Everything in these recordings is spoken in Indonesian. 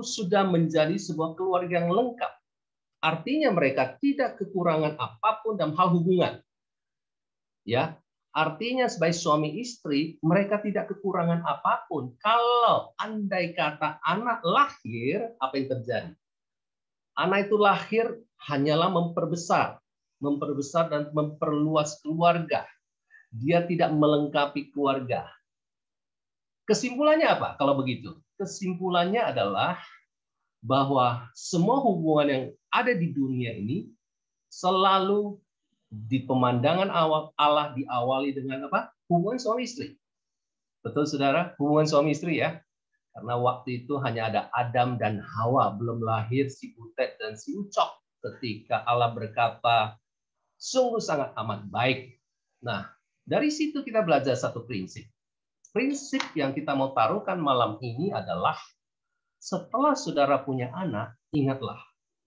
itu sudah menjadi sebuah keluarga yang lengkap. Artinya mereka tidak kekurangan apapun dalam hal hubungan. Ya, artinya sebagai suami istri, mereka tidak kekurangan apapun. Kalau andai kata anak lahir, apa yang terjadi? Anak itu lahir hanyalah memperbesar dan memperluas keluarga. Dia tidak melengkapi keluarga. Kesimpulannya apa kalau begitu? Kesimpulannya adalah bahwa semua hubungan yang ada di dunia ini selalu di pemandangan awal Allah diawali dengan apa? Hubungan suami istri. Betul saudara? Hubungan suami istri ya. Karena waktu itu hanya ada Adam dan Hawa, belum lahir si Butet dan si Ucok ketika Allah berkata, sungguh sangat amat baik. Nah, dari situ kita belajar satu prinsip. Prinsip yang kita mau taruhkan malam ini adalah setelah saudara punya anak, ingatlah,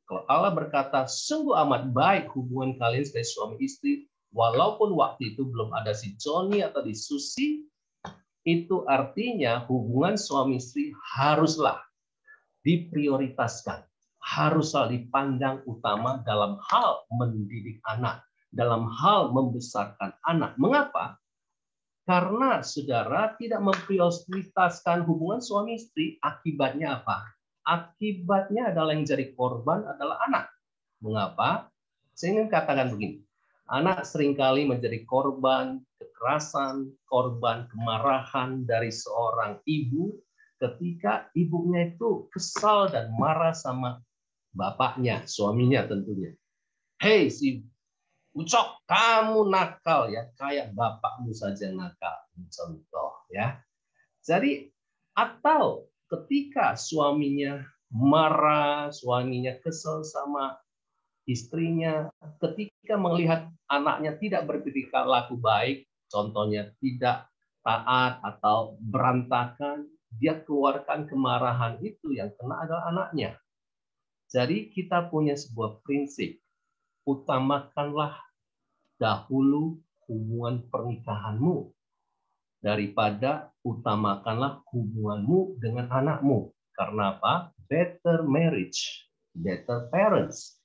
kalau Allah berkata, sungguh amat baik hubungan kalian sebagai suami istri, walaupun waktu itu belum ada si Johnny atau di Susi, itu artinya hubungan suami istri haruslah diprioritaskan, haruslah dipandang utama dalam hal mendidik anak, dalam hal membesarkan anak. Mengapa? Karena saudara tidak memprioritaskan hubungan suami istri, akibatnya apa? Akibatnya adalah yang jadi korban adalah anak. Mengapa? Saya ingin katakan begini. Anak seringkali menjadi korban kekerasan, korban kemarahan dari seorang ibu ketika ibunya itu kesal dan marah sama bapaknya, suaminya tentunya. Hei si Ucok, kamu nakal ya, kayak bapakmu saja nakal. Contoh ya. Jadi atau ketika suaminya marah, suaminya kesel sama istrinya, ketika melihat anaknya tidak berperilaku baik, contohnya tidak taat atau berantakan, dia keluarkan kemarahan itu yang kena adalah anaknya. Jadi kita punya sebuah prinsip, utamakanlah dahulu hubungan pernikahanmu daripada utamakanlah hubunganmu dengan anakmu. Karena apa? Better marriage, better parents.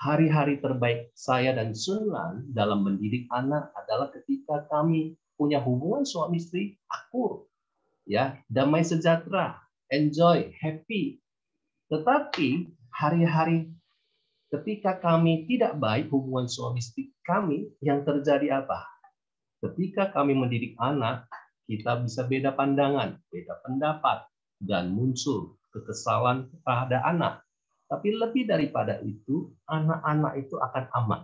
Hari-hari terbaik saya dan Sunlan dalam mendidik anak adalah ketika kami punya hubungan suami istri akur, ya, damai sejahtera, enjoy, happy. Tetapi hari-hari ketika kami tidak baik hubungan suami istri kami, yang terjadi apa? Ketika kami mendidik anak, kita bisa beda pandangan, beda pendapat, dan muncul kekesalan pada anak. Tapi lebih daripada itu, anak-anak itu akan aman.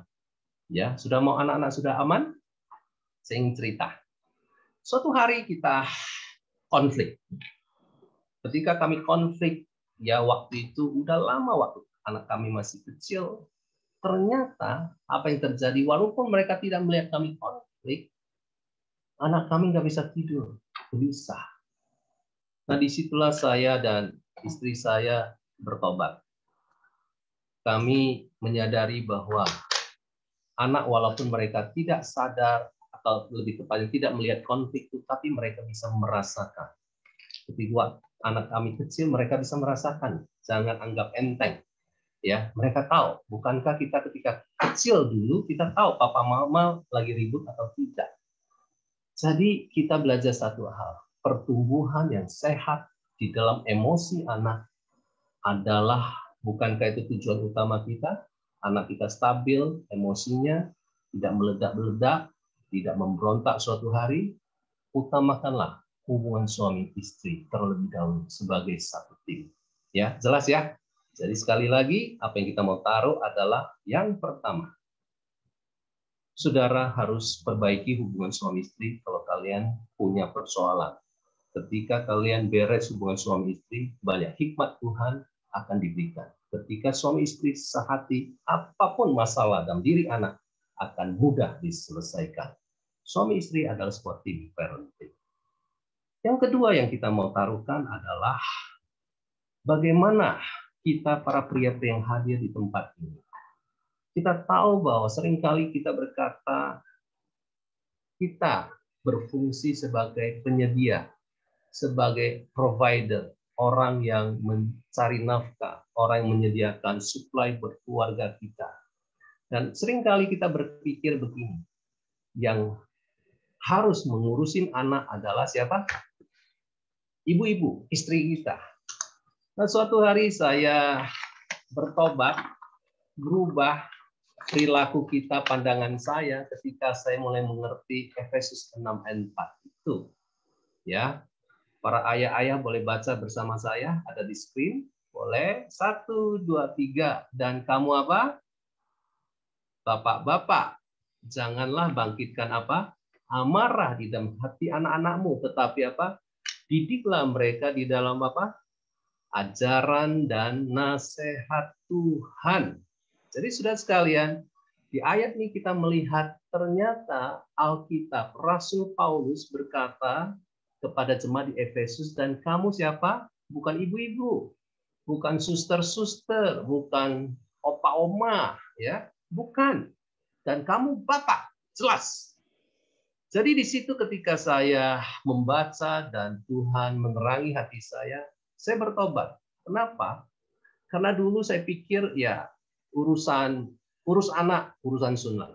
Ya, sudah mau anak-anak sudah aman? Saya ingin cerita. Suatu hari kita konflik. Ketika kami konflik, ya waktu itu udah lama waktu anak kami masih kecil. Ternyata apa yang terjadi, walaupun mereka tidak melihat kami konflik, anak kami nggak bisa tidur, gelisah. Nah, disitulah saya dan istri saya bertobat. Kami menyadari bahwa anak walaupun mereka tidak sadar atau lebih tepatnya tidak melihat konflik itu, tapi mereka bisa merasakan. Ketika anak kami kecil, mereka bisa merasakan. Jangan anggap enteng. Ya, mereka tahu. Bukankah kita ketika kecil dulu kita tahu papa mama lagi ribut atau tidak? Jadi kita belajar satu hal, pertumbuhan yang sehat di dalam emosi anak adalah, bukankah itu tujuan utama kita? Anak kita stabil emosinya, tidak meledak-meledak, tidak memberontak suatu hari. Utamakanlah hubungan suami istri terlebih dahulu sebagai satu tim. Ya, jelas ya? Jadi sekali lagi, apa yang kita mau taruh adalah yang pertama. Saudara harus perbaiki hubungan suami istri kalau kalian punya persoalan. Ketika kalian beres hubungan suami istri, banyak hikmat Tuhan akan diberikan. Ketika suami istri sehati, apapun masalah dalam diri anak akan mudah diselesaikan. Suami istri adalah sebuah tim parenting. Yang kedua yang kita mau taruhkan adalah bagaimana kita para pria-pria yang hadir di tempat ini. Kita tahu bahwa seringkali kita berkata kita berfungsi sebagai penyedia, sebagai provider, orang yang mencari nafkah, orang yang menyediakan suplai buat keluarga kita. Dan seringkali kita berpikir begini, yang harus mengurusin anak adalah siapa? Ibu-ibu, istri kita. Nah, suatu hari saya bertobat, berubah perilaku kita, pandangan saya ketika saya mulai mengerti Efesus 6 ayat 4 itu. Ya, para ayah-ayah boleh baca bersama saya, ada di screen. Boleh, 1, 2, 3. Dan kamu apa? Bapak-bapak, janganlah bangkitkan apa? Amarah di dalam hati anak-anakmu, tetapi apa? Didiklah mereka di dalam apa? Ajaran dan nasihat Tuhan. Jadi sudah sekalian, di ayat ini kita melihat ternyata Alkitab, Rasul Paulus berkata kepada jemaat di Efesus, dan kamu siapa? Bukan ibu-ibu, bukan suster-suster, bukan opa-oma, ya, bukan. Dan kamu bapak, jelas. Jadi di situ ketika saya membaca dan Tuhan menerangi hati saya bertobat. Kenapa? Karena dulu saya pikir ya urus anak, urusan sunnah.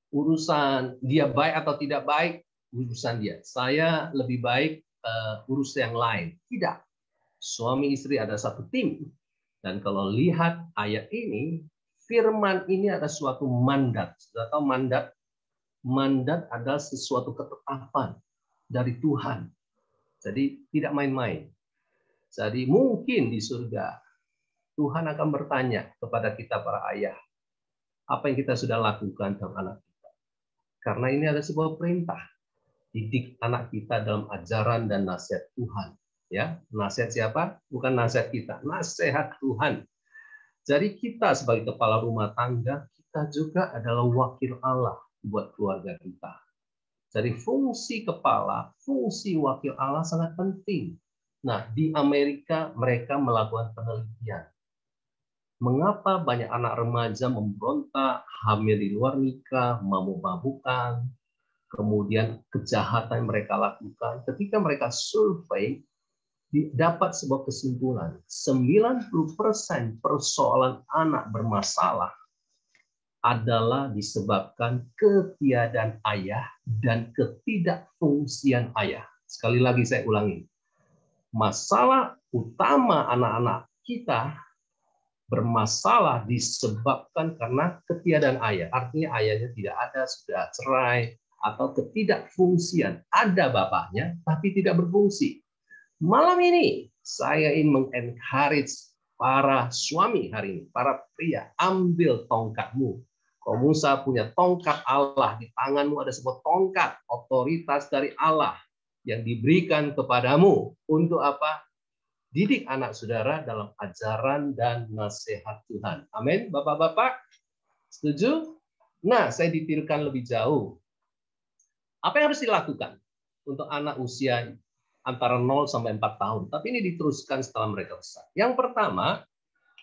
Urusan dia baik atau tidak baik, urusan dia. Saya lebih baik urus yang lain. Tidak. Suami istri ada satu tim. Dan kalau lihat ayat ini, firman ini ada suatu mandat. Sudah tahu mandat? Mandat adalah sesuatu ketetapan dari Tuhan. Jadi tidak main-main. Jadi mungkin di surga Tuhan akan bertanya kepada kita para ayah, apa yang kita sudah lakukan terhadap anak kita. Karena ini ada sebuah perintah. Didik anak kita dalam ajaran dan nasihat Tuhan. Ya, nasihat siapa? Bukan nasihat kita, nasihat Tuhan. Jadi kita sebagai kepala rumah tangga, kita juga adalah wakil Allah buat keluarga kita. Jadi fungsi kepala, fungsi wakil Allah sangat penting. Nah, di Amerika mereka melakukan penelitian. Mengapa banyak anak remaja memberontak, hamil di luar nikah, mabuk-mabukan, kemudian kejahatan yang mereka lakukan. Ketika mereka survei, dapat sebuah kesimpulan. 90% persoalan anak bermasalah adalah disebabkan ketiadaan ayah dan ketidakfungsian ayah. Sekali lagi saya ulangi. Masalah utama anak-anak kita bermasalah disebabkan karena ketiadaan ayah. Artinya ayahnya tidak ada, sudah cerai, atau ketidakfungsian. Ada bapaknya, tapi tidak berfungsi. Malam ini saya ingin mengencourage para suami hari ini, para pria, ambil tongkatmu. Kalau Musa punya tongkat Allah, di tanganmu ada sebuah tongkat, otoritas dari Allah yang diberikan kepadamu untuk apa? Didik anak saudara dalam ajaran dan nasihat Tuhan. Amin, Bapak-bapak. Setuju? Nah, saya ditirukan lebih jauh. Apa yang harus dilakukan untuk anak usia antara 0 sampai 4 tahun? Tapi ini diteruskan setelah mereka besar. Yang pertama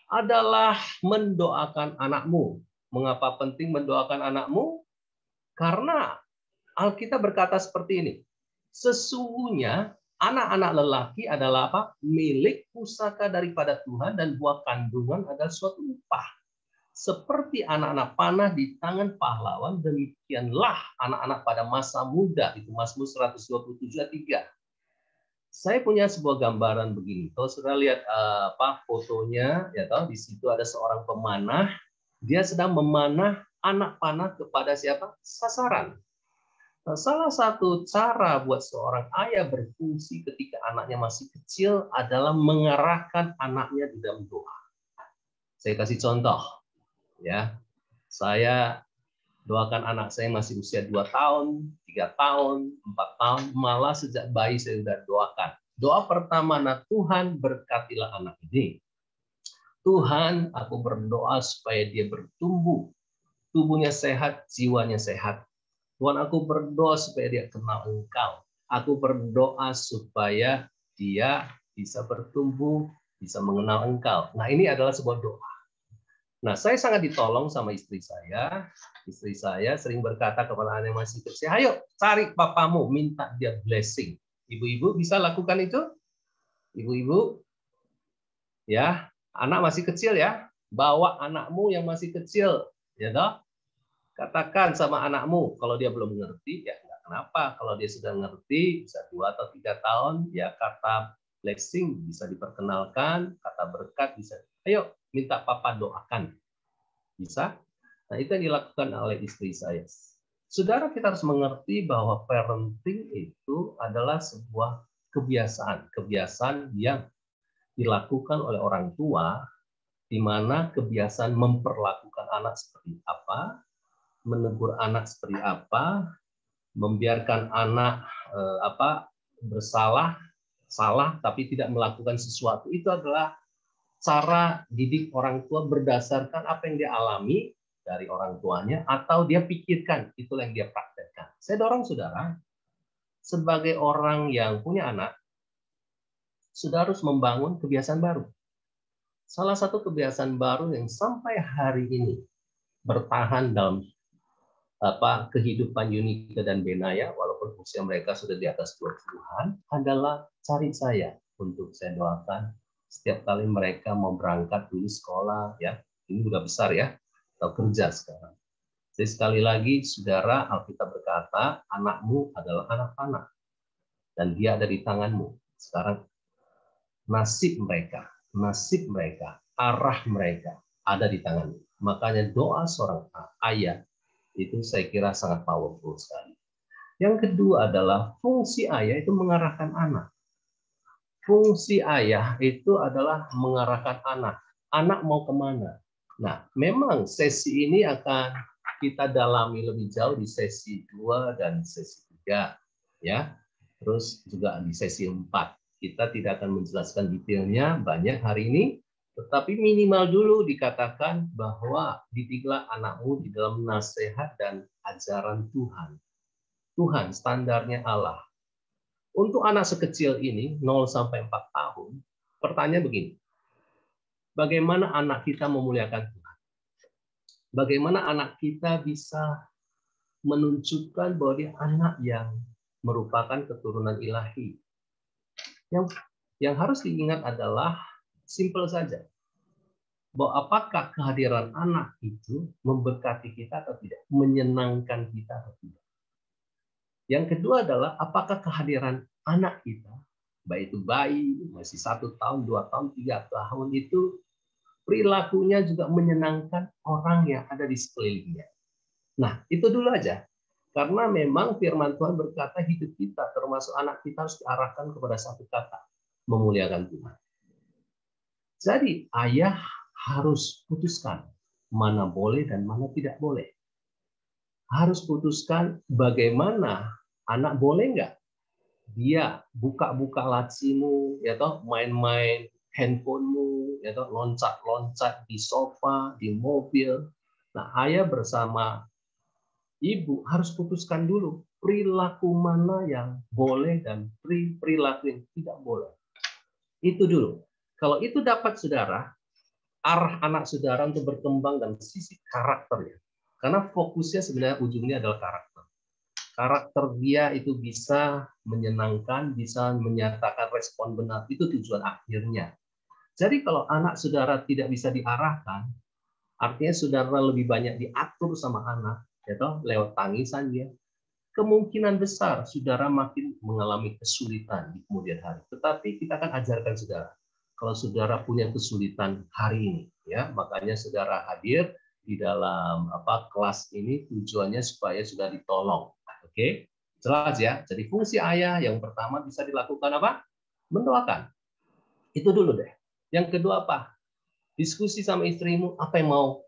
adalah mendoakan anakmu. Mengapa penting mendoakan anakmu? Karena Alkitab berkata seperti ini. Sesungguhnya anak-anak lelaki adalah apa? Milik pusaka daripada Tuhan, dan buah kandungan adalah suatu upah. Seperti anak-anak panah di tangan pahlawan, demikianlah anak-anak pada masa muda. Itu Mazmur 127:3. Saya punya sebuah gambaran begini. Kalau sudah lihat fotonya, ya tahu di situ ada seorang pemanah. Dia sedang memanah anak panah kepada siapa? Sasaran. Nah, salah satu cara buat seorang ayah berfungsi ketika anaknya masih kecil adalah mengarahkan anaknya di dalam doa. Saya kasih contoh, ya. Saya doakan anak saya masih usia 2 tahun, 3 tahun, 4 tahun, malah sejak bayi saya sudah doakan. Doa pertama, nah Tuhan berkatilah anak ini. Tuhan, aku berdoa supaya dia bertumbuh, tubuhnya sehat, jiwanya sehat. Tuhan, aku berdoa supaya dia kenal Engkau. Aku berdoa supaya dia bisa bertumbuh, bisa mengenal Engkau. Nah, ini adalah sebuah doa. Nah, saya sangat ditolong sama istri saya. Istri saya sering berkata kepada anak yang masih kecil, ayo cari papamu, minta dia blessing. Ibu-ibu bisa lakukan itu? Ibu-ibu, ya, anak masih kecil ya, bawa anakmu yang masih kecil, ya toh. Katakan sama anakmu, kalau dia belum ngerti, ya nggak kenapa. Kalau dia sudah ngerti, bisa 2 atau 3 tahun, ya kata blessing bisa diperkenalkan, kata berkat bisa. Ayo, minta papa doakan. Bisa. Nah, itu yang dilakukan oleh istri saya. Saudara, kita harus mengerti bahwa parenting itu adalah sebuah kebiasaan yang dilakukan oleh orang tua, di mana kebiasaan memperlakukan anak seperti apa, menegur anak seperti apa, membiarkan anak bersalah, salah tapi tidak melakukan sesuatu, itu adalah cara didik orang tua berdasarkan apa yang dia alami dari orang tuanya atau dia pikirkan, itulah yang dia praktekkan. Saya dorong saudara, sebagai orang yang punya anak, sudah harus membangun kebiasaan baru. Salah satu kebiasaan baru yang sampai hari ini bertahan dalam kehidupan Yunike dan Benaya, walaupun usia mereka sudah di atas 20-an, adalah cari saya untuk saya doakan setiap kali mereka mau berangkat dulu sekolah, ya, ini udah besar ya, atau kerja sekarang. Jadi sekali lagi, saudara, Alkitab berkata, anakmu adalah anak panah, dan dia ada di tanganmu. Sekarang nasib mereka, arah mereka ada di tanganmu. Makanya doa seorang ayah itu saya kira sangat powerful sekali. Yang kedua adalah fungsi ayah itu mengarahkan anak. Fungsi ayah itu adalah mengarahkan anak. Anak mau kemana? Nah, memang sesi ini akan kita dalami lebih jauh di sesi 2 dan sesi 3. Ya. Terus juga di sesi 4. Kita tidak akan menjelaskan detailnya banyak hari ini, tetapi minimal dulu dikatakan bahwa didiklah anakmu di dalam nasihat dan ajaran Tuhan. Tuhan, standarnya Allah. Untuk anak sekecil ini, 0 sampai 4 tahun, pertanyaan begini. Bagaimana anak kita memuliakan Tuhan? Bagaimana anak kita bisa menunjukkan bahwa dia anak yang merupakan keturunan ilahi? Yang harus diingat adalah simple saja. Bahwa apakah kehadiran anak itu memberkati kita atau tidak, menyenangkan kita atau tidak. Yang kedua adalah apakah kehadiran anak kita, baik itu bayi, masih 1 tahun, 2 tahun, 3 tahun itu perilakunya juga menyenangkan orang yang ada di sekelilingnya. Nah, itu dulu aja. Karena memang firman Tuhan berkata hidup kita, termasuk anak kita harus diarahkan kepada satu kata, memuliakan Tuhan. Jadi ayah harus putuskan mana boleh dan mana tidak boleh. Harus putuskan bagaimana anak boleh nggak dia buka-buka lacimu, ya toh, main-main handphonemu, ya toh, loncat-loncat di sofa, di mobil. Nah, ayah bersama ibu harus putuskan dulu perilaku mana yang boleh dan perilaku yang tidak boleh. Itu dulu. Kalau itu dapat saudara, arah anak saudara untuk berkembang dan sisi karakternya. Karena fokusnya sebenarnya ujungnya adalah karakter. Karakter dia itu bisa menyenangkan, bisa menyatakan respon benar. Itu tujuan akhirnya. Jadi kalau anak saudara tidak bisa diarahkan, artinya saudara lebih banyak diatur sama anak, ya toh, lewat tangisan dia. Kemungkinan besar saudara makin mengalami kesulitan di kemudian hari. Tetapi kita akan ajarkan saudara. Kalau saudara punya kesulitan hari ini, ya, makanya saudara hadir di dalam kelas ini tujuannya supaya sudah ditolong. Oke, jelas ya. Jadi fungsi ayah yang pertama bisa dilakukan apa? Mendoakan. Itu dulu deh. Yang kedua apa? Diskusi sama istrimu apa yang mau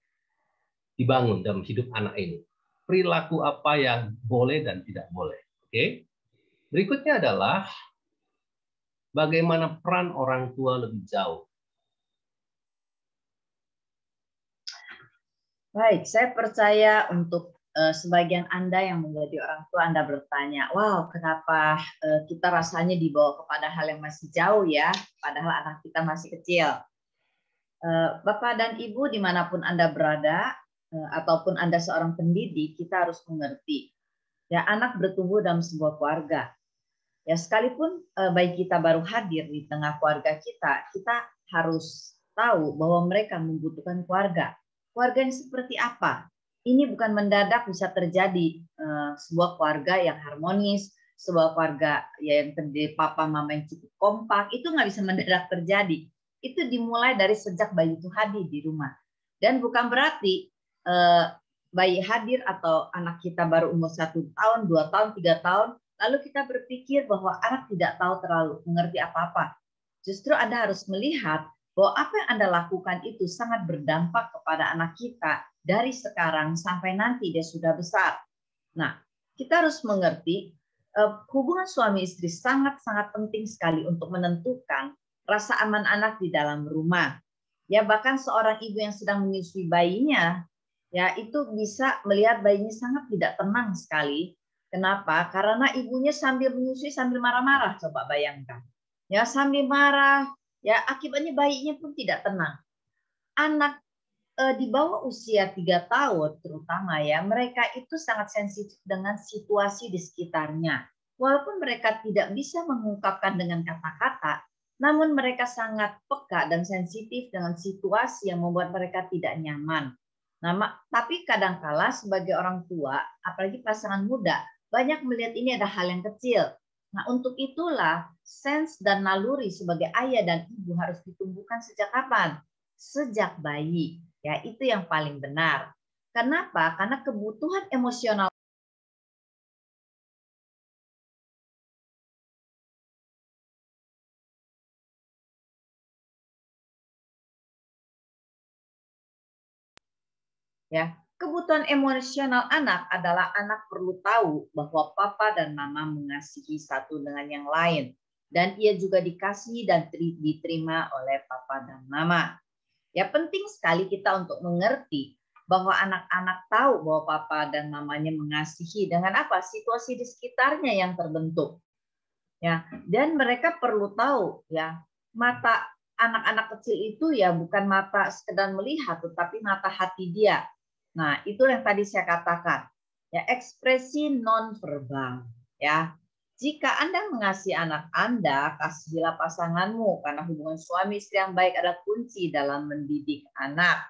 dibangun dalam hidup anak ini. Perilaku apa yang boleh dan tidak boleh. Oke. Berikutnya adalah bagaimana peran orang tua lebih jauh. Baik, saya percaya untuk sebagian Anda yang menjadi orang tua, Anda bertanya, wow, kenapa kita rasanya dibawa kepada hal yang masih jauh ya, padahal anak kita masih kecil. Bapak dan Ibu dimanapun Anda berada, ataupun Anda seorang pendidik, kita harus mengerti. Ya, anak bertumbuh dalam sebuah keluarga. Ya, sekalipun bayi kita baru hadir di tengah keluarga kita, kita harus tahu bahwa mereka membutuhkan keluarga. Keluarga yang seperti apa? Ini bukan mendadak bisa terjadi sebuah keluarga yang harmonis, sebuah keluarga yang terdiri papa mama yang cukup kompak, itu nggak bisa mendadak terjadi. Itu dimulai dari sejak bayi itu hadir di rumah. Dan bukan berarti bayi hadir atau anak kita baru umur 1 tahun, 2 tahun, 3 tahun, lalu kita berpikir bahwa anak tidak tahu terlalu mengerti apa-apa. Justru Anda harus melihat bahwa apa yang Anda lakukan itu sangat berdampak kepada anak kita dari sekarang sampai nanti dia sudah besar. Nah, kita harus mengerti hubungan suami istri sangat-sangat penting sekali untuk menentukan rasa aman anak di dalam rumah. Ya, bahkan seorang ibu yang sedang menyusui bayinya, ya itu bisa melihat bayinya sangat tidak tenang sekali. Kenapa? Karena ibunya sambil menyusui sambil marah-marah, coba bayangkan. Ya, sambil marah, ya akibatnya bayinya pun tidak tenang. Anak di bawah usia 3 tahun terutama ya, mereka itu sangat sensitif dengan situasi di sekitarnya. Walaupun mereka tidak bisa mengungkapkan dengan kata-kata, namun mereka sangat peka dan sensitif dengan situasi yang membuat mereka tidak nyaman. Nah, tapi kadangkala sebagai orang tua, apalagi pasangan muda, banyak melihat ini ada hal yang kecil. Nah, untuk itulah sense dan naluri sebagai ayah dan ibu harus ditumbuhkan sejak kapan? Sejak bayi. Ya, itu yang paling benar. Kenapa? Karena kebutuhan emosional ya, kebutuhan emosional anak adalah anak perlu tahu bahwa papa dan mama mengasihi satu dengan yang lain dan ia juga dikasihi dan diterima oleh papa dan mama. Ya, penting sekali kita untuk mengerti bahwa anak-anak tahu bahwa papa dan mamanya mengasihi dengan apa? Situasi di sekitarnya yang terbentuk. Ya, dan mereka perlu tahu ya, mata anak-anak kecil itu ya bukan mata sekedar melihat tetapi mata hati dia. Nah, itu yang tadi saya katakan. Ya, ekspresi non verbal ya. Jika Anda mengasihi anak Anda, kasihilah pasanganmu karena hubungan suami istri yang baik adalah kunci dalam mendidik anak.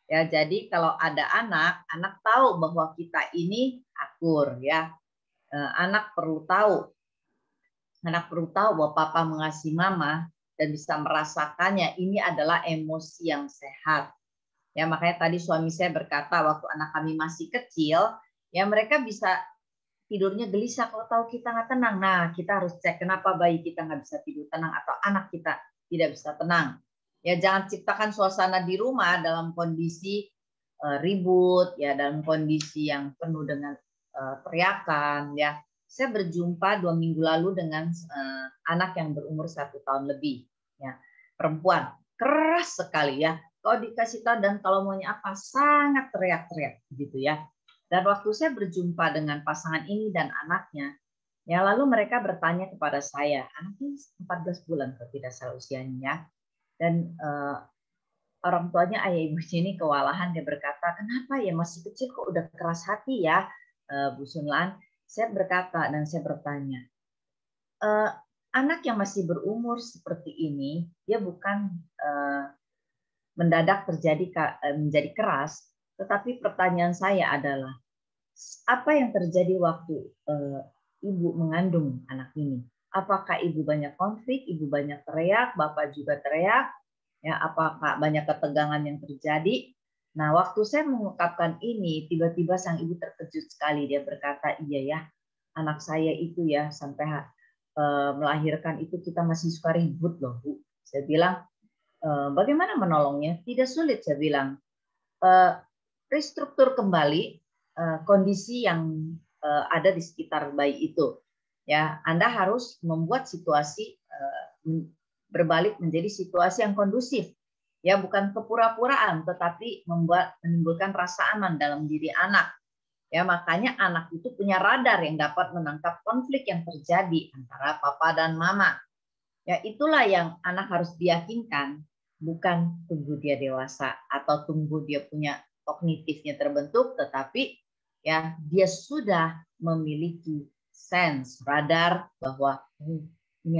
Ya, jadi kalau ada anak, anak tahu bahwa kita ini akur ya. Anak perlu tahu bahwa papa mengasihi mama dan bisa merasakannya, ini adalah emosi yang sehat. Ya, makanya tadi suami saya berkata waktu anak kami masih kecil, ya mereka bisa tidurnya gelisah kalau tahu kita nggak tenang. Nah, kita harus cek kenapa bayi kita nggak bisa tidur tenang atau anak kita tidak bisa tenang. Ya, jangan ciptakan suasana di rumah dalam kondisi ribut, ya dalam kondisi yang penuh dengan teriakan. Ya, saya berjumpa 2 minggu lalu dengan anak yang berumur 1 tahun lebih, ya perempuan keras sekali ya. Kalau dikasih tahu dan kalau maunya apa sangat teriak-teriak gitu ya. Dan waktu saya berjumpa dengan pasangan ini dan anaknya, ya lalu mereka bertanya kepada saya, anaknya 14 bulan kalau tidak salah usianya, dan orang tuanya ayah ibunya ini kewalahan, dia berkata, kenapa ya masih kecil kok udah keras hati ya Bu Sunlan. Saya berkata dan saya bertanya, anak yang masih berumur seperti ini, dia bukan mendadak menjadi keras, tetapi pertanyaan saya adalah, apa yang terjadi waktu ibu mengandung anak ini? Apakah ibu banyak konflik, ibu banyak teriak, bapak juga teriak? Ya, apakah banyak ketegangan yang terjadi? Nah, waktu saya mengungkapkan ini, tiba-tiba sang ibu terkejut sekali. Dia berkata, iya ya, anak saya itu ya sampai melahirkan itu kita masih suka ribut loh, Bu. Saya bilang, bagaimana menolongnya? Tidak sulit, saya bilang. Restruktur kembali kondisi yang ada di sekitar bayi itu. Ya, Anda harus membuat situasi berbalik menjadi situasi yang kondusif. Ya, bukan kepura-puraan, tetapi menimbulkan rasa aman dalam diri anak. Ya, makanya anak itu punya radar yang dapat menangkap konflik yang terjadi antara papa dan mama. Ya, itulah yang anak harus diyakinkan, bukan tunggu dia dewasa atau tunggu dia punya kognitifnya terbentuk, tetapi ya dia sudah memiliki sense, radar bahwa ini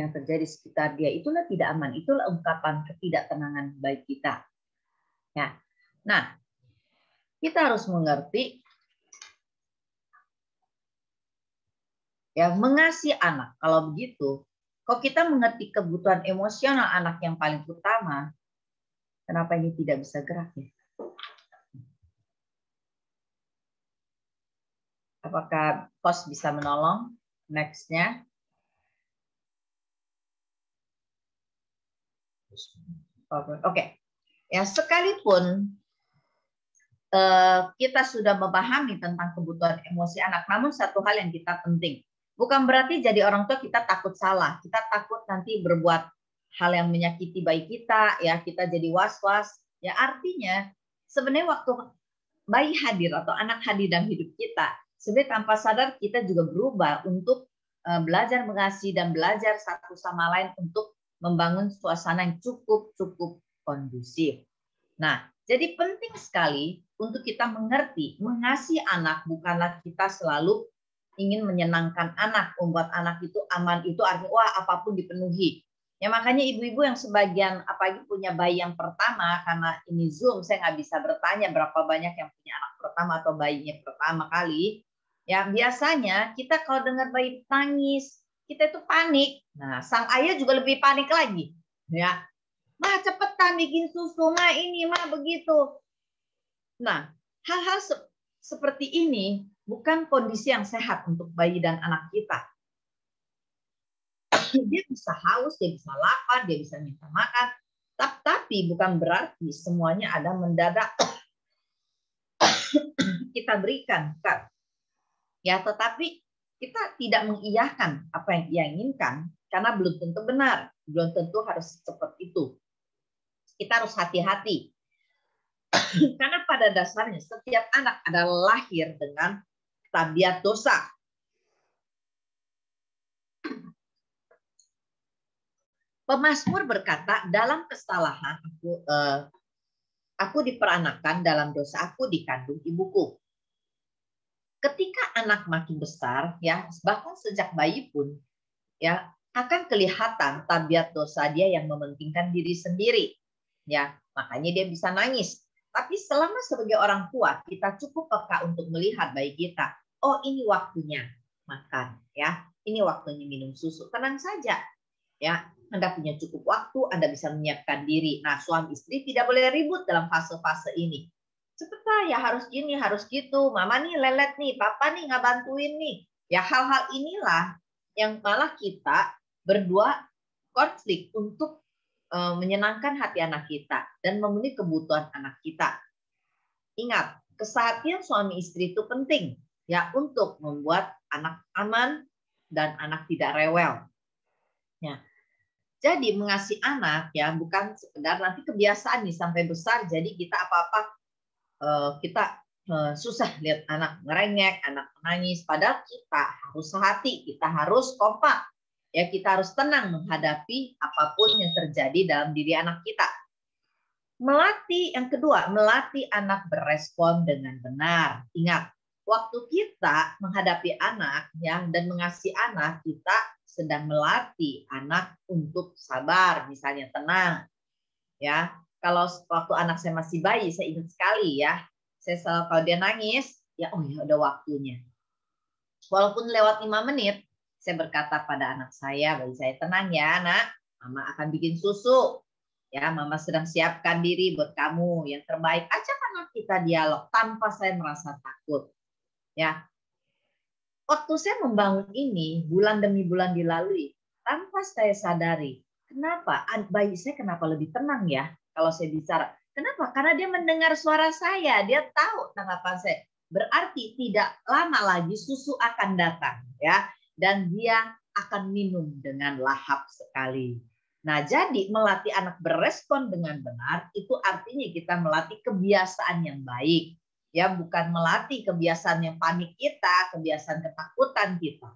yang terjadi di sekitar dia, itulah tidak aman, itulah ungkapan ketidaktenangan baik kita. Ya. Nah, kita harus mengerti ya, mengasihi anak. Kalau begitu, kalau kita mengerti kebutuhan emosional anak yang paling utama, kenapa ini tidak bisa gerak ya? Apakah Coach bisa menolong? Next-nya. Oke. Ya, sekalipun kita sudah memahami tentang kebutuhan emosi anak, namun satu hal yang kita penting, bukan berarti jadi orang tua kita takut salah, kita takut nanti berbuat hal yang menyakiti bayi kita, ya kita jadi was-was. Ya artinya sebenarnya waktu bayi hadir atau anak hadir dalam hidup kita, sebenarnya tanpa sadar kita juga berubah untuk belajar mengasihi dan belajar satu sama lain untuk membangun suasana yang cukup kondusif. Nah, jadi penting sekali untuk kita mengerti, mengasihi anak bukanlah kita selalu ingin menyenangkan anak, membuat anak itu aman, itu artinya wah apapun dipenuhi. Ya makanya ibu-ibu yang sebagian apalagi punya bayi yang pertama, karena ini Zoom saya nggak bisa bertanya berapa banyak yang punya anak pertama atau bayinya pertama kali. Ya biasanya kita kalau dengar bayi tangis, kita itu panik. Nah, sang ayah juga lebih panik lagi. Ya, "Ma, cepetan bikin susu, Ma, ini, Ma, begitu." Nah, hal-hal seperti ini bukan kondisi yang sehat untuk bayi dan anak kita. Dia bisa haus, dia bisa lapar, dia bisa minta makan. Tapi bukan berarti semuanya ada mendadak kita berikan. Kan? Ya, tetapi kita tidak mengiyahkan apa yang ia inginkan karena belum tentu benar, belum tentu harus seperti itu. Kita harus hati-hati. Karena pada dasarnya setiap anak adalah lahir dengan tabiat dosa. Pemazmur berkata, dalam kesalahan aku diperanakan, dalam dosa aku dikandung ibuku. Ketika anak makin besar, ya bahkan sejak bayi pun, ya akan kelihatan tabiat dosa dia yang mementingkan diri sendiri. Ya, makanya dia bisa nangis. Tapi selama sebagai orang tua, kita cukup peka untuk melihat bayi kita. Oh, ini waktunya makan, ya. Ini waktunya minum susu. Tenang saja, ya. Anda punya cukup waktu, Anda bisa menyiapkan diri. Nah, suami istri tidak boleh ribut dalam fase-fase ini. Cepetan ya, harus gini, harus gitu. Mama nih lelet nih, papa nih nggak bantuin nih. Ya hal-hal inilah yang malah kita berdua konflik untuk menyenangkan hati anak kita dan memenuhi kebutuhan anak kita. Ingat, kesehatan suami istri itu penting ya untuk membuat anak aman dan anak tidak rewel. Ya. Jadi mengasihi anak ya bukan sekedar nanti kebiasaan nih sampai besar jadi kita apa-apa kita susah lihat anak ngerengek, anak menangis. Padahal kita harus sehati, kita harus kompak. Ya kita harus tenang menghadapi apapun yang terjadi dalam diri anak kita. Melatih yang kedua, melatih anak berespon dengan benar. Ingat, waktu kita menghadapi anak ya dan mengasihi anak, kita sedang melatih anak untuk sabar, misalnya tenang. Ya, kalau waktu anak saya masih bayi, saya ingat sekali ya. Saya selalu kalau dia nangis, ya oh ya udah waktunya. Walaupun lewat 5 menit, saya berkata pada anak saya, bayi saya, tenang ya nak, mama akan bikin susu. Ya, mama sedang siapkan diri buat kamu yang terbaik. Ajak anak kita dialog tanpa saya merasa takut. Ya. Waktu saya membangun ini, bulan demi bulan dilalui, tanpa saya sadari, kenapa bayi saya kenapa lebih tenang ya kalau saya bicara. Kenapa? Karena dia mendengar suara saya, dia tahu tanggapan saya. Berarti tidak lama lagi susu akan datang ya dan dia akan minum dengan lahap sekali. Nah, jadi melatih anak berespon dengan benar itu artinya kita melatih kebiasaan yang baik. Ya, bukan melatih kebiasaan yang panik kita, kebiasaan ketakutan kita.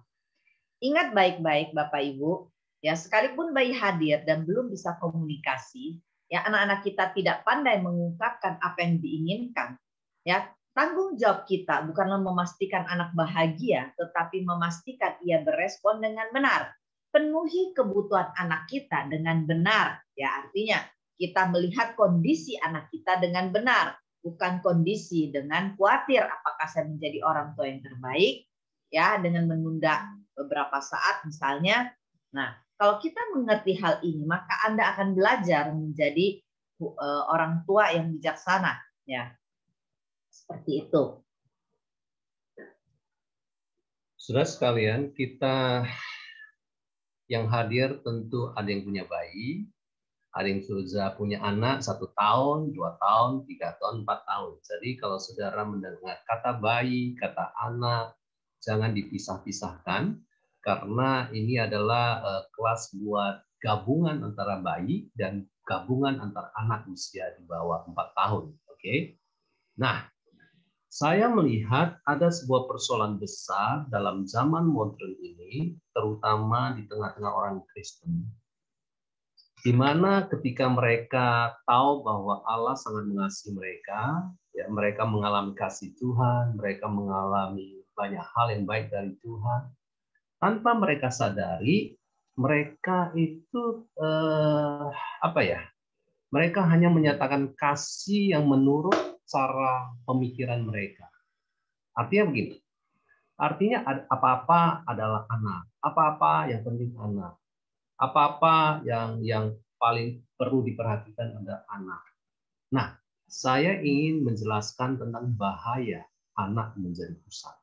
Ingat baik-baik Bapak Ibu, ya sekalipun bayi hadir dan belum bisa komunikasi, ya anak-anak kita tidak pandai mengungkapkan apa yang diinginkan, ya tanggung jawab kita bukanlah memastikan anak bahagia, tetapi memastikan ia berespon dengan benar. Penuhi kebutuhan anak kita dengan benar. Ya, artinya kita melihat kondisi anak kita dengan benar, bukan kondisi dengan khawatir apakah saya menjadi orang tua yang terbaik, ya, dengan menunda beberapa saat misalnya. Nah, kalau kita mengerti hal ini, maka Anda akan belajar menjadi orang tua yang bijaksana, ya. Seperti itu. Saudara sekalian, kita yang hadir tentu ada yang punya bayi, ada yang sudah punya anak 1 tahun, 2 tahun, 3 tahun, 4 tahun. Jadi kalau saudara mendengar kata bayi, kata anak, jangan dipisah-pisahkan, karena ini adalah kelas buat gabungan antara bayi dan gabungan antara anak usia di bawah 4 tahun. Oke? Nah, saya melihat ada sebuah persoalan besar dalam zaman modern ini, terutama di tengah-tengah orang Kristen, di mana ketika mereka tahu bahwa Allah sangat mengasihi mereka, ya, mereka mengalami kasih Tuhan, mereka mengalami banyak hal yang baik dari Tuhan, tanpa mereka sadari, mereka itu mereka hanya menyatakan kasih yang menurut cara pemikiran mereka. Artinya begini, artinya apa-apa adalah anak, apa-apa yang penting anak, apa-apa yang paling perlu diperhatikan adalah anak. Nah, saya ingin menjelaskan tentang bahaya anak menjadi pusat.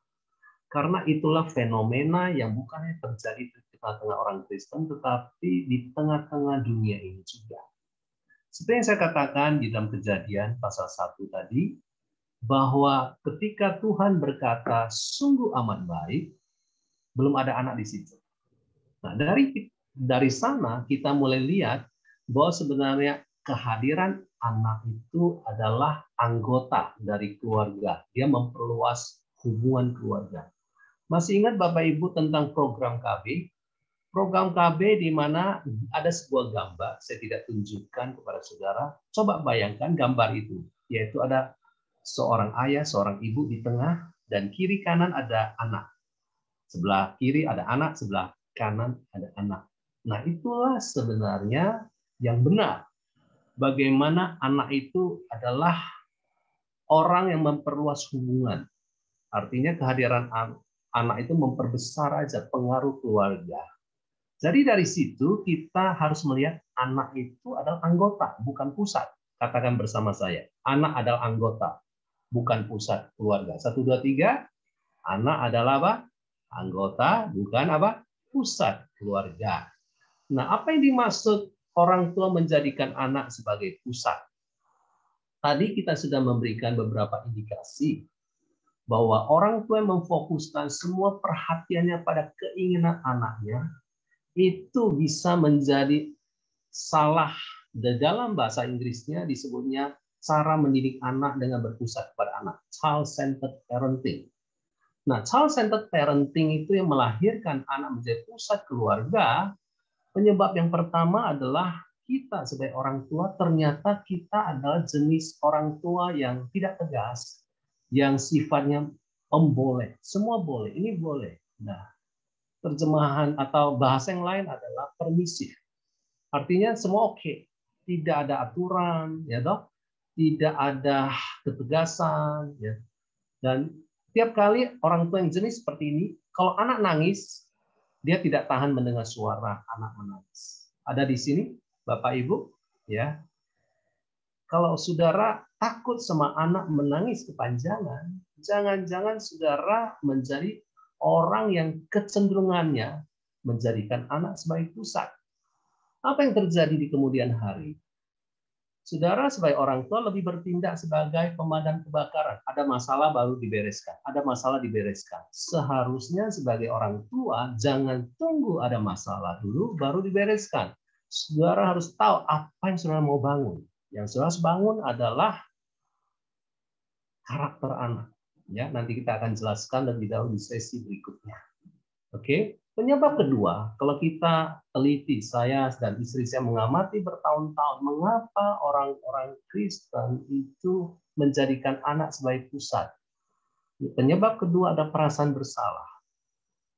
Karena itulah fenomena yang bukannya terjadi di tengah-tengah orang Kristen, tetapi di tengah-tengah dunia ini juga. Seperti yang saya katakan di dalam Kejadian pasal 1 tadi, bahwa ketika Tuhan berkata sungguh amat baik, belum ada anak di situ. Nah, dari sana kita mulai lihat bahwa sebenarnya kehadiran anak itu adalah anggota dari keluarga. Dia memperluas hubungan keluarga. Masih ingat Bapak Ibu tentang program KB? Program KB di mana ada sebuah gambar, saya tidak tunjukkan kepada saudara. Coba bayangkan gambar itu, yaitu ada seorang ayah, seorang ibu di tengah, dan kiri kanan ada anak. Sebelah kiri ada anak, sebelah kanan ada anak. Nah, itulah sebenarnya yang benar. Bagaimana anak itu adalah orang yang memperluas hubungan. Artinya kehadiran anak itu memperbesar aja pengaruh keluarga. Jadi dari situ kita harus melihat anak itu adalah anggota, bukan pusat. Katakan bersama saya, anak adalah anggota, bukan pusat keluarga. 1, 2, 3, anak adalah apa? Anggota, bukan apa? Pusat keluarga. Nah, apa yang dimaksud orang tua menjadikan anak sebagai pusat? Tadi kita sudah memberikan beberapa indikasi bahwa orang tua yang memfokuskan semua perhatiannya pada keinginan anaknya, itu bisa menjadi salah. Dalam bahasa Inggrisnya disebutnya cara mendidik anak dengan berpusat pada anak, child-centered parenting. Nah, child-centered parenting itu yang melahirkan anak menjadi pusat keluarga. Penyebab yang pertama adalah kita sebagai orang tua, ternyata kita adalah jenis orang tua yang tidak tegas, yang sifatnya boleh, semua boleh, ini boleh. Nah, terjemahan atau bahasa yang lain adalah permisif. Artinya semua oke, tidak ada aturan, ya toh, tidak ada ketegasan, ya. Dan tiap kali orang tua yang jenis seperti ini, kalau anak nangis, dia tidak tahan mendengar suara anak menangis. Ada di sini, Bapak Ibu, ya. Kalau saudara takut sama anak menangis kepanjangan, jangan-jangan saudara menjadi orang yang kecenderungannya menjadikan anak sebagai pusat. Apa yang terjadi di kemudian hari? Saudara sebagai orang tua lebih bertindak sebagai pemadam kebakaran. Ada masalah baru dibereskan. Ada masalah dibereskan. Seharusnya sebagai orang tua jangan tunggu ada masalah dulu baru dibereskan. Saudara harus tahu apa yang saudara mau bangun. Yang saudara harus bangun adalah karakter anak. Ya, nanti kita akan jelaskan lebih dahulu di sesi berikutnya. Oke. Penyebab kedua, kalau kita teliti, saya dan istri saya mengamati bertahun-tahun, mengapa orang-orang Kristen itu menjadikan anak sebagai pusat. Penyebab kedua ada perasaan bersalah.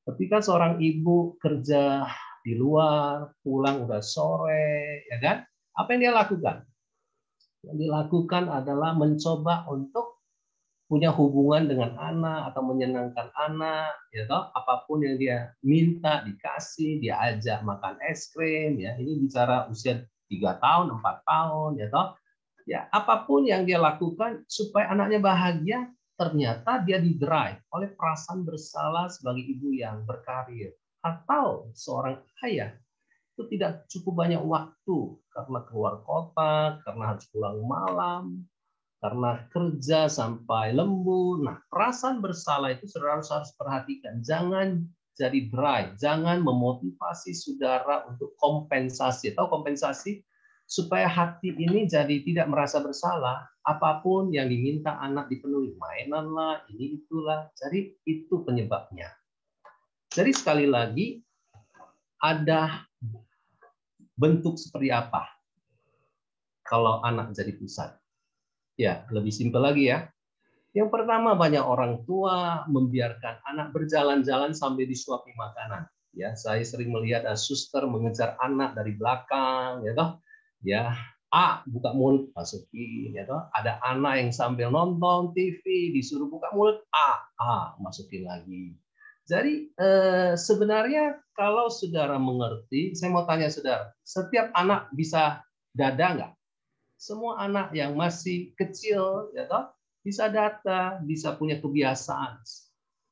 Ketika seorang ibu kerja di luar, pulang udah sore, ya kan? Apa yang dia lakukan? Yang dilakukan adalah mencoba untuk punya hubungan dengan anak atau menyenangkan anak, ya toh, apapun yang dia minta dikasih, dia ajak makan es krim, ya ini bicara usia 3 tahun, 4 tahun, ya toh, ya apapun yang dia lakukan supaya anaknya bahagia, ternyata dia di-drive oleh perasaan bersalah sebagai ibu yang berkarir atau seorang ayah itu tidak cukup banyak waktu karena keluar kota, karena harus pulang malam, karena kerja sampai lembur. Nah, perasaan bersalah itu saudara harus perhatikan. Jangan jadi drive, jangan memotivasi saudara untuk kompensasi. Tahu kompensasi? Supaya hati ini jadi tidak merasa bersalah. Apapun yang diminta anak dipenuhi. Mainan lah, ini itulah. Jadi itu penyebabnya. Jadi sekali lagi, ada bentuk seperti apa kalau anak jadi pusat. Ya, lebih simpel lagi ya. Yang pertama, banyak orang tua membiarkan anak berjalan-jalan sambil disuapi makanan. Ya, saya sering melihat suster mengejar anak dari belakang, ya toh. Ya, buka mulut, masukin, ya toh. Ada anak yang sambil nonton TV disuruh buka mulut, masukin lagi. Jadi sebenarnya kalau saudara mengerti, saya mau tanya saudara, setiap anak bisa dada nggak? Semua anak yang masih kecil, ya toh, bisa dada, bisa punya kebiasaan,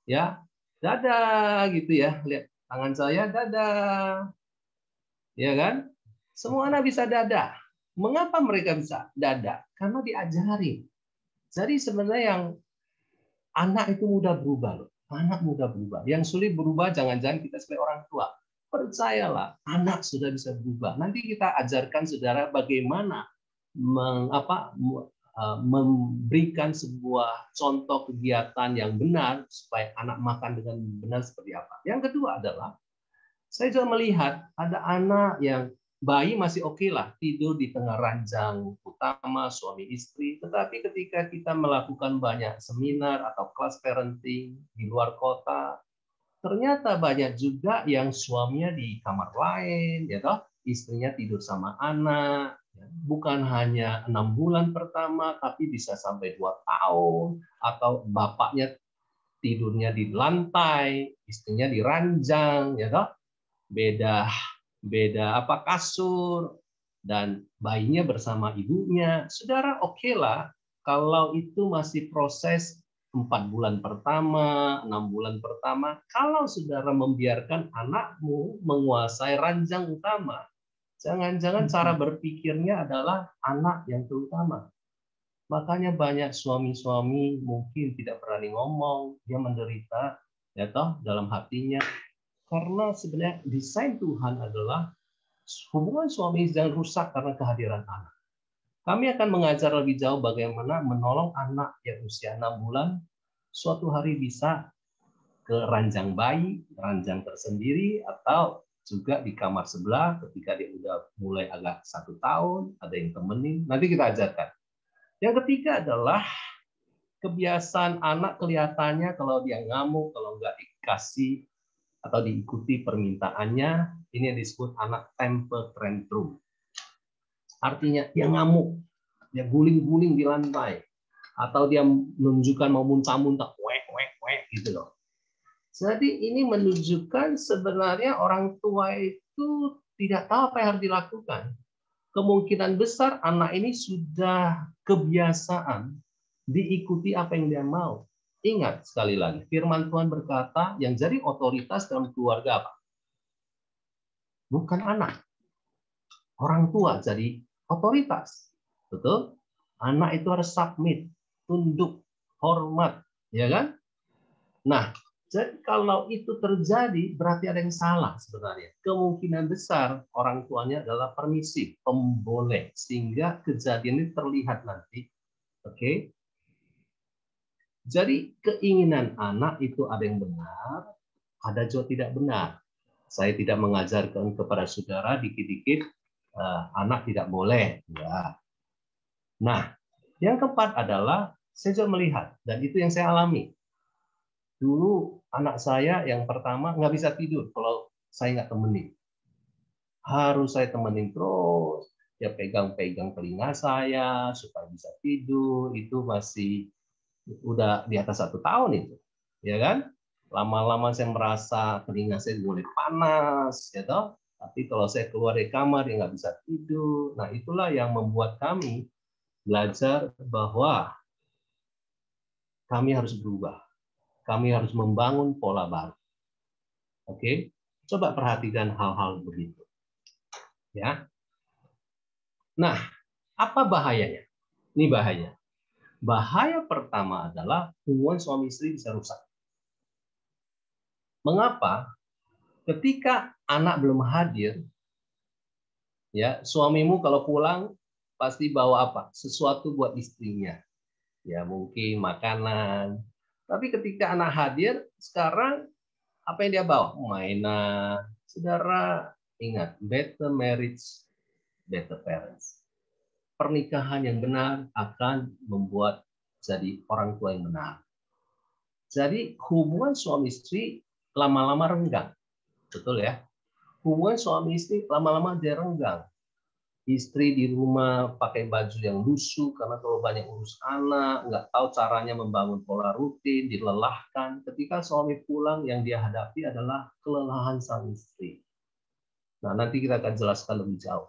ya dada gitu ya. Lihat tangan saya dada, ya kan? Semua anak bisa dada. Mengapa mereka bisa dada? Karena diajari. Jadi sebenarnya yang anak itu mudah berubah loh. Anak mudah berubah. Yang sulit berubah jangan-jangan kita sebagai orang tua. Percayalah, anak sudah bisa berubah. Nanti kita ajarkan saudara bagaimana memberikan sebuah contoh kegiatan yang benar supaya anak makan dengan benar seperti apa. Yang kedua adalah saya juga melihat ada anak yang bayi masih oke lah tidur di tengah ranjang utama suami istri, tetapi ketika kita melakukan banyak seminar atau kelas parenting di luar kota, ternyata banyak juga yang suaminya di kamar lain, ya toh, istrinya tidur sama anak, bukan hanya 6 bulan pertama, tapi bisa sampai 2 tahun, atau bapaknya tidurnya di lantai, istrinya di ranjang, ya toh, beda kasur, dan bayinya bersama ibunya. Saudara, oke lah kalau itu masih proses 4 bulan pertama, 6 bulan pertama. Kalau saudara membiarkan anakmu menguasai ranjang utama, jangan-jangan cara berpikirnya adalah anak yang terutama. Makanya banyak suami-suami mungkin tidak berani ngomong, dia menderita, ya toh, dalam hatinya. Karena sebenarnya desain Tuhan adalah hubungan suami istri jangan rusak karena kehadiran anak. Kami akan mengajar lebih jauh bagaimana menolong anak yang usia 6 bulan suatu hari bisa ke ranjang bayi, ranjang tersendiri, atau juga di kamar sebelah ketika dia udah mulai agak 1 tahun, ada yang temenin, nanti kita ajarkan. Yang ketiga adalah kebiasaan anak kelihatannya kalau dia ngamuk, kalau nggak dikasih atau diikuti permintaannya, ini yang disebut anak temper tantrum. Artinya dia ngamuk, dia guling-guling di lantai, atau dia menunjukkan mau muntah-muntah, wek gitu loh. Jadi ini menunjukkan sebenarnya orang tua itu tidak tahu apa yang harus dilakukan. Kemungkinan besar anak ini sudah kebiasaan diikuti apa yang dia mau. Ingat sekali lagi, firman Tuhan berkata yang jadi otoritas dalam keluarga apa? Bukan anak. Orang tua jadi otoritas. Betul? Anak itu harus submit, tunduk, hormat, ya kan? Nah, jadi kalau itu terjadi berarti ada yang salah sebenarnya. Kemungkinan besar orang tuanya adalah permisif, pemboleh, sehingga kejadian ini terlihat nanti. Oke? Jadi keinginan anak itu ada yang benar, ada juga tidak benar. Saya tidak mengajarkan kepada saudara dikit-dikit anak tidak boleh. Ya. Nah, yang keempat adalah saya juga melihat, dan itu yang saya alami. Dulu anak saya yang pertama nggak bisa tidur kalau saya nggak temenin. Harus saya temenin terus. Ya pegang-pegang telinga saya supaya bisa tidur. Itu masih udah di atas 1 tahun itu, ya kan? Lama-lama saya merasa telinga saya mulai panas, ya toh. Tapi kalau saya keluar dari kamar dia nggak bisa tidur. Nah itulah yang membuat kami belajar bahwa kami harus berubah. Kami harus membangun pola baru. Oke, coba perhatikan hal-hal begitu. Ya. Nah, apa bahayanya? Ini bahaya. Bahaya pertama adalah hubungan suami istri bisa rusak. Mengapa? Ketika anak belum hadir, ya suamimu kalau pulang pasti bawa apa? Sesuatu buat istrinya. Ya mungkin makanan. Tapi ketika anak hadir, sekarang apa yang dia bawa? Mainan. Saudara ingat, better marriage, better parents. Pernikahan yang benar akan membuat jadi orang tua yang benar. Jadi hubungan suami istri lama-lama renggang. Betul ya? Hubungan suami istri lama-lama dia renggang. Istri di rumah pakai baju yang lusuh karena terlalu banyak urus anak, nggak tahu caranya membangun pola rutin, dilelahkan. Ketika suami pulang, yang dia hadapi adalah kelelahan sang istri. Nah, nanti kita akan jelaskan lebih jauh.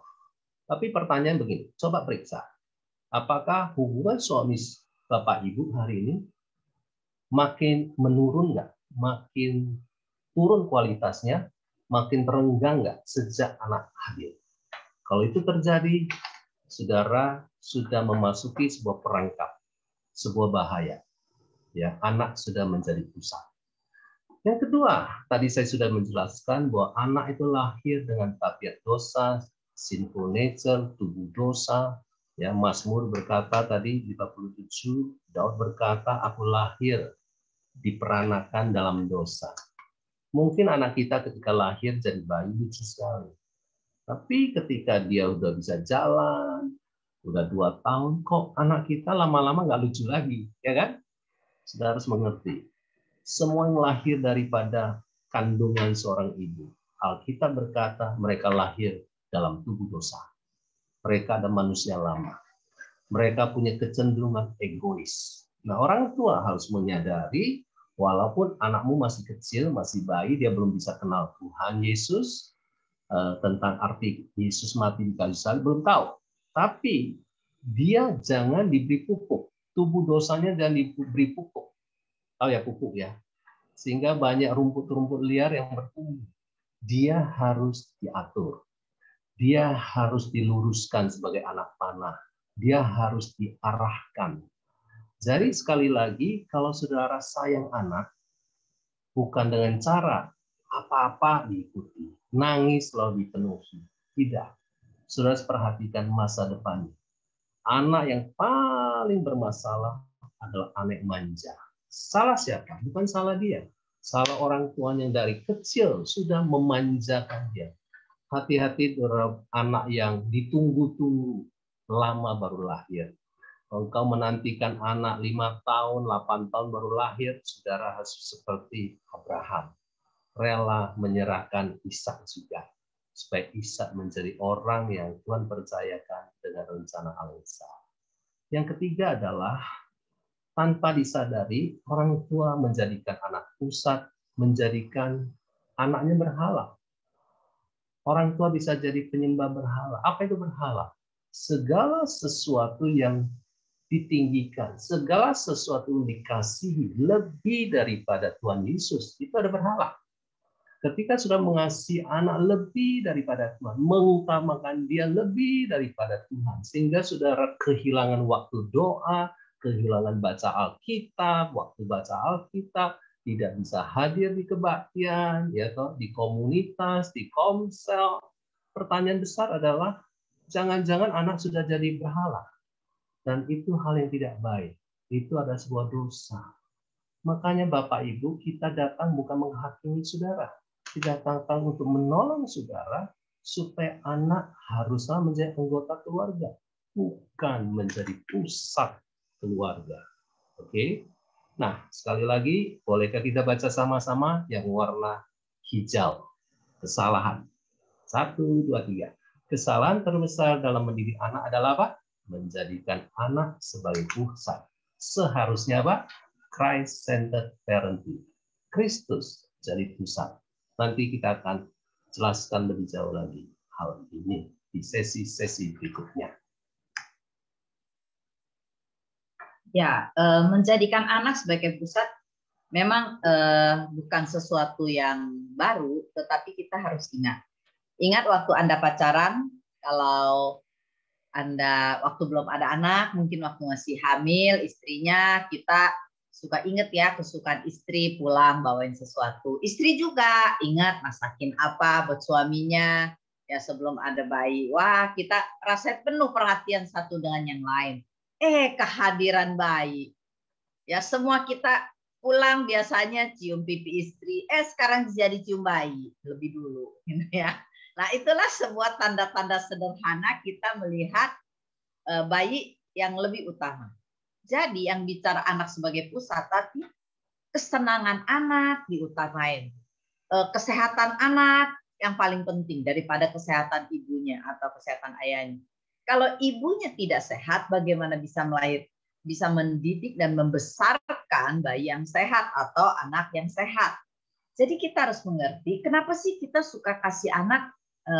Tapi pertanyaan begini, coba periksa. Apakah hubungan suami Bapak Ibu hari ini makin menurun nggak? Makin turun kualitasnya? Makin renggang nggak sejak anak hadir? Kalau itu terjadi, saudara sudah memasuki sebuah perangkap, sebuah bahaya. Ya, anak sudah menjadi pusat. Yang kedua, tadi saya sudah menjelaskan bahwa anak itu lahir dengan tabiat dosa, sinful nature, tubuh dosa. Ya, Mazmur berkata tadi di 47, Daud berkata, aku lahir diperanakan dalam dosa. Mungkin anak kita ketika lahir jadi bayi lucu sekali. Tapi ketika dia udah bisa jalan, udah 2 tahun, kok anak kita lama-lama nggak lucu lagi, ya kan? Saudara harus mengerti. Semua yang lahir daripada kandungan seorang ibu. Alkitab berkata mereka lahir dalam tubuh dosa. Mereka ada manusia lama. Mereka punya kecenderungan egois. Nah, orang tua harus menyadari walaupun anakmu masih kecil, masih bayi, dia belum bisa kenal Tuhan Yesus, tentang arti Yesus mati di kayu salib, belum tahu. Tapi dia jangan diberi pupuk. Tubuh dosanya jangan diberi pupuk. Tahu ya pupuk ya? Sehingga banyak rumput-rumput liar yang bertumbuh. Dia harus diatur. Dia harus diluruskan sebagai anak panah. Dia harus diarahkan. Jadi sekali lagi, kalau saudara sayang anak, bukan dengan cara apa-apa diikuti. Nangis selalu dipenuhi. Tidak. Saudara perhatikan masa depannya. Anak yang paling bermasalah adalah anak manja. Salah siapa? Bukan salah dia. Salah orang tuanya yang dari kecil sudah memanjakan dia. Hati-hati terhadap anak yang ditunggu-tunggu lama baru lahir. Engkau menantikan anak 5 tahun, 8 tahun baru lahir, saudara harus seperti Abraham. Rela menyerahkan Ishak juga. Supaya Ishak menjadi orang yang Tuhan percayakan dengan rencana Allah. Yang ketiga adalah tanpa disadari orang tua menjadikan anak pusat, menjadikan anaknya berhala. Orang tua bisa jadi penyembah berhala. Apa itu berhala? Segala sesuatu yang ditinggikan, segala sesuatu yang dikasihi lebih daripada Tuhan Yesus, itu ada berhala. Ketika sudah mengasihi anak lebih daripada Tuhan, mengutamakan dia lebih daripada Tuhan, sehingga saudara kehilangan waktu doa, kehilangan baca Alkitab, waktu baca Alkitab, tidak bisa hadir di kebaktian, ya toh, di komunitas, di komsel. Pertanyaan besar adalah, jangan-jangan anak sudah jadi berhala. Dan itu hal yang tidak baik. Itu adalah sebuah dosa. Makanya Bapak Ibu, kita datang bukan menghakimi saudara. Didatangkan untuk menolong saudara supaya anak haruslah menjadi anggota keluarga, bukan menjadi pusat keluarga. Oke? Nah, sekali lagi, bolehkah kita baca sama-sama yang warna hijau? Kesalahan. 1, 2, 3. Kesalahan terbesar dalam mendidik anak adalah apa? Menjadikan anak sebagai pusat. Seharusnya apa? Christ-centered parenting. Kristus jadi pusat. Nanti kita akan jelaskan lebih jauh lagi hal ini di sesi-sesi berikutnya. Ya, menjadikan anak sebagai pusat memang bukan sesuatu yang baru, tetapi kita harus ingat. Ingat waktu Anda pacaran, kalau Anda waktu belum ada anak, mungkin waktu masih hamil, istrinya, kita suka ingat ya kesukaan istri, pulang bawain sesuatu. Istri juga ingat masakin apa buat suaminya, ya sebelum ada bayi. Wah, kita rasa penuh perhatian satu dengan yang lain. Kehadiran bayi. Ya, semua kita pulang biasanya cium pipi istri. Sekarang jadi cium bayi lebih dulu, gitu ya. Nah, itulah sebuah tanda-tanda sederhana kita melihat bayi yang lebih utama. Jadi yang bicara anak sebagai pusat, tapi kesenangan anak diutamain. Kesehatan anak yang paling penting daripada kesehatan ibunya atau kesehatan ayahnya. Kalau ibunya tidak sehat, bagaimana bisa mendidik dan membesarkan bayi yang sehat atau anak yang sehat. Jadi kita harus mengerti kenapa sih kita suka kasih anak,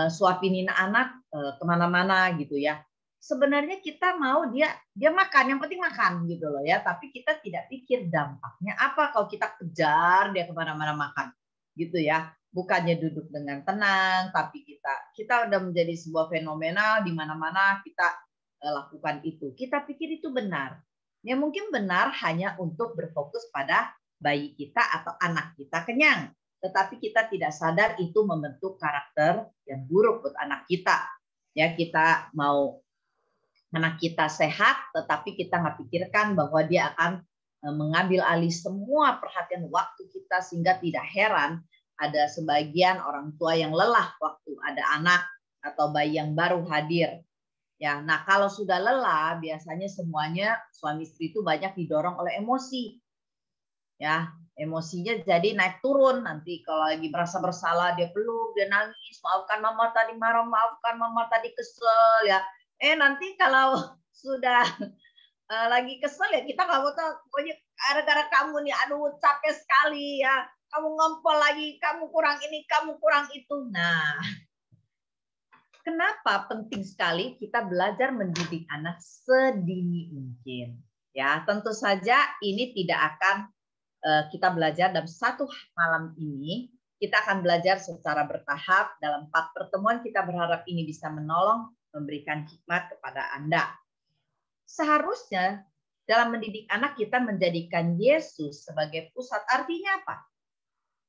suapinin anak kemana-mana gitu ya. Sebenarnya kita mau dia makan, yang penting makan gitu loh ya. Tapi kita tidak pikir dampaknya apa kalau kita kejar dia kemana-mana makan gitu ya. Bukannya duduk dengan tenang, tapi kita udah menjadi sebuah fenomenal di mana-mana kita lakukan itu. Kita pikir itu benar. Ya mungkin benar hanya untuk berfokus pada bayi kita atau anak kita kenyang. Tetapi kita tidak sadar itu membentuk karakter yang buruk buat anak kita. Ya, kita mau anak kita sehat, tetapi kita nggak pikirkan bahwa dia akan mengambil alih semua perhatian waktu kita, sehingga tidak heran ada sebagian orang tua yang lelah waktu ada anak atau bayi yang baru hadir. Ya, nah kalau sudah lelah, biasanya semuanya suami istri itu banyak didorong oleh emosi. Ya, emosinya jadi naik turun. Nanti kalau lagi merasa bersalah, dia peluk, dia nangis, maafkan mama tadi marah, maafkan mama tadi kesel ya. Nanti kalau sudah lagi kesel ya kita nggak mau tahu, pokoknya gara-gara kamu nih, aduh capek sekali ya, kamu ngompol lagi, kamu kurang ini, kamu kurang itu. Nah, kenapa penting sekali kita belajar mendidik anak sedini mungkin? Ya, tentu saja ini tidak akan kita belajar dalam satu malam ini. Kita akan belajar secara bertahap. Dalam 4 pertemuan kita berharap ini bisa menolong, memberikan hikmat kepada Anda. Seharusnya dalam mendidik anak kita menjadikan Yesus sebagai pusat. Artinya apa?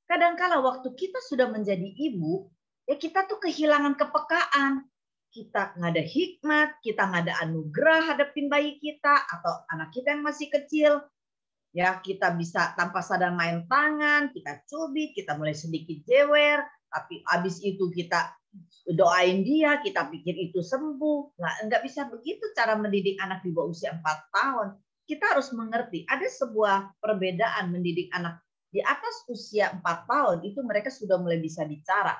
Kadang-kala waktu kita sudah menjadi ibu, ya kita tuh kehilangan kepekaan. Kita nggak ada hikmat, kita nggak ada anugerah hadapin bayi kita atau anak kita yang masih kecil. Ya, kita bisa tanpa sadar main tangan, kita cubit, kita mulai sedikit jewer, tapi habis itu kita doain dia, kita pikir itu sembuh. Nah, enggak bisa begitu cara mendidik anak di bawah usia 4 tahun. Kita harus mengerti, ada sebuah perbedaan mendidik anak di atas usia 4 tahun, itu mereka sudah mulai bisa bicara.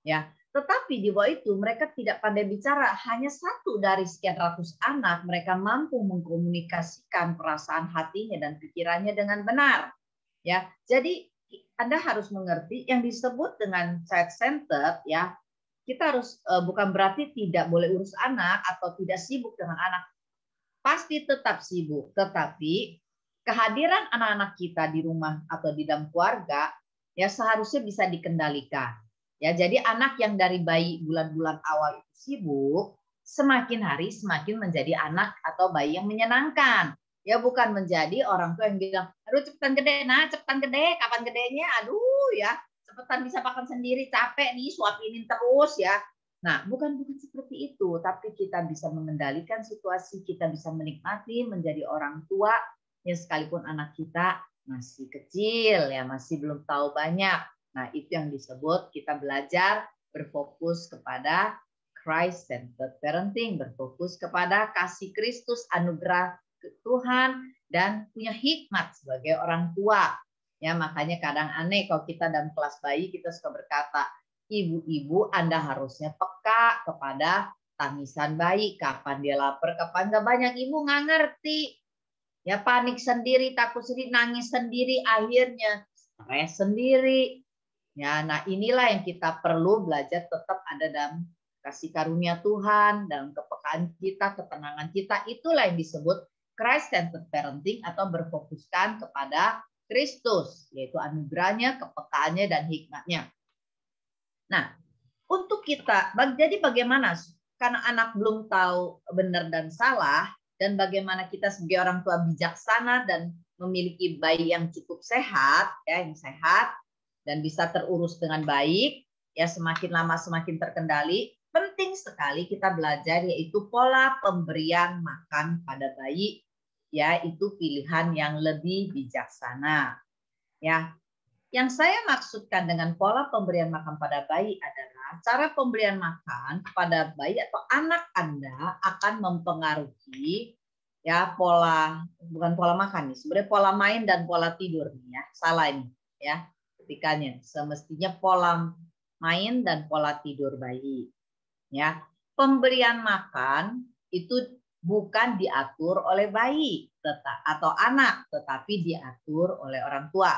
Ya, tetapi di bawah itu mereka tidak pandai bicara. Hanya 1 dari sekian ratus anak mereka mampu mengkomunikasikan perasaan hatinya dan pikirannya dengan benar. Ya, jadi Anda harus mengerti yang disebut dengan child centered ya. Kita harus bukan berarti tidak boleh urus anak atau tidak sibuk dengan anak. Pasti tetap sibuk, tetapi kehadiran anak-anak kita di rumah atau di dalam keluarga ya seharusnya bisa dikendalikan. Ya, jadi anak yang dari bayi bulan-bulan awal itu sibuk, semakin hari semakin menjadi anak atau bayi yang menyenangkan. Ya, bukan menjadi orang tua yang bilang, aduh cepetan gede, nah cepetan gede, kapan gedenya, aduh ya, cepetan bisa makan sendiri, capek nih, suapinin terus ya. Nah, bukan seperti itu, tapi kita bisa mengendalikan situasi, kita bisa menikmati menjadi orang tua, yang sekalipun anak kita masih kecil, ya masih belum tahu banyak. Nah, itu yang disebut kita belajar berfokus kepada Christ-centered parenting, berfokus kepada kasih Kristus, anugerah Tuhan dan punya hikmat sebagai orang tua. Ya, makanya kadang aneh kalau kita dalam kelas bayi kita suka berkata, ibu-ibu Anda harusnya peka kepada tangisan bayi, kapan dia lapar, kapan nggak. Banyak ibu nggak ngerti. Ya, panik sendiri, takut sendiri, nangis sendiri, akhirnya stres sendiri. Ya, nah inilah yang kita perlu belajar tetap ada dalam kasih karunia Tuhan, dalam kepekaan kita, ketenangan kita. Itulah yang disebut Christ-centered parenting atau berfokuskan kepada Kristus, yaitu anugerahnya, kepekaannya, dan hikmatnya. Nah, untuk kita, jadi bagaimana? Karena anak belum tahu benar dan salah, dan bagaimana kita sebagai orang tua bijaksana dan memiliki bayi yang cukup sehat, ya, yang sehat, dan bisa terurus dengan baik, ya semakin lama semakin terkendali. Penting sekali kita belajar yaitu pola pemberian makan pada bayi, ya itu pilihan yang lebih bijaksana. Ya, yang saya maksudkan dengan pola pemberian makan pada bayi adalah cara pemberian makan kepada bayi atau anak Anda akan mempengaruhi ya bukan pola makan nih, sebenarnya pola main dan pola tidur nih ya. Salah ini ya. Ketikanya semestinya pola main dan pola tidur bayi. Ya, pemberian makan itu bukan diatur oleh bayi atau anak, tetapi diatur oleh orang tua.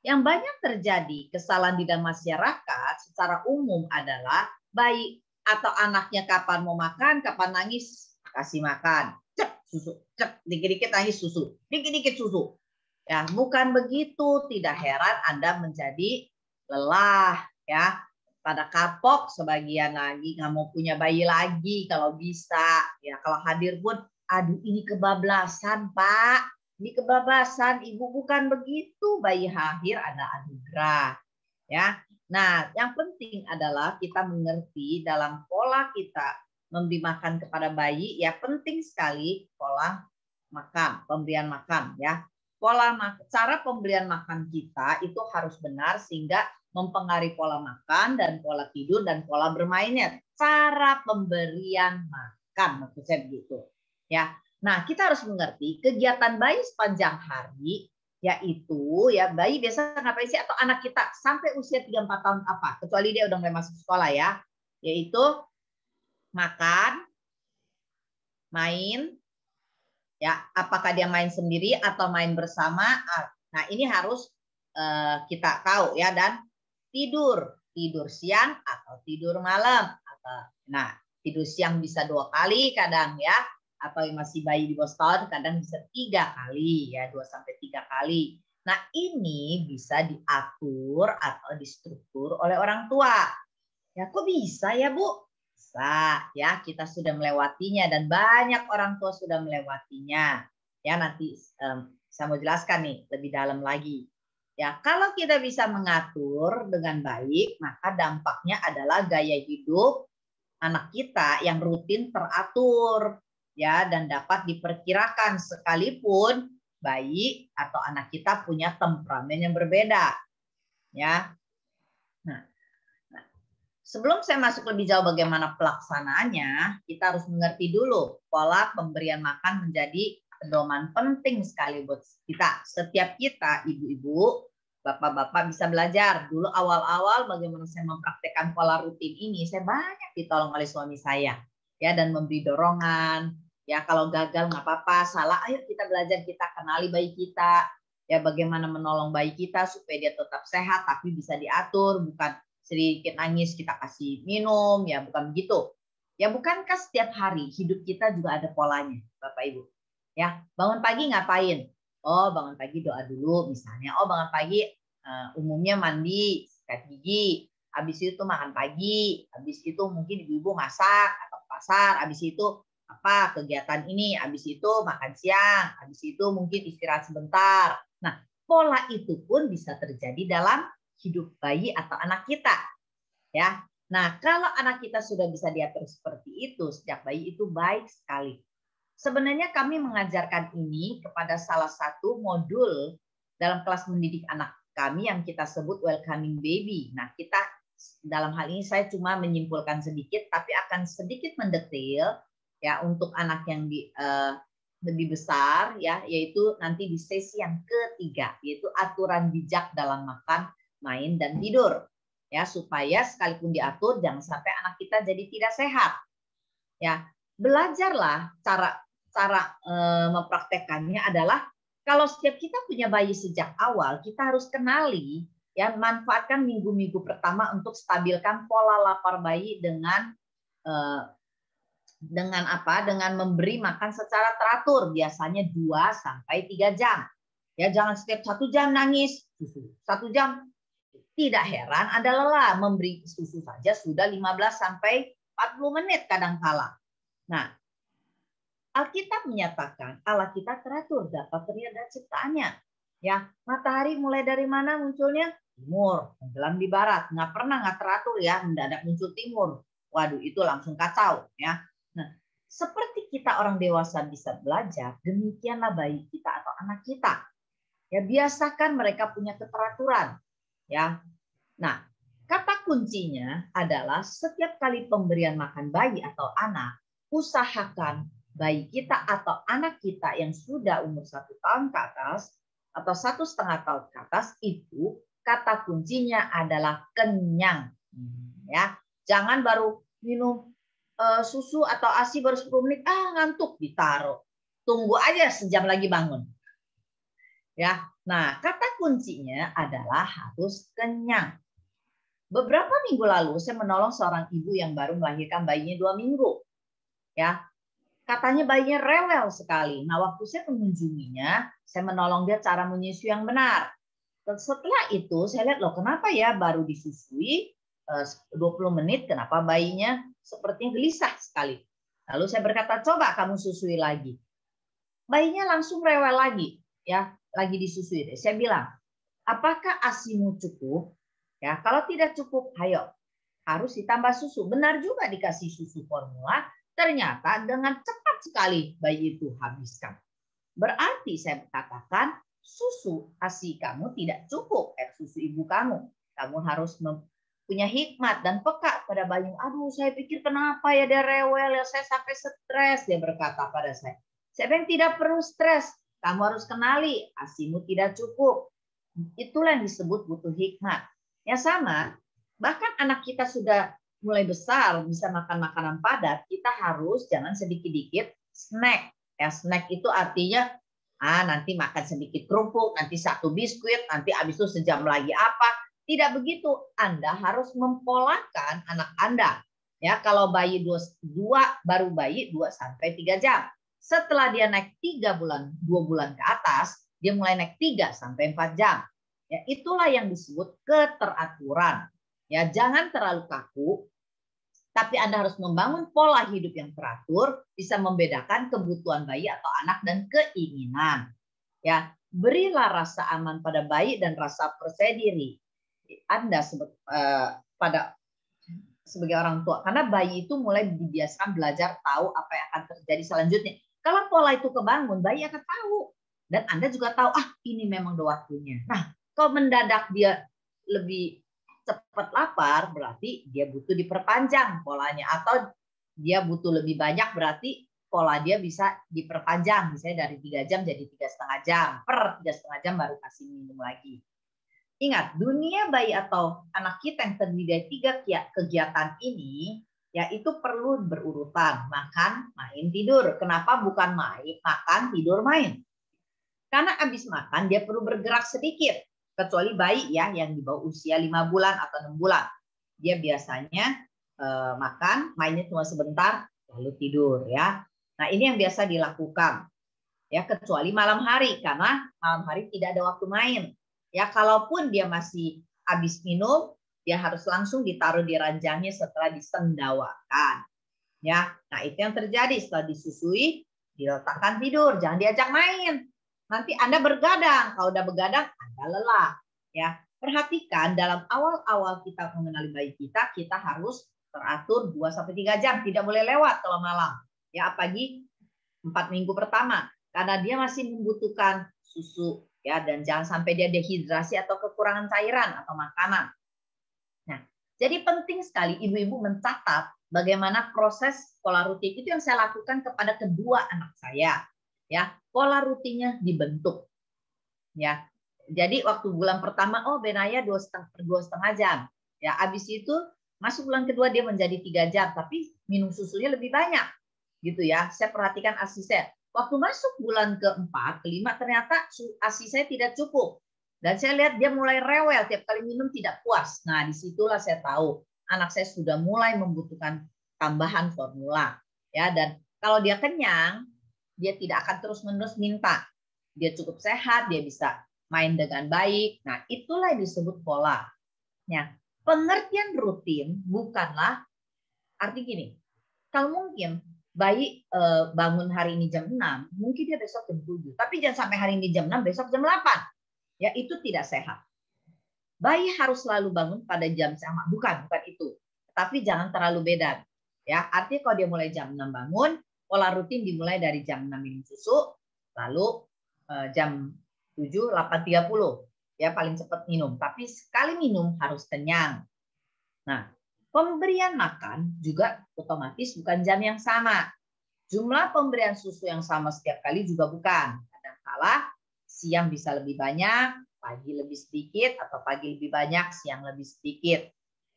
Yang banyak terjadi kesalahan di dalam masyarakat secara umum adalah bayi atau anaknya kapan mau makan, kapan nangis, kasih makan. Cek susu, cek dikit-dikit nangis susu, dikit-dikit susu. Ya, bukan begitu. Tidak heran Anda menjadi lelah, ya. Pada kapok, sebagian lagi nggak mau punya bayi lagi kalau bisa. Ya, kalau hadir pun, aduh ini kebablasan Pak, ini kebablasan Ibu, bukan begitu. Bayi hadir ada anugerah, ya. Nah, yang penting adalah kita mengerti dalam pola kita memberi makan kepada bayi, ya penting sekali pola makan, pemberian makan, ya. Cara pemberian makan kita itu harus benar sehingga mempengaruhi pola makan dan pola tidur dan pola bermainnya. Cara pemberian makan maksud saya begitu. Ya. Nah, kita harus mengerti kegiatan bayi sepanjang hari yaitu ya bayi biasa ngapain sih atau anak kita sampai usia 3-4 tahun apa? Kecuali dia udah mulai masuk sekolah ya. Yaitu makan, main, ya apakah dia main sendiri atau main bersama. Nah ini harus kita tahu ya. Dan tidur siang atau tidur malam. Nah tidur siang bisa 2 kali kadang ya, atau masih bayi di bawah setahun kadang bisa 3 kali ya, 2-3 kali. Nah ini bisa diatur atau distruktur oleh orang tua. Ya kok bisa ya Bu? Ya kita sudah melewatinya dan banyak orang tua sudah melewatinya. Ya nanti saya mau jelaskan nih lebih dalam lagi. Ya kalau kita bisa mengatur dengan baik, maka dampaknya adalah gaya hidup anak kita yang rutin teratur, ya dan dapat diperkirakan sekalipun bayi atau anak kita punya temperamen yang berbeda. Ya. Sebelum saya masuk lebih jauh bagaimana pelaksanaannya, kita harus mengerti dulu pola pemberian makan menjadi pedoman penting sekali buat kita. Setiap kita, ibu-ibu, bapak-bapak bisa belajar. Dulu awal-awal bagaimana saya mempraktekkan pola rutin ini, saya banyak ditolong oleh suami saya. Ya, dan memberi dorongan. Ya, kalau gagal nggak apa-apa, salah, ayo kita belajar, kita kenali bayi kita. Ya, bagaimana menolong bayi kita supaya dia tetap sehat, tapi bisa diatur, bukan sedikit nangis kita kasih minum, ya bukan begitu. Ya bukankah setiap hari hidup kita juga ada polanya, Bapak Ibu? Ya, bangun pagi ngapain? Oh, bangun pagi doa dulu misalnya. Oh, bangun pagi umumnya mandi, sikat gigi, habis itu makan pagi, habis itu mungkin ibu-ibu masak atau pasar, habis itu apa kegiatan ini, habis itu makan siang, habis itu mungkin istirahat sebentar. Nah, pola itu pun bisa terjadi dalam hidup bayi atau anak kita, ya. Nah, kalau anak kita sudah bisa diatur seperti itu sejak bayi itu baik sekali. Sebenarnya kami mengajarkan ini kepada salah satu modul dalam kelas mendidik anak kami yang kita sebut welcoming baby. Nah, kita dalam hal ini saya cuma menyimpulkan sedikit, tapi akan sedikit mendetail ya untuk anak yang lebih besar ya, yaitu nanti di sesi yang ketiga, yaitu aturan bijak dalam makan, main, dan tidur. Ya, supaya sekalipun diatur jangan sampai anak kita jadi tidak sehat. Ya, belajarlah cara mempraktekannya adalah kalau setiap kita punya bayi sejak awal, kita harus kenali ya, manfaatkan minggu-minggu pertama untuk stabilkan pola lapar bayi dengan apa? Dengan memberi makan secara teratur, biasanya 2 sampai 3 jam. Ya, jangan setiap 1 jam nangis susu. 1 jam. Tidak heran Anda lelah, memberi susu saja sudah 15 sampai 40 menit kadangkala. Nah, Alkitab menyatakan Allah kita teratur, dapat terlihat dari ciptaannya. Ya, matahari mulai dari mana munculnya? Timur, tenggelam di barat. Nggak teratur ya, mendadak muncul timur. Waduh, itu langsung kacau ya. Nah, seperti kita orang dewasa bisa belajar, demikianlah bayi kita atau anak kita. Ya, biasakan mereka punya keteraturan. Ya. Nah, kata kuncinya adalah setiap kali pemberian makan bayi atau anak, usahakan bayi kita atau anak kita yang sudah umur 1 tahun ke atas atau 1,5 tahun ke atas itu kata kuncinya adalah kenyang. Ya, jangan baru minum susu atau ASI baru 10 menit, ngantuk, ditaruh. Tunggu aja sejam lagi bangun. Ya, nah kata kuncinya adalah harus kenyang. Beberapa minggu lalu saya menolong seorang ibu yang baru melahirkan bayinya 2 minggu. Ya, katanya bayinya rewel sekali. Nah, waktu saya mengunjunginya, saya menolong dia cara menyusui yang benar. Setelah itu saya lihat, loh kenapa ya baru disusui 20 menit, kenapa bayinya sepertinya gelisah sekali. Lalu saya berkata, coba kamu susui lagi. Bayinya langsung rewel lagi, ya, lagi disusui. Saya bilang, apakah ASIMU cukup? Ya, kalau tidak cukup, ayo harus ditambah susu. Benar juga dikasih susu formula, ternyata dengan cepat sekali bayi itu habiskan. Berarti saya katakan susu ASI kamu tidak cukup, susu ibu kamu. Kamu harus punya hikmat dan peka pada bayi. Aduh, saya pikir kenapa ya dia rewel, ya saya sampai stres, dia berkata pada saya. Saya bilang tidak perlu stres, kamu harus kenali ASIMU tidak cukup. Itulah yang disebut butuh hikmat. Ya sama, bahkan anak kita sudah mulai besar, bisa makan makanan padat, kita harus jangan sedikit-dikit snack. Ya, snack itu artinya nanti makan sedikit kerupuk, nanti 1 biskuit, nanti habis itu sejam lagi apa. Tidak begitu. Anda harus mempolakan anak Anda. Ya, kalau bayi 2 baru bayi 2 sampai 3 jam. Setelah dia naik 2 bulan ke atas, dia mulai naik 3 sampai 4 jam. Ya, itulah yang disebut keteraturan. Ya, jangan terlalu kaku. Tapi Anda harus membangun pola hidup yang teratur, bisa membedakan kebutuhan bayi atau anak dan keinginan. Ya, berilah rasa aman pada bayi dan rasa percaya diri Anda sebagai orang tua. Karena bayi itu mulai dibiasakan belajar tahu apa yang akan terjadi selanjutnya. Kalau pola itu kebangun, bayi akan tahu. Dan Anda juga tahu, ini memang udah waktunya. Nah, kalau mendadak dia lebih cepat lapar, berarti dia butuh diperpanjang polanya, atau dia butuh lebih banyak, berarti pola dia bisa diperpanjang, misalnya dari 3 jam jadi 3,5 jam, per 3,5 jam baru kasih minum lagi. Ingat, dunia bayi atau anak kita yang terdiri dari 3 kegiatan ini, ya itu perlu berurutan, makan, main, tidur. Kenapa bukan makan, tidur, main? Karena habis makan dia perlu bergerak sedikit. Kecuali bayi ya yang di bawah usia 5 bulan atau 6 bulan. Dia biasanya makan, mainnya cuma sebentar, lalu tidur ya. Nah, ini yang biasa dilakukan. Ya, kecuali malam hari, karena malam hari tidak ada waktu main. Ya, kalaupun dia masih habis minum, dia harus langsung ditaruh di ranjangnya setelah disendawakan. Ya, nah itu yang terjadi setelah disusui, diletakkan tidur, jangan diajak main. Nanti Anda bergadang. Kalau udah begadang, Anda lelah. Ya, perhatikan dalam awal-awal kita mengenali bayi kita, kita harus teratur 2 sampai 3 jam, tidak boleh lewat kalau malam. Ya, apalagi 4 minggu pertama, karena dia masih membutuhkan susu, ya, dan jangan sampai dia dehidrasi atau kekurangan cairan atau makanan. Nah, jadi penting sekali ibu-ibu mencatat bagaimana proses pola rutin itu yang saya lakukan kepada kedua anak saya. Ya, pola rutinnya dibentuk. Ya, jadi waktu bulan pertama, oh Benaya 2,5 jam. Ya, habis itu masuk bulan kedua dia menjadi 3 jam, tapi minum susunya lebih banyak, gitu ya. Saya perhatikan ASI saya. Waktu masuk bulan keempat, kelima ternyata ASI saya tidak cukup. Dan saya lihat dia mulai rewel, tiap kali minum tidak puas. Nah, disitulah saya tahu anak saya sudah mulai membutuhkan tambahan formula. Ya, dan kalau dia kenyang, dia tidak akan terus-menerus minta. Dia cukup sehat, dia bisa main dengan baik. Nah, itulah yang disebut pola. Ya, pengertian rutin bukanlah arti gini. Kalau mungkin bayi bangun hari ini jam 6, mungkin dia besok jam 7. Tapi jangan sampai hari ini jam 6, besok jam 8. Ya, itu tidak sehat. Bayi harus selalu bangun pada jam sama. Bukan itu. Tapi jangan terlalu beda. Ya, artinya kalau dia mulai jam 6 bangun, pola rutin dimulai dari jam 6 minum susu, lalu jam 7, 8.30. Ya, paling cepat minum. Tapi sekali minum harus kenyang. Nah, pemberian makan juga otomatis bukan jam yang sama. Jumlah pemberian susu yang sama setiap kali juga bukan. Kadang-kala siang bisa lebih banyak, pagi lebih sedikit, atau pagi lebih banyak, siang lebih sedikit.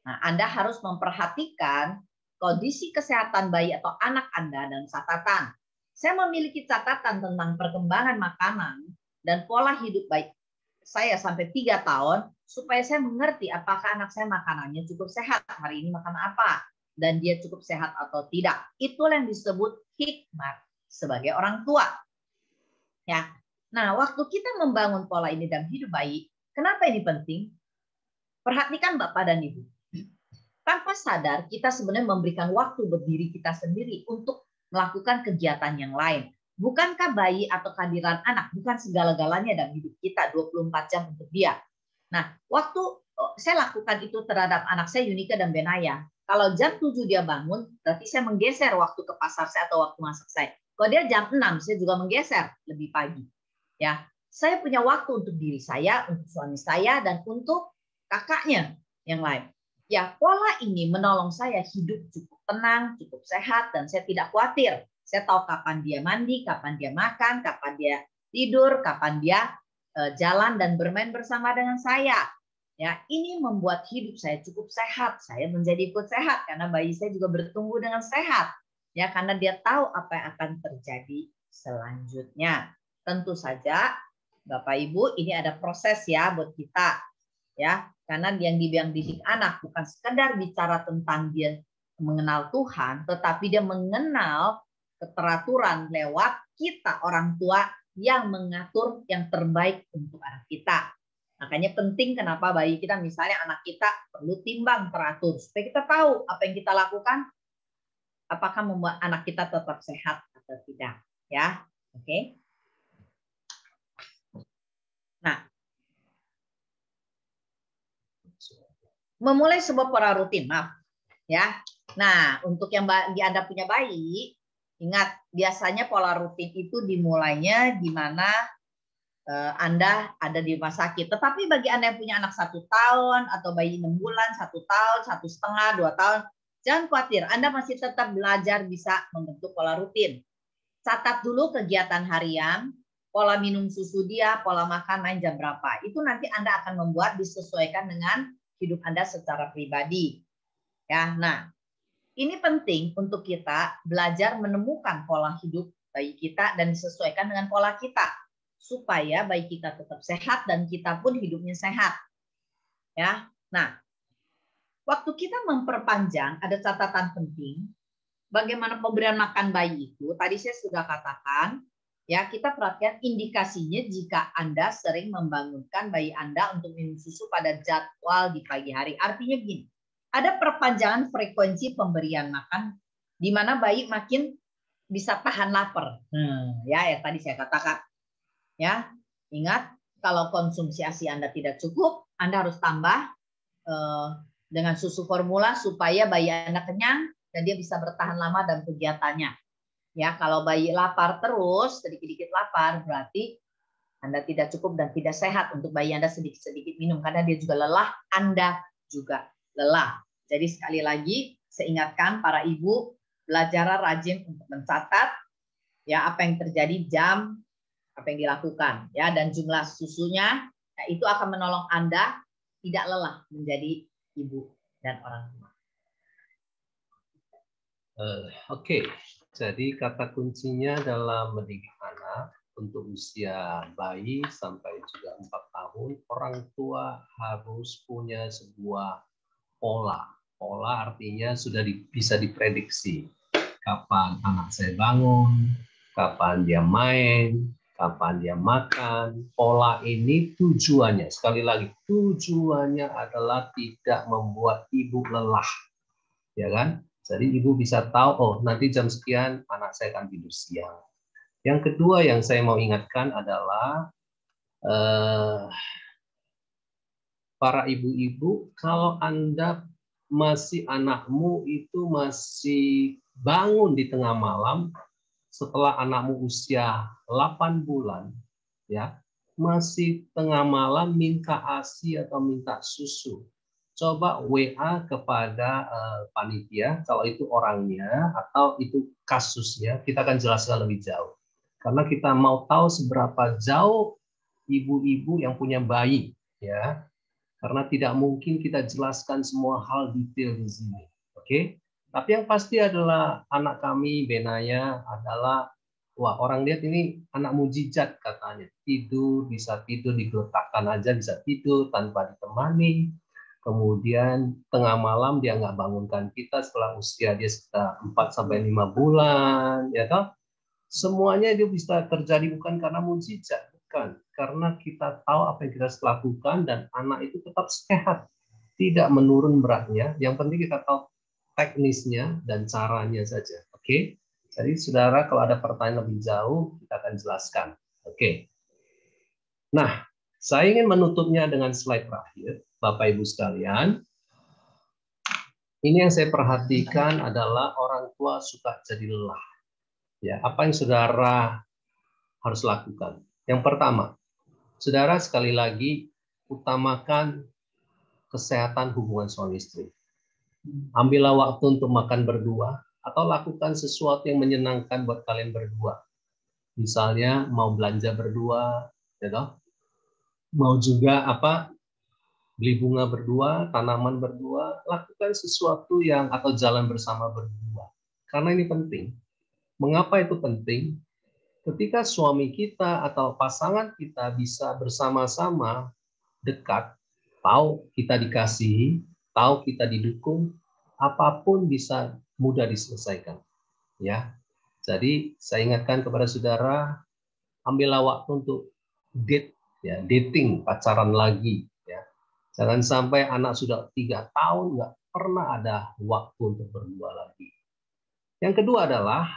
Nah, Anda harus memperhatikan kondisi kesehatan bayi atau anak Anda dan catatan. Saya memiliki catatan tentang perkembangan makanan dan pola hidup baik saya sampai 3 tahun supaya saya mengerti apakah anak saya makanannya cukup sehat, hari ini makan apa, dan dia cukup sehat atau tidak. Itulah yang disebut hikmat sebagai orang tua. Ya. Nah, waktu kita membangun pola ini dalam hidup bayi, kenapa ini penting? Perhatikan Bapak dan Ibu. Tanpa sadar, kita sebenarnya memberikan waktu berdiri kita sendiri untuk melakukan kegiatan yang lain. Bukankah bayi atau kehadiran anak bukan segala-galanya dalam hidup kita 24 jam untuk dia? Nah, waktu saya lakukan itu terhadap anak saya Yunika dan Benaya, kalau jam 7 dia bangun, berarti saya menggeser waktu ke pasar saya atau waktu masak saya. Kalau dia jam 6, saya juga menggeser lebih pagi. Ya, saya punya waktu untuk diri saya, untuk suami saya, dan untuk kakaknya yang lain. Ya, pola ini menolong saya hidup cukup tenang, cukup sehat, dan saya tidak khawatir. Saya tahu kapan dia mandi, kapan dia makan, kapan dia tidur, kapan dia jalan dan bermain bersama dengan saya. Ya, ini membuat hidup saya cukup sehat. Saya menjadi ikut sehat karena bayi saya juga bertumbuh dengan sehat. Ya, karena dia tahu apa yang akan terjadi selanjutnya. Tentu saja, Bapak Ibu, ini ada proses ya buat kita. Ya, karena yang dibilang didik anak bukan sekedar bicara tentang dia mengenal Tuhan, tetapi dia mengenal keteraturan lewat kita orang tua yang mengatur yang terbaik untuk anak kita. Makanya penting kenapa bayi kita, misalnya anak kita perlu timbang teratur supaya kita tahu apa yang kita lakukan apakah membuat anak kita tetap sehat atau tidak, ya. Oke. Nah, memulai sebuah pola rutin, maaf, ya. Nah, untuk yang Anda punya bayi, ingat, biasanya pola rutin itu dimulainya di mana Anda ada di rumah sakit. Tetapi bagi Anda yang punya anak 1 tahun, atau bayi 6 bulan, 1 tahun, 1,5, 2 tahun, jangan khawatir. Anda masih tetap belajar bisa membentuk pola rutin. Catat dulu kegiatan harian, pola minum susu dia, pola makan, main jam berapa. Itu nanti Anda akan membuat disesuaikan dengan hidup Anda secara pribadi. Ya, nah, ini penting untuk kita belajar menemukan pola hidup bayi kita dan disesuaikan dengan pola kita supaya bayi kita tetap sehat dan kita pun hidupnya sehat. Ya. Nah, waktu kita memperpanjang ada catatan penting bagaimana pemberian makan bayi itu. Tadi saya sudah katakan, ya, kita perhatikan indikasinya jika Anda sering membangunkan bayi Anda untuk minum susu pada jadwal di pagi hari. Artinya gini, ada perpanjangan frekuensi pemberian makan di mana bayi makin bisa tahan lapar. Ya, tadi saya katakan. Ya, ingat kalau konsumsi ASI Anda tidak cukup, Anda harus tambah dengan susu formula supaya bayi Anda kenyang dan dia bisa bertahan lama dalam kegiatannya. Ya, kalau bayi lapar terus, sedikit-sedikit lapar, berarti Anda tidak cukup dan tidak sehat untuk bayi Anda sedikit-sedikit minum karena dia juga lelah, Anda juga lelah. Jadi sekali lagi, saya ingatkan para ibu, belajar rajin untuk mencatat ya apa yang terjadi, jam, apa yang dilakukan, ya, dan jumlah susunya, ya, itu akan menolong Anda tidak lelah menjadi ibu dan orang tua. Oke, jadi kata kuncinya dalam mendidik anak untuk usia bayi sampai juga 4 tahun, orang tua harus punya sebuah pola. Pola artinya sudah bisa diprediksi. Kapan anak saya bangun, kapan dia main, kapan dia makan. Pola ini tujuannya, sekali lagi, tujuannya adalah tidak membuat ibu lelah. Ya kan? Jadi ibu bisa tahu, oh nanti jam sekian anak saya akan tidur siang. Yang kedua yang saya mau ingatkan adalah para ibu-ibu, kalau Anda anakmu itu masih bangun di tengah malam setelah anakmu usia 8 bulan, ya, masih tengah malam minta ASI atau minta susu. Coba WA kepada panitia, kalau itu orangnya atau itu kasusnya, kita akan jelaskan lebih jauh. Karena kita mau tahu seberapa jauh ibu-ibu yang punya bayi, ya. Karena tidak mungkin kita jelaskan semua hal detail di sini. Oke? Tapi yang pasti adalah anak kami, Benaya, adalah, wah orang lihat ini anak mujizat katanya. Bisa tidur, diletakkan aja bisa tidur tanpa ditemani. Kemudian tengah malam dia nggak bangunkan kita setelah usia dia sekitar 4-5 bulan. Ya toh? Semuanya itu bisa terjadi bukan karena mujizat. Bukan. Karena kita tahu apa yang kita lakukan dan anak itu tetap sehat. Tidak menurun beratnya. Yang penting kita tahu teknisnya dan caranya saja. Oke? Jadi saudara kalau ada pertanyaan lebih jauh, kita akan jelaskan. Oke. Nah, saya ingin menutupnya dengan slide terakhir. Bapak Ibu sekalian, ini yang saya perhatikan adalah orang tua suka jadi lelah. Ya, apa yang saudara harus lakukan? Yang pertama, saudara sekali lagi utamakan kesehatan hubungan suami istri. Ambillah waktu untuk makan berdua atau lakukan sesuatu yang menyenangkan buat kalian berdua. Misalnya mau belanja berdua, ya toh? Mau juga beli bunga berdua, tanaman berdua, lakukan sesuatu yang atau jalan bersama berdua. Karena ini penting. Mengapa itu penting? Ketika suami kita atau pasangan kita bisa bersama-sama dekat, tahu kita dikasihi, tahu kita didukung, apapun bisa mudah diselesaikan. Ya, jadi saya ingatkan kepada saudara, ambillah waktu untuk date, ya, dating, pacaran lagi. Ya, jangan sampai anak sudah 3 tahun nggak pernah ada waktu untuk berdua lagi. Yang kedua adalah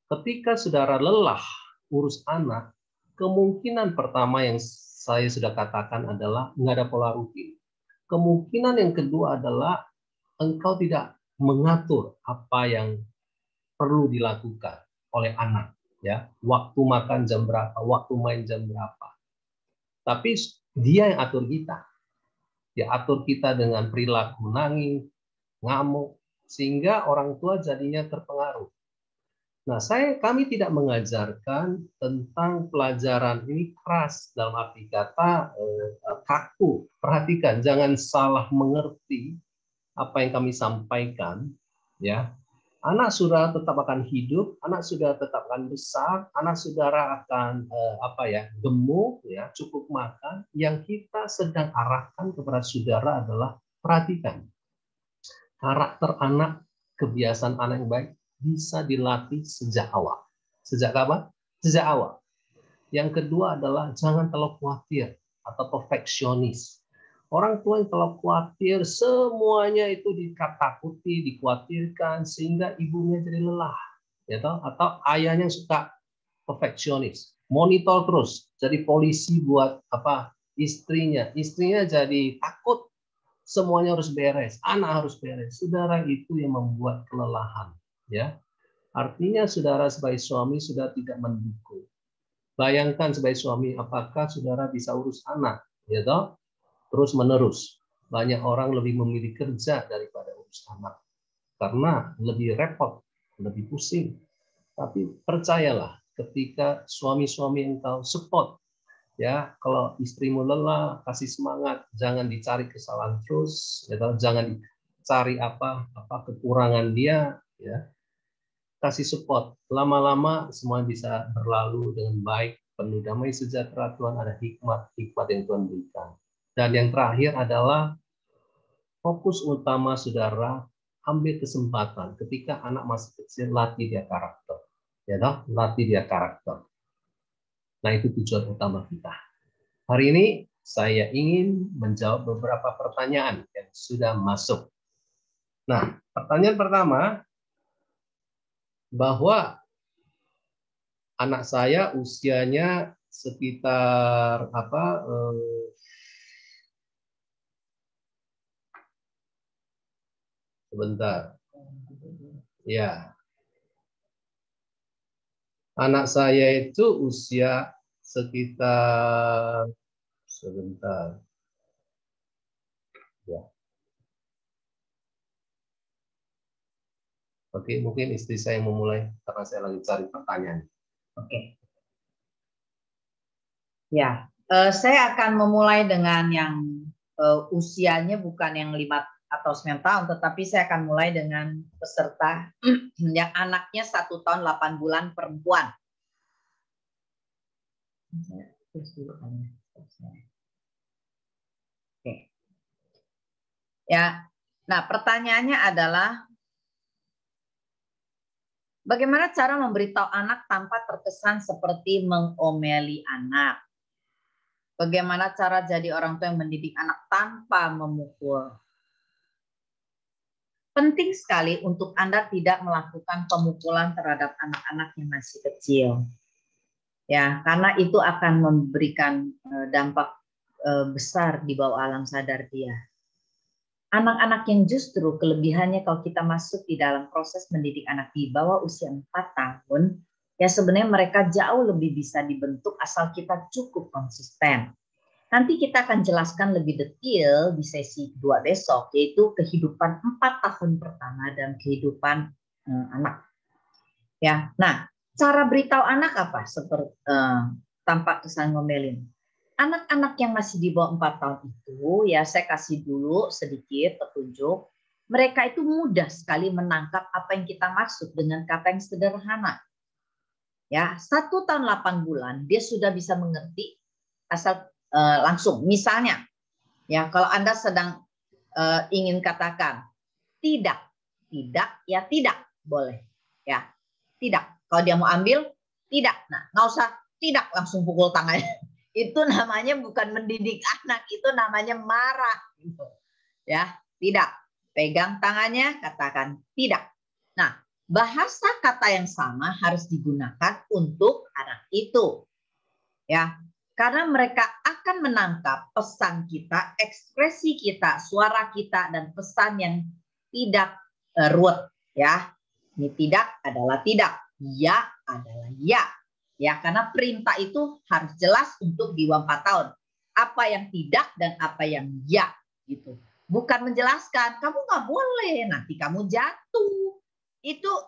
ketika saudara lelah urus anak, kemungkinan pertama yang saya sudah katakan adalah nggak ada pola rutin. Kemungkinan yang kedua adalah engkau tidak mengatur apa yang perlu dilakukan oleh anak. Ya, waktu makan jam berapa, waktu main jam berapa. Tapi dia yang atur kita. Dia atur kita dengan perilaku nangis, ngamuk, sehingga orang tua jadinya terpengaruh. Nah, kami tidak mengajarkan tentang pelajaran ini keras dalam arti kata kaku. Perhatikan, jangan salah mengerti apa yang kami sampaikan. Ya, anak saudara tetap akan hidup, anak saudara tetap akan besar, anak saudara akan gemuk, ya, cukup makan. Yang kita sedang arahkan kepada saudara adalah perhatikan karakter anak, kebiasaan anak yang baik bisa dilatih sejak awal. Sejak kapan? Sejak awal. Yang kedua adalah jangan terlalu khawatir atau perfeksionis. Orang tua yang terlalu khawatir, semuanya itu ditakuti, dikhawatirkan, sehingga ibunya jadi lelah. Ya, atau ayahnya suka perfeksionis. Monitor terus, jadi polisi buat istrinya. Istrinya jadi takut, semuanya harus beres, anak harus beres. Saudara, itu yang membuat kelelahan. Ya, artinya saudara sebagai suami sudah tidak mendukung. Bayangkan sebagai suami, apakah saudara bisa urus anak, ya toh? Terus menerus. Banyak orang lebih memilih kerja daripada urus anak karena lebih repot, lebih pusing. Tapi percayalah, ketika suami-suami engkau support, ya, kalau istrimu lelah, kasih semangat, jangan dicari kesalahan terus, ya, jangan dicari apa kekurangan dia, ya, kasih support. Lama-lama semua bisa berlalu dengan baik, penuh damai sejahtera. Tuhan ada hikmat yang Tuhan berikan. Dan yang terakhir adalah fokus utama saudara, ambil kesempatan ketika anak masih kecil, latih dia karakter, ya toh, latih dia karakter. Nah, itu tujuan utama kita. Hari ini saya ingin menjawab beberapa pertanyaan yang sudah masuk. Nah, pertanyaan pertama, bahwa anak saya usianya sekitar sebentar. Ya. Anak saya itu usia sekitar sebentar. Ya. Oke, mungkin istri saya yang memulai karena saya lagi cari pertanyaan. Oke. Ya, saya akan memulai dengan yang usianya bukan yang 5 atau 9 tahun, tetapi saya akan mulai dengan peserta yang anaknya 1 tahun 8 bulan perempuan. Oke. Ya, nah pertanyaannya adalah bagaimana cara memberitahu anak tanpa terkesan seperti mengomeli anak? Bagaimana cara jadi orang tua yang mendidik anak tanpa memukul? Penting sekali untuk Anda tidak melakukan pemukulan terhadap anak-anak yang masih kecil. Ya, karena itu akan memberikan dampak besar di bawah alam sadar dia. Anak-anak yang justru kelebihannya kalau kita masuk di dalam proses mendidik anak di bawah usia 4 tahun, ya sebenarnya mereka jauh lebih bisa dibentuk asal kita cukup konsisten. Nanti kita akan jelaskan lebih detail di sesi 2 besok, yaitu kehidupan 4 tahun pertama dan kehidupan anak. Ya, nah cara beritahu anak apa? Seperti tanpa kesan ngomelin. Anak-anak yang masih di bawah 4 tahun itu, ya saya kasih dulu sedikit petunjuk. Mereka itu mudah sekali menangkap apa yang kita maksud dengan kata yang sederhana. Ya, 1 tahun 8 bulan dia sudah bisa mengerti asal langsung. Misalnya, ya kalau Anda sedang ingin katakan tidak, ya tidak boleh, ya tidak. Kalau dia mau ambil, tidak. Nah, nggak usah tidak langsung pukul tangannya. Itu namanya bukan mendidik anak, itu namanya marah. Ya, tidak. Pegang tangannya, katakan tidak. Nah, bahasa kata yang sama harus digunakan untuk anak itu. Ya, karena mereka akan menangkap pesan kita, ekspresi kita, suara kita, dan pesan yang tidak ruwet. Ya, ini tidak adalah tidak, ya adalah ya. Ya, karena perintah itu harus jelas untuk di bawah 4 tahun. Apa yang tidak dan apa yang ya, gitu. Bukan menjelaskan, kamu nggak boleh, nanti kamu jatuh. Itu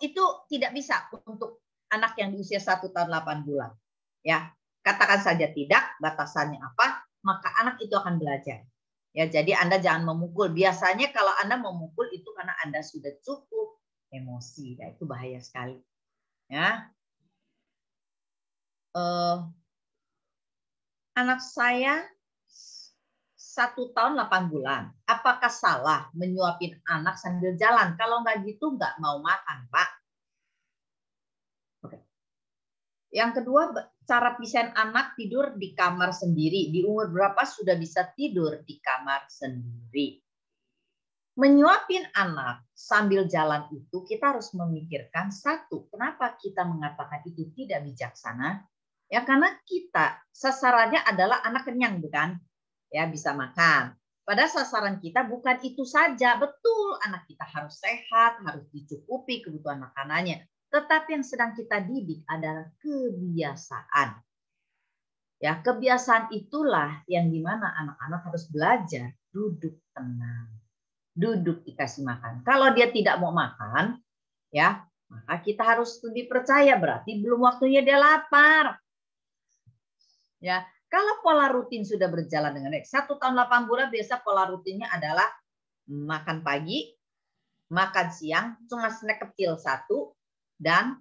tidak bisa untuk anak yang di usia 1 tahun 8 bulan. Ya, katakan saja tidak, batasannya apa, maka anak itu akan belajar. Ya, jadi Anda jangan memukul. Biasanya kalau Anda memukul itu karena Anda sudah cukup emosi, ya, itu bahaya sekali. Ya, anak saya 1 tahun 8 bulan. Apakah salah menyuapin anak sambil jalan? Kalau nggak gitu nggak mau makan, Pak. Oke. Yang kedua, cara pisahin anak tidur di kamar sendiri. Di umur berapa sudah bisa tidur di kamar sendiri? Menyuapin anak sambil jalan itu kita harus memikirkan satu, kenapa kita mengatakan itu tidak bijaksana? Ya karena kita sasarannya adalah anak kenyang, bukan? Ya bisa makan. Padahal sasaran kita bukan itu saja. Betul, anak kita harus sehat, harus dicukupi kebutuhan makanannya. Tetapi yang sedang kita didik adalah kebiasaan. Ya, kebiasaan itulah yang dimana anak-anak harus belajar duduk tenang. Duduk dikasih makan. Kalau dia tidak mau makan, ya maka kita harus lebih percaya, berarti belum waktunya dia lapar. Ya, kalau pola rutin sudah berjalan dengan baik, 1 tahun 8 bulan biasa pola rutinnya adalah makan pagi, makan siang, cuma snack kecil 1, dan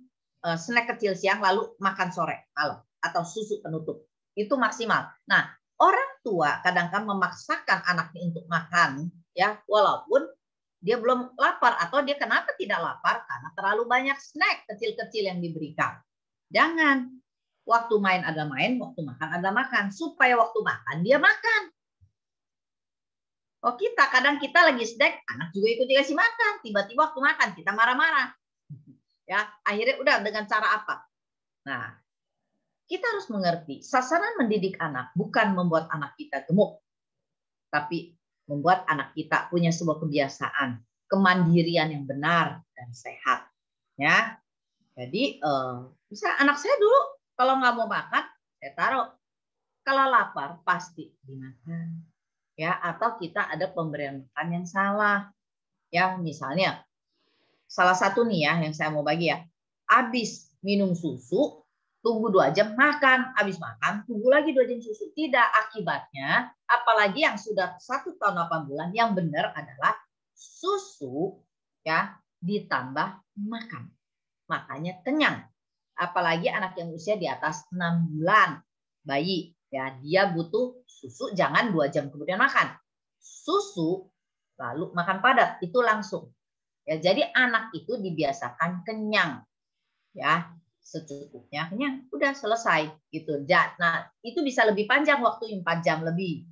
snack kecil siang lalu makan sore malam atau susu penutup. Itu maksimal. Nah, orang tua kadang-kadang memaksakan anaknya untuk makan, ya, walaupun dia belum lapar atau dia kenapa tidak lapar karena terlalu banyak snack kecil-kecil yang diberikan. Jangan. Waktu main ada main, waktu makan ada makan. Supaya waktu makan dia makan. Oh kadang kita lagi snack, anak juga ikut dikasih makan. Tiba-tiba waktu makan kita marah-marah. Ya, akhirnya udah dengan cara apa? Nah, kita harus mengerti sasaran mendidik anak bukan membuat anak kita gemuk, tapi membuat anak kita punya sebuah kebiasaan, kemandirian yang benar dan sehat. Ya, jadi bisa anak saya dulu kalau nggak mau makan, saya taruh. Kalau lapar pasti dimakan. Ya, atau kita ada pemberian makan yang salah. Ya, misalnya salah satu nih ya yang saya mau bagi ya. Habis minum susu, tunggu 2 jam makan. Habis makan, tunggu lagi 2 jam susu. Tidak, akibatnya apalagi yang sudah 1 tahun 8 bulan yang benar adalah susu ya ditambah makan. Makanya kenyang. Apalagi anak yang usia di atas 6 bulan, bayi, ya dia butuh susu, jangan 2 jam kemudian makan. Susu lalu makan padat, itu langsung. Ya, jadi anak itu dibiasakan kenyang. Ya, secukupnya kenyang, udah selesai gitu. Nah, itu bisa lebih panjang waktu 4 jam lebih.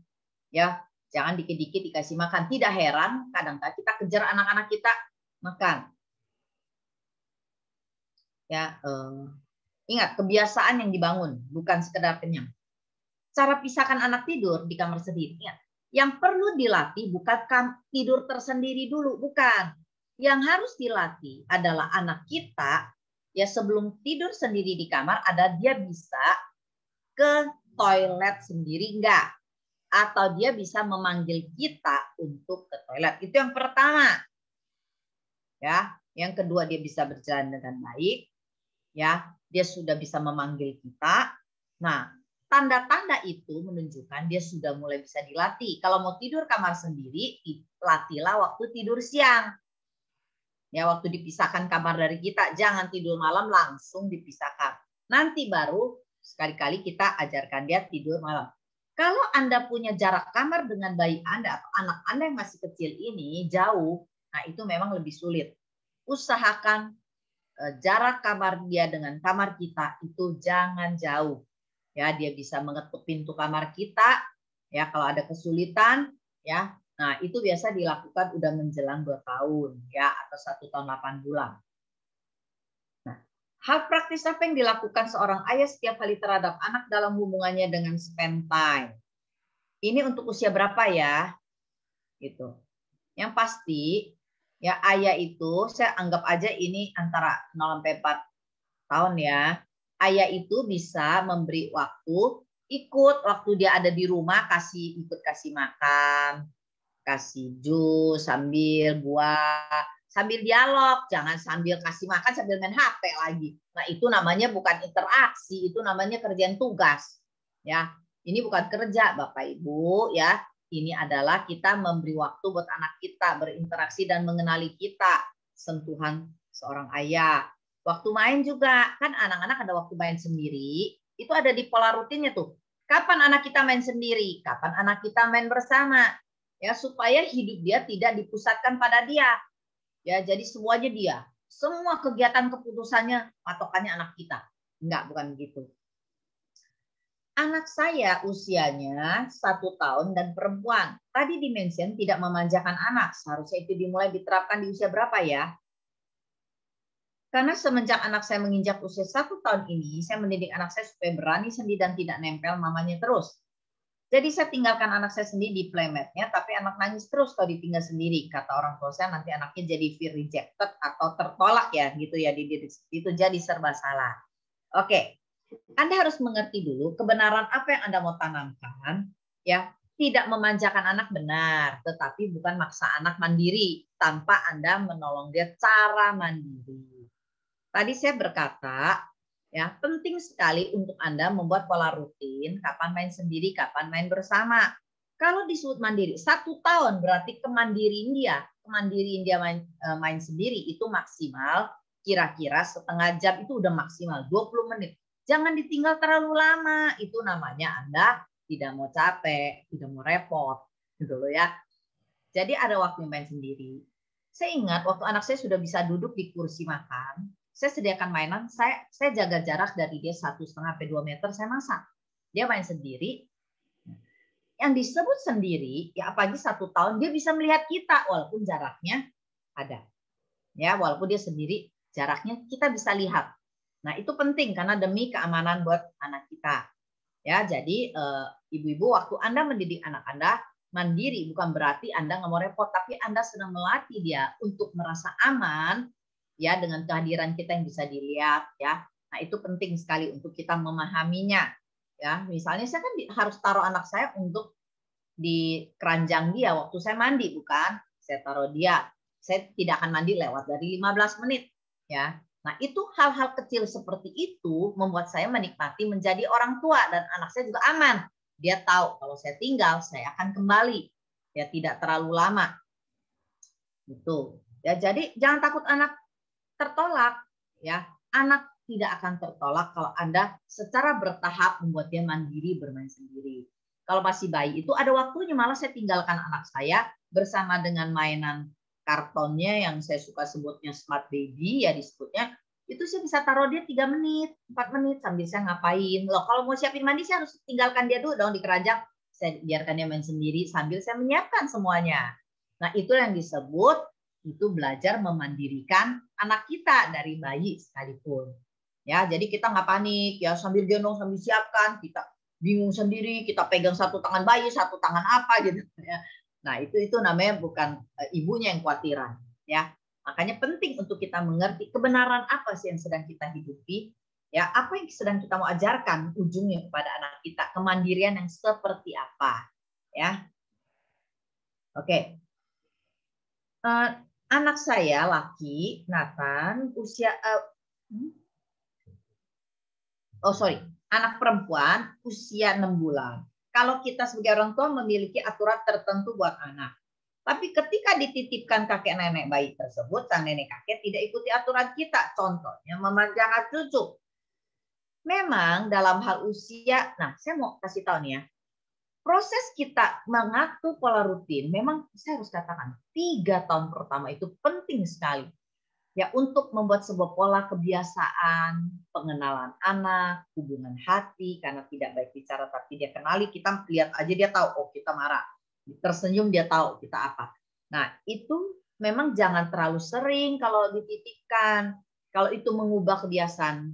Ya, jangan dikit-dikit dikasih makan. Tidak heran kadang-kadang kita kejar anak-anak kita makan. Ya, ingat kebiasaan yang dibangun bukan sekedar kenyang. Cara pisahkan anak tidur di kamar sendiri. Yang perlu dilatih bukan tidur tersendiri dulu, bukan. Yang harus dilatih adalah anak kita ya sebelum tidur sendiri di kamar ada dia bisa ke toilet sendiri enggak, atau dia bisa memanggil kita untuk ke toilet. Itu yang pertama. Ya, yang kedua dia bisa berjalan dengan baik. Ya, dia sudah bisa memanggil kita. Nah, tanda-tanda itu menunjukkan dia sudah mulai bisa dilatih. Kalau mau tidur kamar sendiri, latihlah waktu tidur siang. Ya, waktu dipisahkan kamar dari kita, jangan tidur malam langsung dipisahkan. Nanti baru sekali-kali kita ajarkan dia tidur malam. Kalau Anda punya jarak kamar dengan bayi Anda atau anak Anda yang masih kecil ini jauh, nah itu memang lebih sulit. Usahakan jarak kamar dia dengan kamar kita itu jangan jauh. Ya, dia bisa mengetuk pintu kamar kita. Ya, kalau ada kesulitan, ya. Nah, itu biasa dilakukan udah menjelang 2 tahun, ya, atau 1 tahun 8 bulan. Nah, hal praktis apa yang dilakukan seorang ayah setiap kali terhadap anak dalam hubungannya dengan spend time? Ini untuk usia berapa ya? Gitu. Yang pasti ya ayah itu saya anggap aja ini antara 0 sampai 4 tahun ya. Ayah itu bisa memberi waktu, ikut waktu dia ada di rumah, ikut kasih makan, kasih jus sambil buah, sambil dialog, jangan sambil kasih makan sambil main HP lagi. Nah, itu namanya bukan interaksi, itu namanya kerjaan tugas. Ya, ini bukan kerja Bapak Ibu ya. Ini adalah kita memberi waktu buat anak kita berinteraksi dan mengenali kita, sentuhan seorang ayah. Waktu main juga, kan anak-anak ada waktu main sendiri, itu ada di pola rutinnya tuh. Kapan anak kita main sendiri? Kapan anak kita main bersama? Ya, supaya hidup dia tidak dipusatkan pada dia. Ya, jadi semuanya dia. Semua kegiatan keputusannya patokannya anak kita. Enggak, bukan begitu. Anak saya usianya 1 tahun dan perempuan. Tadi dimention tidak memanjakan anak. Seharusnya itu dimulai diterapkan di usia berapa ya? Karena semenjak anak saya menginjak usia 1 tahun ini, saya mendidik anak saya supaya berani sendiri dan tidak nempel mamanya terus. Jadi saya tinggalkan anak saya sendiri di playmatnya, tapi anak nangis terus kalau ditinggal sendiri. Kata orang tua saya nanti anaknya jadi feel rejected atau tertolak ya, gitu ya, itu jadi serba salah. Oke, Anda harus mengerti dulu kebenaran apa yang Anda mau tanamkan, ya. Tidak memanjakan anak benar, tetapi bukan maksa anak mandiri tanpa Anda menolong dia cara mandiri. tadi saya berkata, ya penting sekali untuk Anda membuat pola rutin, kapan main sendiri, kapan main bersama. Kalau disebut mandiri, 1 tahun berarti kemandirian dia main sendiri itu maksimal kira-kira setengah jam, itu udah maksimal 20 menit. Jangan ditinggal terlalu lama, itu namanya Anda tidak mau capek, tidak mau repot, gitu loh ya. Jadi ada waktu main sendiri. Saya ingat waktu anak saya sudah bisa duduk di kursi makan, saya sediakan mainan, saya jaga jarak dari dia 1,5 sampai 2 meter, saya masak. Dia main sendiri. Yang disebut sendiri, ya apalagi 1 tahun, dia bisa melihat kita walaupun jaraknya ada. Ya, walaupun dia sendiri, jaraknya kita bisa lihat. Nah, itu penting karena demi keamanan buat anak kita. Ya, jadi ibu-ibu waktu Anda mendidik anak Anda mandiri bukan berarti Anda nggak mau repot, tapi Anda sedang melatih dia untuk merasa aman ya dengan kehadiran kita yang bisa dilihat ya. Nah, itu penting sekali untuk kita memahaminya. Ya, misalnya saya kan harus taruh anak saya untuk di keranjang dia waktu saya mandi, bukan? Saya taruh dia. Saya tidak akan mandi lewat dari 15 menit ya. Nah, itu hal-hal kecil seperti itu membuat saya menikmati menjadi orang tua dan anak saya juga aman. Dia tahu kalau saya tinggal, saya akan kembali. Ya, tidak terlalu lama. Gitu. Ya, jadi jangan takut anak tertolak ya. Anak tidak akan tertolak kalau Anda secara bertahap membuat dia mandiri bermain sendiri. Kalau masih bayi itu ada waktunya, malah saya tinggalkan anak saya bersama dengan mainan kartonnya yang saya suka sebutnya smart baby ya disebutnya, itu saya bisa taruh dia 3 menit, 4 menit sambil saya ngapain. Loh, kalau mau siapin mandi saya harus tinggalkan dia dulu dong di keranjang. Saya biarkan dia main sendiri sambil saya menyiapkan semuanya. Nah, itu yang disebut itu belajar memandirikan anak kita dari bayi sekalipun. Ya, jadi kita nggak panik ya sambil gendong sambil siapkan, kita bingung sendiri, kita pegang satu tangan bayi, satu tangan apa gitu ya. Nah, itu namanya bukan ibunya yang khawatiran ya. Makanya penting untuk kita mengerti kebenaran apa sih yang sedang kita hidupi, ya, apa yang sedang kita mau ajarkan ujungnya kepada anak kita, kemandirian yang seperti apa, ya. Oke. Anak saya laki, Nathan, usia anak perempuan usia 6 bulan. Kalau kita sebagai orang tua memiliki aturan tertentu buat anak. Tapi ketika dititipkan kakek nenek bayi tersebut, sang nenek kakek tidak ikuti aturan kita. Contohnya memanjang cucu. Memang dalam hal usia, nah saya mau kasih tahu nih ya, proses kita mengatur pola rutin, memang saya harus katakan 3 tahun pertama itu penting sekali. Ya, untuk membuat sebuah pola kebiasaan, pengenalan anak, hubungan hati, karena tidak baik bicara tapi dia kenali, kita lihat aja dia tahu, oh kita marah. Tersenyum dia tahu kita apa. Nah, itu memang jangan terlalu sering kalau dititipkan. Kalau itu mengubah kebiasaan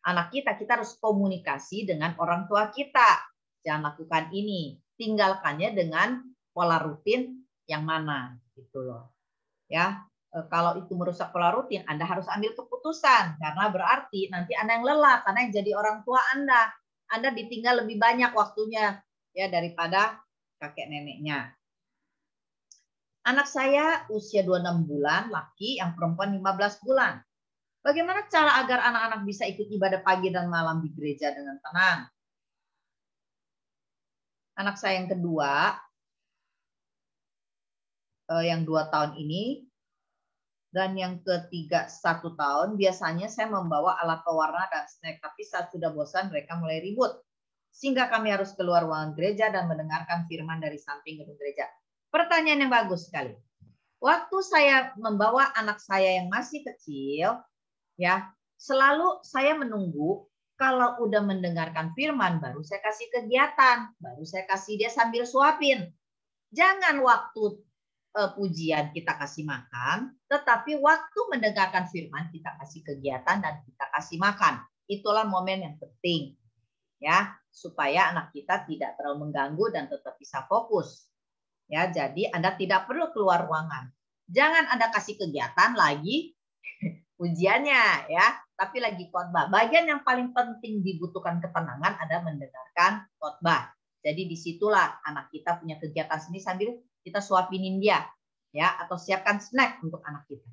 anak kita, kita harus komunikasi dengan orang tua kita. Jangan lakukan ini. Tinggalkannya dengan pola rutin yang mana gitu loh. Ya, kalau itu merusak pola rutin, Anda harus ambil keputusan karena berarti nanti Anda yang lelah karena yang jadi orang tua Anda. Anda ditinggal lebih banyak waktunya ya daripada kakek neneknya. Anak saya usia 26 bulan, laki, yang perempuan 15 bulan. Bagaimana cara agar anak-anak bisa ikut ibadah pagi dan malam di gereja dengan tenang? Anak saya yang kedua, yang 2 tahun ini, dan yang ketiga 1 tahun, biasanya saya membawa alat pewarna dan snack. Tapi saat sudah bosan, mereka mulai ribut. Sehingga kami harus keluar ruangan gereja dan mendengarkan firman dari samping gedung gereja. Pertanyaan yang bagus sekali. Waktu saya membawa anak saya yang masih kecil, ya, selalu saya menunggu kalau udah mendengarkan firman, baru saya kasih kegiatan, baru saya kasih dia sambil suapin. Jangan waktu pujian kita kasih makan, tetapi waktu mendengarkan firman kita kasih kegiatan dan kita kasih makan. Itulah momen yang penting, ya, supaya anak kita tidak terlalu mengganggu dan tetap bisa fokus. Ya, jadi Anda tidak perlu keluar ruangan. Jangan Anda kasih kegiatan lagi ujiannya, ya, tapi lagi khotbah. Bagian yang paling penting dibutuhkan ketenangan ada mendengarkan khotbah. Jadi disitulah anak kita punya kegiatan sendiri sambil kita suapinin dia, ya, atau siapkan snack untuk anak kita.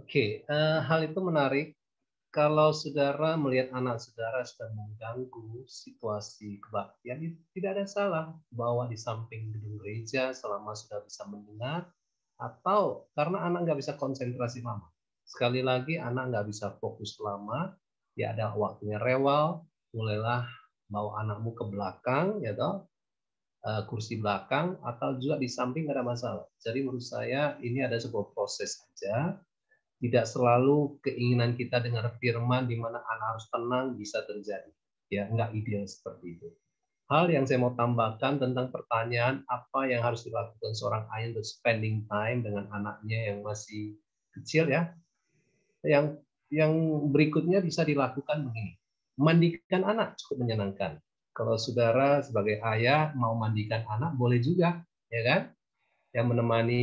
Oke, hal itu menarik. Kalau saudara melihat anak saudara sedang mengganggu situasi kebaktian, itu tidak ada salah bawa di samping gedung gereja selama sudah bisa mendengar, atau karena anak nggak bisa konsentrasi lama. Sekali lagi, anak nggak bisa fokus lama, ya ada waktunya rewel, mulailah bawa anakmu ke belakang, ya toh, kursi belakang, atau juga di samping nggak ada masalah. Jadi menurut saya ini ada sebuah proses saja. Tidak selalu keinginan kita dengar firman di mana anak harus tenang bisa terjadi. Ya, enggak ideal seperti itu. Hal yang saya mau tambahkan tentang pertanyaan apa yang harus dilakukan seorang ayah untuk spending time dengan anaknya yang masih kecil ya. Yang berikutnya bisa dilakukan begini. Mandikan anak cukup menyenangkan. Kalau saudara sebagai ayah mau mandikan anak boleh juga, ya kan? Yang menemani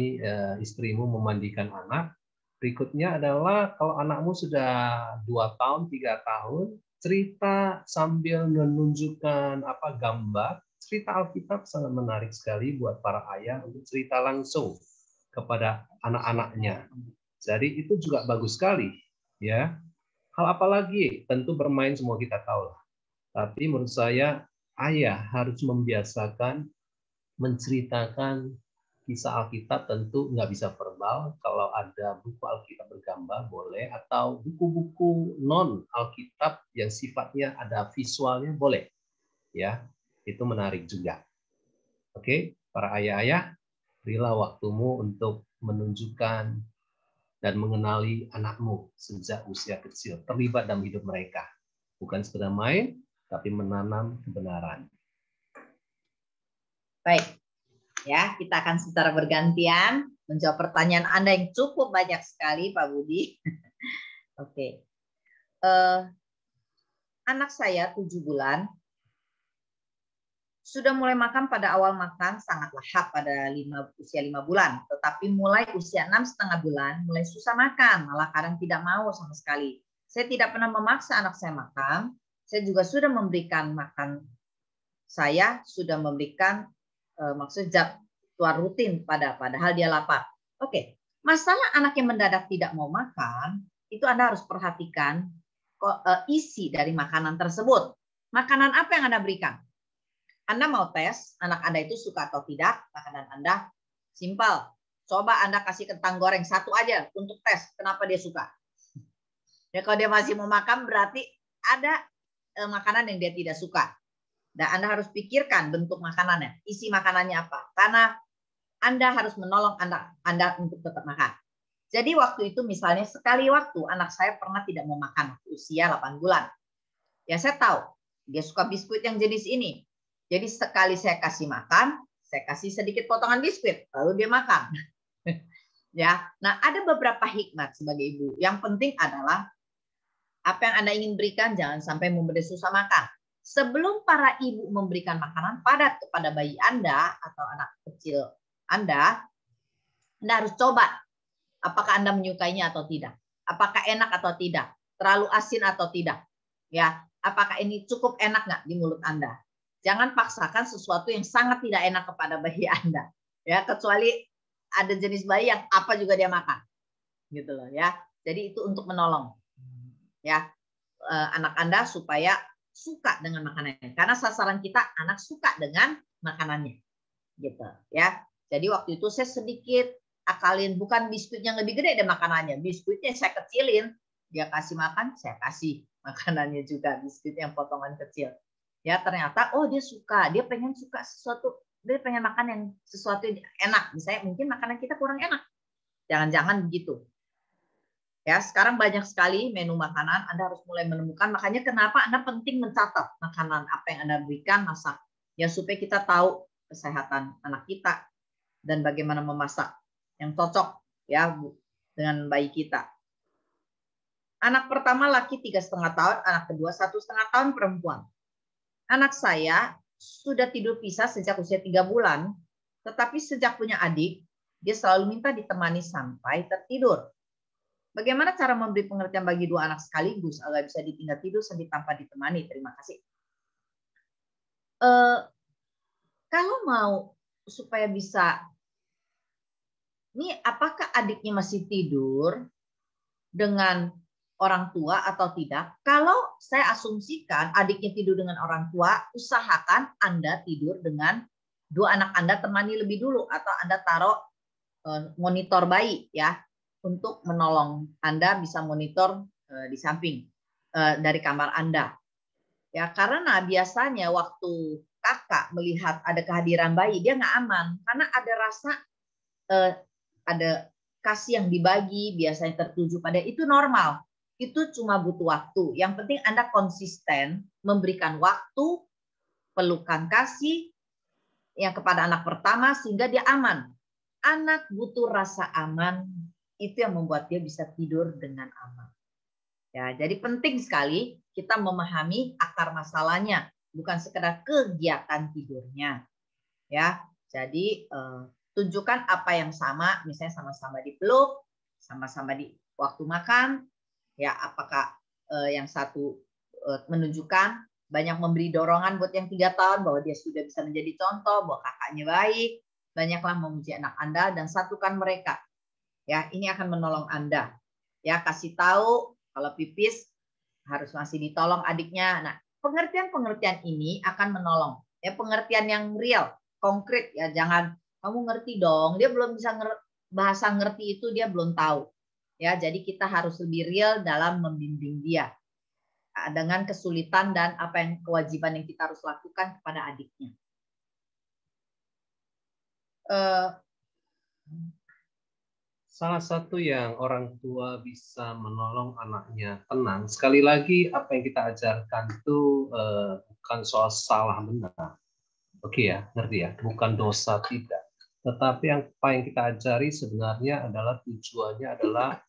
istrimu memandikan anak. Berikutnya adalah kalau anakmu sudah 2 tahun, 3 tahun, cerita sambil menunjukkan gambar. Cerita Alkitab sangat menarik sekali buat para ayah untuk cerita langsung kepada anak-anaknya. Jadi itu juga bagus sekali, ya. Hal apa lagi? Tentu bermain semua kita tahu lah. Tapi menurut saya ayah harus membiasakan menceritakan kisah Alkitab, tentu nggak bisa verbal. Kalau ada buku Alkitab bergambar boleh, atau buku-buku non Alkitab yang sifatnya ada visualnya boleh. Ya, itu menarik juga. Oke, para ayah-ayah, berilah waktumu untuk menunjukkan dan mengenali anakmu sejak usia kecil, terlibat dalam hidup mereka. Bukan sekedar main, tapi menanam kebenaran. Baik, ya kita akan secara bergantian menjawab pertanyaan Anda yang cukup banyak sekali, Pak Budi. Oke, anak saya 7 bulan sudah mulai makan. Pada awal makan sangat lahap pada usia 5 bulan, tetapi mulai usia 6,5 bulan mulai susah makan, malah kadang tidak mau sama sekali. Saya tidak pernah memaksa anak saya makan. Saya juga sudah memberikan makan. Saya sudah memberikan maksudnya jadwal rutin padahal dia lapar. Oke, masalah anak yang mendadak tidak mau makan itu Anda harus perhatikan isi dari makanan tersebut. Makanan apa yang Anda berikan? Anda mau tes anak Anda itu suka atau tidak makanan Anda? Simpel. Coba Anda kasih kentang goreng satu aja untuk tes kenapa dia suka. Ya kalau dia masih mau makan berarti ada makanan yang dia tidak suka. Dan Anda harus pikirkan bentuk makanannya, isi makanannya apa. Karena Anda harus menolong Anda untuk tetap makan. Jadi waktu itu misalnya sekali waktu anak saya pernah tidak mau makan usia 8 bulan. Ya saya tahu dia suka biskuit yang jenis ini. Jadi sekali saya kasih makan, saya kasih sedikit potongan biskuit, lalu dia makan. Ya, nah ada beberapa hikmat sebagai ibu. Yang penting adalah apa yang Anda ingin berikan jangan sampai memberi susah makan. Sebelum para ibu memberikan makanan padat kepada bayi Anda atau anak kecil Anda harus coba apakah Anda menyukainya atau tidak. Apakah enak atau tidak. Terlalu asin atau tidak. Ya, apakah ini cukup enak nggak di mulut Anda. Jangan paksakan sesuatu yang sangat tidak enak kepada bayi Anda. Ya, kecuali ada jenis bayi yang apa juga dia makan. Gitu loh ya. Jadi itu untuk menolong. Ya, anak Anda supaya suka dengan makanannya. Karena sasaran kita anak suka dengan makanannya. Gitu ya. Jadi waktu itu saya sedikit akalin, bukan biskuit yang lebih gede deh makanannya. Biskuitnya saya kecilin, dia kasih makan, saya kasih makanannya juga, biskuit yang potongan kecil. Ya ternyata dia suka, dia pengen suka sesuatu, dia pengen makan yang sesuatu yang enak. Misalnya mungkin makanan kita kurang enak. Jangan-jangan begitu. Ya, sekarang banyak sekali menu makanan, Anda harus mulai menemukan. Makanya kenapa Anda penting mencatat makanan apa yang Anda berikan, masak. Ya supaya kita tahu kesehatan anak kita dan bagaimana memasak yang cocok ya dengan bayi kita. Anak pertama laki 3,5 tahun, anak kedua 1,5 tahun perempuan. Anak saya sudah tidur pisah sejak usia 3 bulan, tetapi sejak punya adik, dia selalu minta ditemani sampai tertidur. Bagaimana cara memberi pengertian bagi dua anak sekaligus agar bisa ditinggal tidur sambil tanpa ditemani? Terima kasih. Kalau mau supaya bisa, ini apakah adiknya masih tidur dengan orang tua atau tidak? Kalau saya asumsikan adiknya tidur dengan orang tua, usahakan Anda tidur dengan dua anak Anda, temani lebih dulu, atau Anda taruh monitor bayi ya, untuk menolong Anda bisa monitor di samping dari kamar Anda. Ya, karena biasanya waktu kakak melihat ada kehadiran bayi, dia nggak aman karena ada rasa ada kasih yang dibagi, biasanya tertuju pada itu normal. Itu cuma butuh waktu. Yang penting Anda konsisten memberikan waktu, pelukan kasih yang kepada anak pertama sehingga dia aman. Anak butuh rasa aman, itu yang membuat dia bisa tidur dengan aman. Ya, jadi penting sekali kita memahami akar masalahnya, bukan sekedar kegiatan tidurnya. Ya, jadi tunjukkan apa yang sama, misalnya sama-sama dipeluk, sama-sama di waktu makan, ya apakah yang satu menunjukkan banyak memberi dorongan buat yang 3 tahun bahwa dia sudah bisa menjadi contoh, bahwa kakaknya baik, banyaklah memuji anak Anda dan satukan mereka. Ya, ini akan menolong Anda. Ya, kasih tahu kalau pipis harus masih ditolong adiknya. Nah, pengertian-pengertian ini akan menolong. Ya, pengertian yang real, konkret ya, jangan kamu ngerti dong, dia belum bisa bahasa ngerti itu dia belum tahu. Ya, jadi kita harus lebih real dalam membimbing dia dengan kesulitan dan apa yang kewajiban yang kita harus lakukan kepada adiknya. Salah satu yang orang tua bisa menolong anaknya tenang, sekali lagi apa yang kita ajarkan itu bukan soal salah benar. Oke ya, ngerti ya? Bukan dosa tidak. Tetapi apa yang kita ajari sebenarnya adalah tujuannya adalah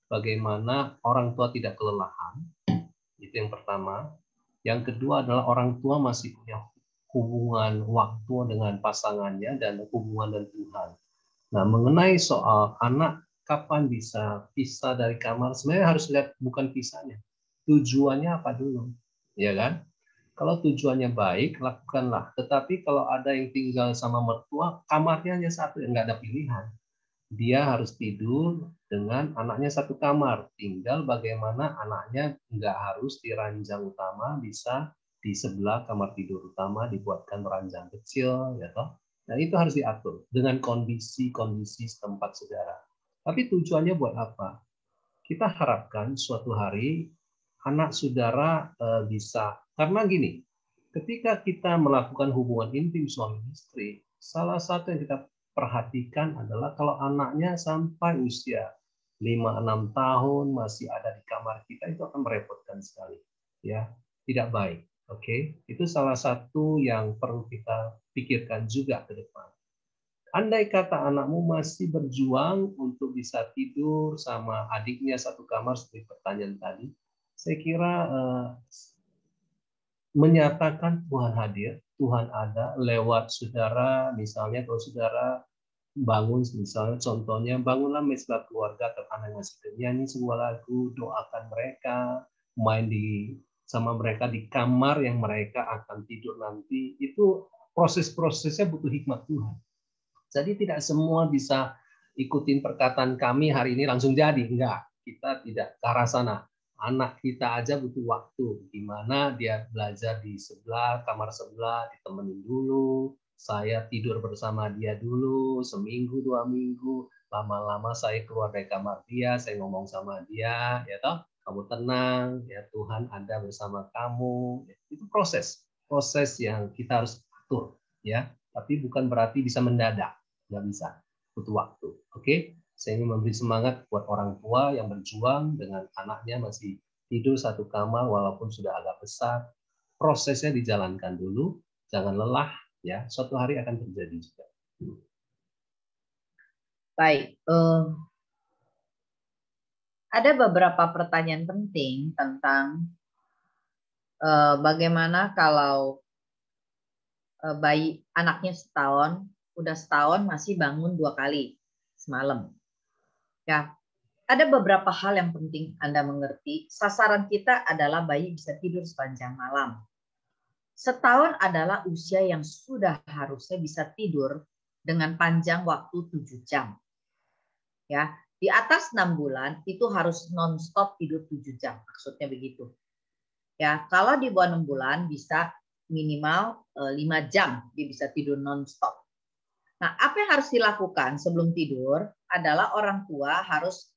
bagaimana orang tua tidak kelelahan. Itu yang pertama. Yang kedua adalah orang tua masih punya hubungan waktu dengan pasangannya dan hubungan dengan Tuhan. Nah, mengenai soal anak kapan bisa pisah dari kamar, sebenarnya harus lihat bukan pisahnya. Tujuannya apa dulu, ya kan? Kalau tujuannya baik, lakukanlah. Tetapi kalau ada yang tinggal sama mertua, kamarnya hanya satu, nggak ada pilihan. Dia harus tidur dengan anaknya satu kamar. Tinggal bagaimana anaknya nggak harus di ranjang utama, bisa di sebelah kamar tidur utama dibuatkan ranjang kecil, ya toh. Dan itu harus diatur dengan kondisi-kondisi setempat saudara. Tapi tujuannya buat apa? Kita harapkan suatu hari anak saudara bisa, karena gini, ketika kita melakukan hubungan intim suami istri, salah satu yang kita perhatikan adalah kalau anaknya sampai usia 5-6 tahun masih ada di kamar kita, itu akan merepotkan sekali. Ya, tidak baik. Oke, itu salah satu yang perlu kita pikirkan juga ke depan. Andai kata anakmu masih berjuang untuk bisa tidur sama adiknya satu kamar seperti pertanyaan tadi, saya kira menyatakan Tuhan hadir, Tuhan ada lewat saudara, misalnya kalau saudara bangun, misalnya contohnya bangunlah mesbah keluarga, anak masih nyanyi sebuah lagu, doakan mereka, main sama mereka di kamar yang mereka akan tidur nanti, itu proses-prosesnya butuh hikmat Tuhan. Jadi tidak semua bisa ikutin perkataan kami hari ini langsung jadi. Enggak, kita tidak ke arah sana. Anak kita aja butuh waktu. Gimana dia belajar di sebelah, kamar sebelah, ditemenin dulu. Saya tidur bersama dia dulu, seminggu, 2 minggu. Lama-lama saya keluar dari kamar dia, saya ngomong sama dia, ya toh, kamu tenang, ya Tuhan ada bersama kamu. Itu proses yang kita harus atur, ya. Tapi bukan berarti bisa mendadak. Nggak bisa, butuh waktu. Oke, saya ingin memberi semangat buat orang tua yang berjuang dengan anaknya masih tidur satu kamar walaupun sudah agak besar. Prosesnya dijalankan dulu, jangan lelah, ya. Suatu hari akan terjadi juga. Baik, ada beberapa pertanyaan penting tentang bagaimana kalau bayi anaknya udah setahun masih bangun 2 kali semalam. Ya, ada beberapa hal yang penting Anda mengerti. Sasaran kita adalah bayi bisa tidur sepanjang malam. Setahun adalah usia yang sudah harusnya bisa tidur dengan panjang waktu 7 jam. Ya, Di atas 6 bulan itu harus non-stop tidur 7 jam. Maksudnya begitu. Ya, kalau di bawah 6 bulan bisa minimal 5 jam dia bisa tidur non-stop. Nah, apa yang harus dilakukan sebelum tidur adalah orang tua harus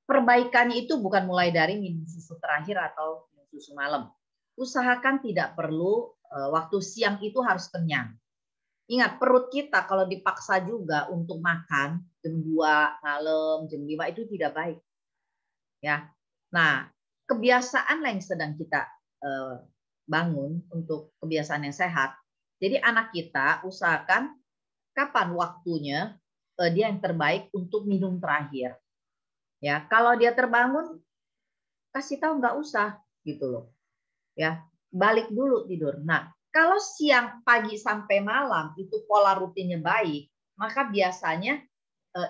perbaikannya itu bukan mulai dari minum susu terakhir atau minum susu malam. Usahakan tidak perlu waktu siang itu harus kenyang. Ingat, perut kita kalau dipaksa juga untuk makan jam 2 malam, jam 5 itu tidak baik. Ya. Nah, kebiasaan yang sedang kita bangun untuk kebiasaan yang sehat. Jadi anak kita usahakan kapan waktunya dia yang terbaik untuk minum terakhir. Ya, kalau dia terbangun kasih tahu nggak usah gitu loh. Ya, balik dulu tidur. Nah, kalau siang, pagi sampai malam itu pola rutinnya baik, maka biasanya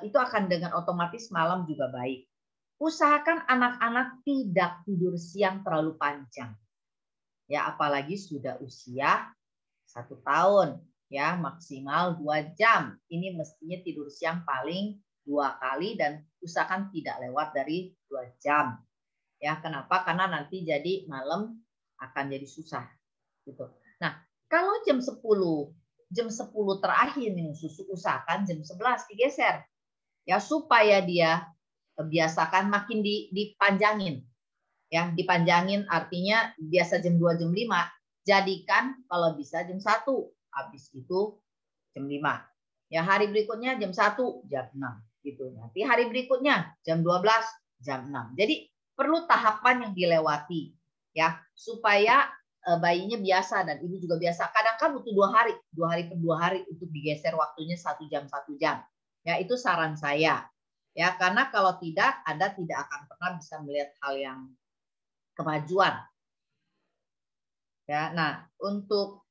itu akan dengan otomatis malam juga baik. Usahakan anak-anak tidak tidur siang terlalu panjang. Ya, apalagi sudah usia 1 tahun, ya maksimal 2 jam. Ini mestinya tidur siang paling 2 kali dan usahakan tidak lewat dari 2 jam. Ya, kenapa? Karena nanti jadi malam akan jadi susah gitu. Nah, kalau jam 10 terakhir minum susu, usahakan jam 11 digeser. Ya, supaya dia biasakan makin dipanjangin. Ya, dipanjangin artinya biasa jam 2 jam 5, jadikan kalau bisa jam 1, habis itu jam 5. Ya, hari berikutnya jam 1, jam 6 gitu. Nanti hari berikutnya jam 12, jam 6. Jadi perlu tahapan yang dilewati ya, supaya bayinya biasa dan ibu juga biasa. Kadang kan butuh 2 hari, 2 hari per 2 hari untuk digeser waktunya 1 jam 1 jam. Ya, itu saran saya. Ya, karena kalau tidak, Anda tidak akan pernah bisa melihat hal yang kemajuan. Ya, nah untuk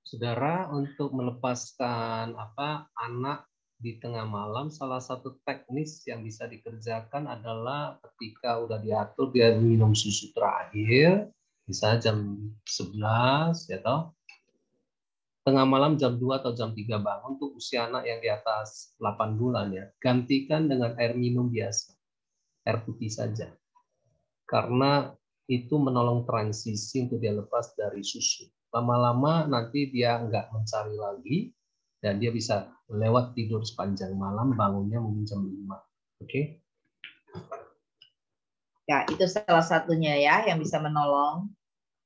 Saudara, untuk melepaskan anak di tengah malam, salah satu teknis yang bisa dikerjakan adalah ketika udah diatur dia minum susu terakhir, misalnya jam 11 ya toh, tengah malam jam 2 atau jam 3 bangun untuk usia anak yang di atas 8 bulan ya, gantikan dengan air minum biasa, air putih saja. Karena itu menolong transisi untuk dia lepas dari susu. Lama-lama nanti dia nggak mencari lagi dan dia bisa lewat tidur sepanjang malam, bangunnya mungkin jam 5. Oke? Ya, itu salah satunya ya yang bisa menolong.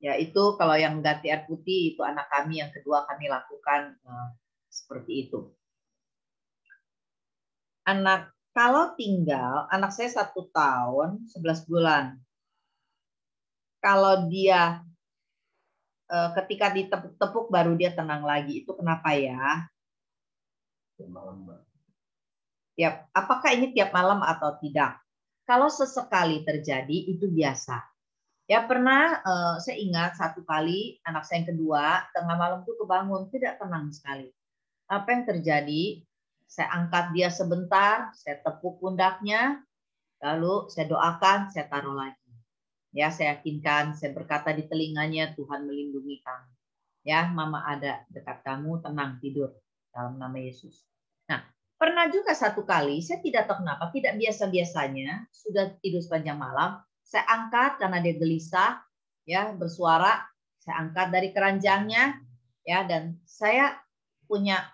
Ya, itu kalau yang ganti air putih itu anak kami yang kedua kami lakukan seperti itu. Kalau tinggal, anak saya 1 tahun 11 bulan. Kalau dia ketika ditepuk-tepuk baru dia tenang lagi. Itu kenapa ya? Ya, apakah ini tiap malam atau tidak? Kalau sesekali terjadi itu biasa. Ya pernah saya ingat 1 kali anak saya yang kedua tengah malam itu kebangun tidak tenang sekali. Apa yang terjadi? Saya angkat dia sebentar, saya tepuk pundaknya, lalu saya doakan, saya taruh lagi. Ya, saya yakinkan, saya berkata di telinganya, Tuhan melindungi kamu. Ya, Mama ada dekat kamu, tenang tidur dalam nama Yesus. Nah, pernah juga 1 kali, saya tidak tahu kenapa, tidak biasa-biasanya, sudah tidur sepanjang malam, saya angkat karena dia gelisah, ya bersuara, saya angkat dari keranjangnya, ya dan saya punya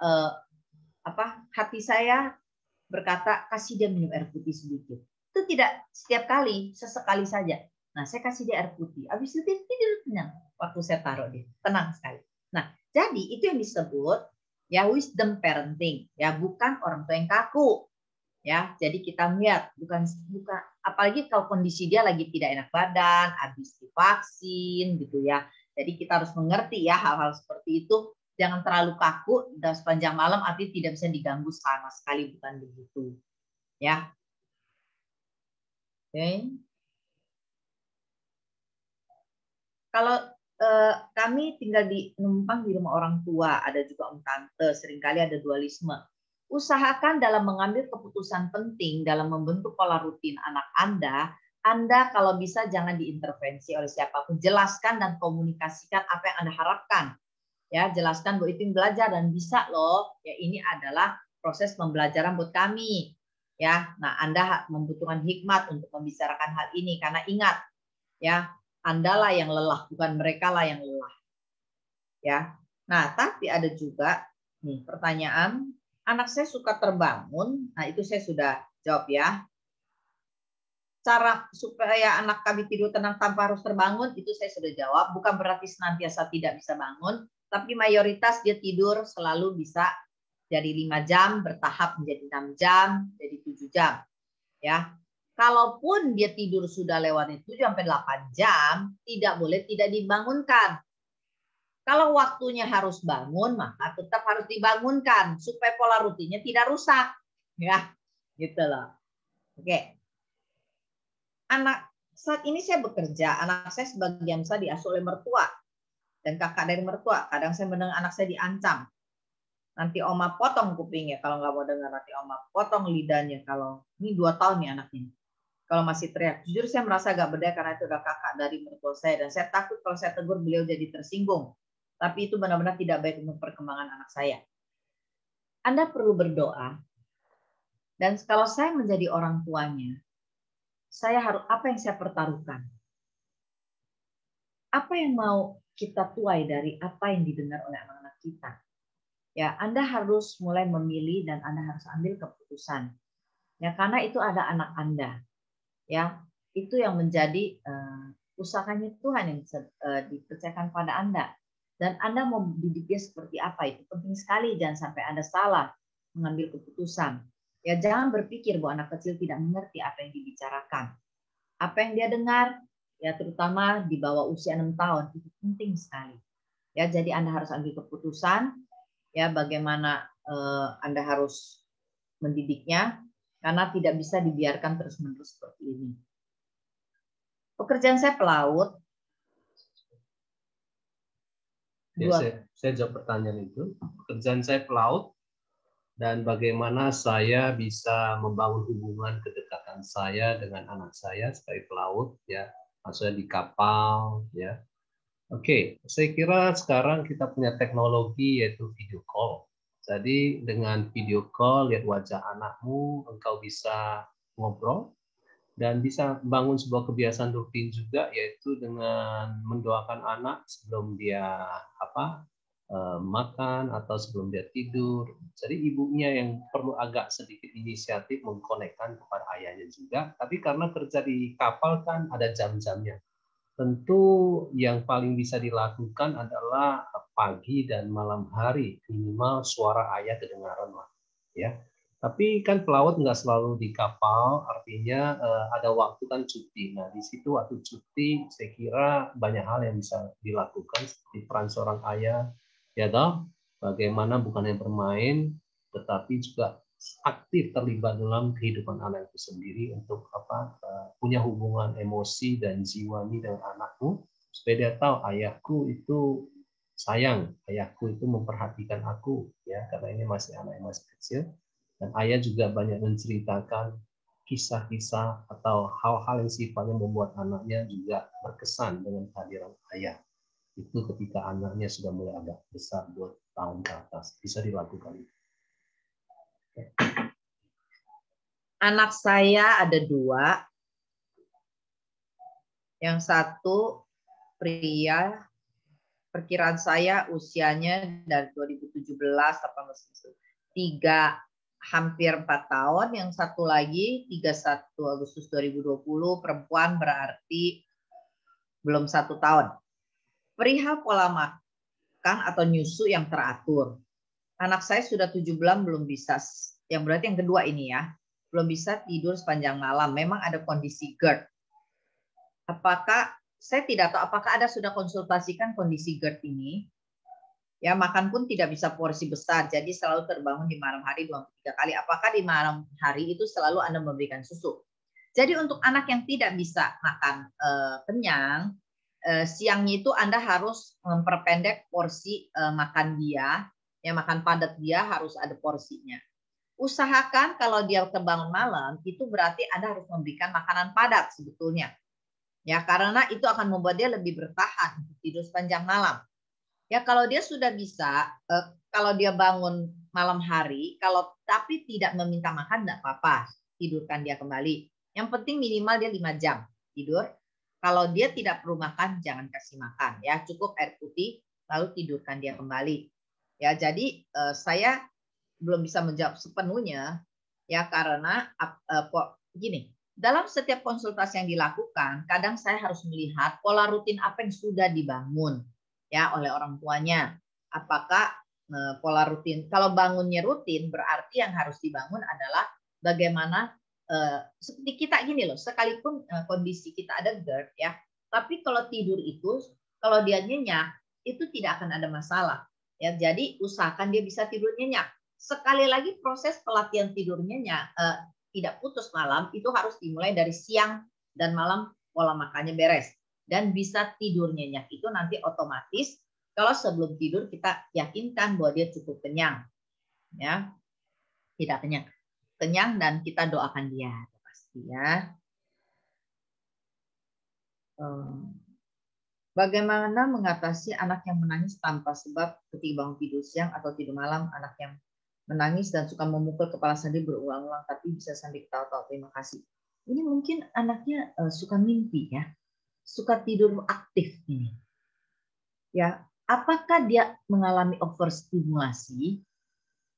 hati saya berkata kasih dia minum air putih sedikit. Itu tidak setiap kali, sesekali saja. Nah, saya kasih dia air putih. Habis itu dia tidur tenang. Waktu saya taruh dia, tenang sekali. Nah, jadi itu yang disebut ya wisdom parenting, ya bukan orang tua yang kaku. Ya, jadi kita melihat bukan apalagi kalau kondisi dia lagi tidak enak badan, habis divaksin gitu ya. Jadi kita harus mengerti ya hal-hal seperti itu. Jangan terlalu kaku dan sepanjang malam artinya tidak bisa diganggu sama sekali, bukan begitu. Ya. Oke. Kalau kami tinggal numpang di rumah orang tua, ada juga om tante, seringkali ada dualisme. Usahakan dalam mengambil keputusan penting dalam membentuk pola rutin anak Anda Anda kalau bisa jangan diintervensi oleh siapapun. Jelaskan dan komunikasikan apa yang Anda harapkan. Ya, jelaskan Bu Ipin belajar dan bisa loh. Ya, ini adalah proses pembelajaran buat kami. Ya, nah Anda membutuhkan hikmat untuk membicarakan hal ini karena ingat, ya, Anda lah yang lelah, bukan mereka lah yang lelah. Ya. Nah, tapi ada juga nih pertanyaan, anak saya suka terbangun. Nah, itu saya sudah jawab ya. Cara supaya anak kami tidur tenang tanpa harus terbangun, itu saya sudah jawab. Bukan berarti senantiasa tidak bisa bangun, tapi mayoritas dia tidur selalu bisa dari 5 jam, bertahap menjadi 6 jam, jadi 7 jam. Ya. Kalaupun dia tidur sudah lewat 7 sampai 8 jam, tidak boleh tidak dibangunkan. Kalau waktunya harus bangun, maka tetap harus dibangunkan supaya pola rutinnya tidak rusak. Ya, gitu loh. Oke. Anak saat ini saya bekerja, anak saya sebagian besar diasuh oleh mertua dan kakak dari mertua. Kadang saya mendengar anak saya diancam. Nanti oma potong kupingnya kalau nggak mau dengar, nanti oma potong lidahnya. Kalau ini 2 tahun nih anak ini. Kalau masih teriak, jujur saya merasa agak beda karena itu udah kakak dari mertua saya dan saya takut kalau saya tegur beliau jadi tersinggung. Tapi itu benar-benar tidak baik untuk perkembangan anak saya. Anda perlu berdoa. Dan kalau saya menjadi orang tuanya, saya harus apa yang saya pertaruhkan? Apa yang mau kita tuai dari apa yang didengar oleh anak-anak kita? Ya, Anda harus mulai memilih dan Anda harus ambil keputusan. Ya, karena itu ada anak Anda. Ya, itu yang menjadi usahanya Tuhan yang dipercayakan pada Anda. Dan Anda mau didik dia seperti apa, itu penting sekali. Jangan sampai Anda salah mengambil keputusan. Ya, jangan berpikir bahwa anak kecil tidak mengerti apa yang dibicarakan. Apa yang dia dengar, ya terutama di bawah usia 6 tahun, itu penting sekali. Ya, jadi Anda harus ambil keputusan, ya bagaimana Anda harus mendidiknya, karena tidak bisa dibiarkan terus-menerus seperti ini. Pekerjaan saya pelaut. Ya, saya jawab pertanyaan itu. Pekerjaan saya pelaut dan bagaimana saya bisa membangun hubungan kedekatan saya dengan anak saya sebagai pelaut, ya, maksudnya di kapal, ya. Oke, saya kira sekarang kita punya teknologi yaitu video call. Jadi dengan video call lihat wajah anakmu, engkau bisa ngobrol dan bisa bangun sebuah kebiasaan rutin juga, yaitu dengan mendoakan anak sebelum dia makan atau sebelum dia tidur. Jadi ibunya yang perlu agak sedikit inisiatif mengkonekkan kepada ayahnya juga. Tapi karena kerja di kapal kan ada jam-jamnya. Tentu yang paling bisa dilakukan adalah pagi dan malam hari, minimal suara ayah kedengaran lah, ya. Tapi kan pelaut nggak selalu di kapal, artinya ada waktu kan cuti. Nah, di situ waktu cuti saya kira banyak hal yang bisa dilakukan seperti peran seorang ayah, ya toh, bagaimana bukan hanya bermain, tetapi juga aktif terlibat dalam kehidupan anak itu sendiri untuk punya hubungan emosi dan jiwani dengan anakmu supaya dia tahu ayahku itu sayang, ayahku itu memperhatikan aku, ya, karena ini masih anak yang masih kecil. Dan ayah juga banyak menceritakan kisah-kisah atau hal-hal yang sifatnya membuat anaknya juga berkesan dengan kehadiran ayah. Itu ketika anaknya sudah mulai agak besar, 2 tahun ke atas, bisa dilakukan. Anak saya ada 2. Yang satu pria, perkiraan saya usianya dari 2017 3 hampir 4 tahun, yang satu lagi 31 Agustus 2020 perempuan, berarti belum 1 tahun. Perihal pola makan atau nyusu yang teratur. Anak saya sudah 7 bulan belum bisa, yang berarti yang kedua ini ya, belum bisa tidur sepanjang malam. Memang ada kondisi GERD. Apakah saya tidak tahu apakah Anda sudah konsultasikan kondisi GERD ini? Ya, makan pun tidak bisa porsi besar, jadi selalu terbangun di malam hari 2-3 kali. Apakah di malam hari itu selalu Anda memberikan susu? Jadi untuk anak yang tidak bisa makan kenyang, siangnya itu Anda harus memperpendek porsi makan dia, ya makan padat dia harus ada porsinya. Usahakan kalau dia terbangun malam, itu berarti Anda harus memberikan makanan padat sebetulnya. Ya, karena itu akan membuat dia lebih bertahan tidur sepanjang malam. Ya, kalau dia sudah bisa, kalau dia bangun malam hari, kalau tapi tidak meminta makan, tidak apa-apa, tidurkan dia kembali. Yang penting minimal dia 5 jam tidur. Kalau dia tidak perlu makan, jangan kasih makan. Ya, cukup air putih, lalu tidurkan dia kembali. Ya, jadi saya belum bisa menjawab sepenuhnya, ya karena gini. Dalam setiap konsultasi yang dilakukan, kadang saya harus melihat pola rutin apa yang sudah dibangun ya oleh orang tuanya. Apakah pola rutin? Kalau bangunnya rutin, berarti yang harus dibangun adalah bagaimana seperti kita gini loh. Sekalipun kondisi kita ada GERD ya, tapi kalau tidur itu, kalau dia nyenyak, itu tidak akan ada masalah. Ya, jadi usahakan dia bisa tidur nyenyak. Sekali lagi proses pelatihan tidur nyenyak tidak putus malam itu harus dimulai dari siang dan malam pola makannya beres dan bisa tidur nyenyak itu nanti otomatis kalau sebelum tidur kita yakinkan bahwa dia cukup kenyang ya, tidak kenyang dan kita doakan dia pasti ya. Bagaimana mengatasi anak yang menangis tanpa sebab ketika bangun tidur siang atau tidur malam, anak yang menangis dan suka memukul kepala sendiri berulang-ulang tapi bisa sambil ketawa-tawa. Terima kasih. Ini mungkin anaknya suka mimpi ya, suka tidur aktif ini. Ya, apakah dia mengalami overstimulasi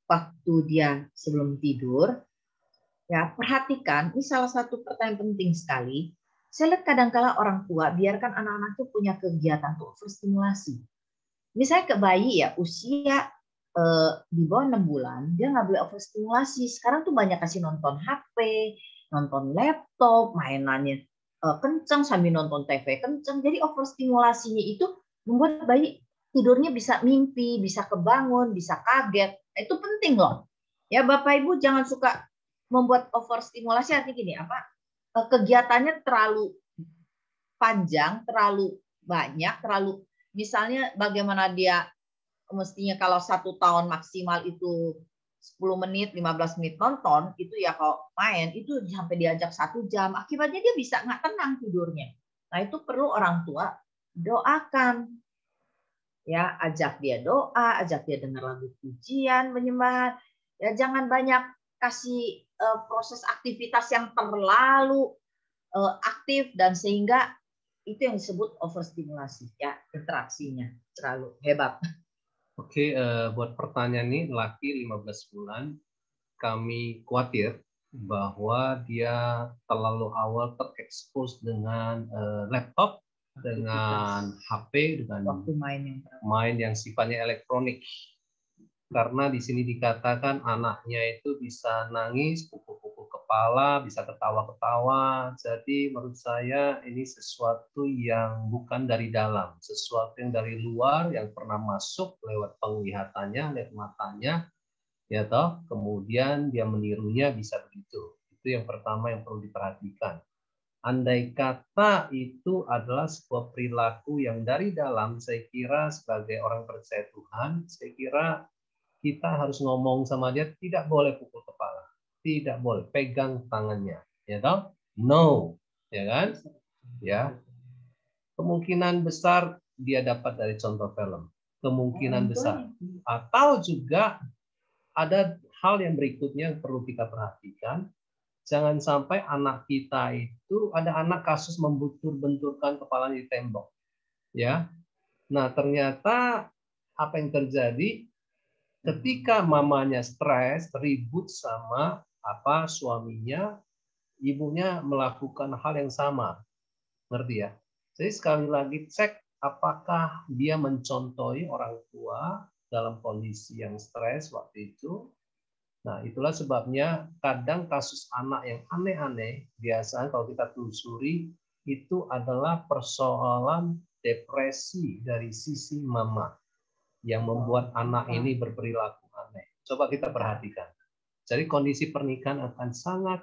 waktu dia sebelum tidur? Ya, perhatikan, ini salah satu pertanyaan penting sekali. Saya lihat kadang-kala orang tua biarkan anak-anak itu punya kegiatan untuk overstimulasi. Misalnya ke bayi ya, usia di bawah 6 bulan, dia nggak boleh overstimulasi. Sekarang tuh banyak kasih nonton HP, nonton laptop, mainannya kencang sambil nonton TV kencang. Jadi overstimulasinya itu membuat bayi tidurnya bisa mimpi, bisa kebangun, bisa kaget. Itu penting loh. Ya Bapak Ibu jangan suka membuat overstimulasi, artinya gini, kegiatannya terlalu panjang, terlalu banyak, terlalu misalnya bagaimana dia mestinya kalau 1 tahun maksimal itu 10 menit, 15 menit nonton, itu ya kalau main, itu sampai diajak 1 jam, akibatnya dia bisa nggak tenang tidurnya. Nah itu perlu orang tua doakan. Ya, ajak dia doa, ajak dia dengar lagu pujian, penyembahan. Ya, jangan banyak kasih proses aktivitas yang terlalu aktif dan sehingga itu yang disebut overstimulasi ya, interaksinya terlalu hebat. Oke, buat pertanyaan ini laki 15 bulan, kami khawatir bahwa dia terlalu awal terekspos dengan laptop, dengan HP, dengan main yang sifatnya elektronik. Karena di sini dikatakan anaknya itu bisa nangis, pukul-pukul kepala, bisa ketawa-ketawa. Jadi menurut saya ini sesuatu yang bukan dari dalam, sesuatu yang dari luar yang pernah masuk lewat penglihatannya, lewat matanya, ya toh. Kemudian dia menirunya bisa begitu. Itu yang pertama yang perlu diperhatikan. Andai kata itu adalah sebuah perilaku yang dari dalam, saya kira sebagai orang percaya Tuhan, saya kira kita harus ngomong sama dia, tidak boleh pukul kepala, tidak boleh pegang tangannya, ya toh? No, ya kan? Ya. Kemungkinan besar dia dapat dari contoh film. Kemungkinan besar. Atau juga ada hal yang berikutnya yang perlu kita perhatikan. Jangan sampai anak kita itu ada anak kasus membentur-benturkan kepalanya di tembok. Ya. Nah, ternyata apa yang terjadi ketika mamanya stres, ribut sama suaminya, ibunya melakukan hal yang sama. Ngerti ya? Jadi sekali lagi cek apakah dia mencontohi orang tua dalam kondisi yang stres waktu itu. Nah, itulah sebabnya kadang kasus anak yang aneh-aneh, biasanya kalau kita telusuri, itu adalah persoalan depresi dari sisi mama yang membuat anak ini berperilaku aneh. Coba kita perhatikan. Jadi kondisi pernikahan akan sangat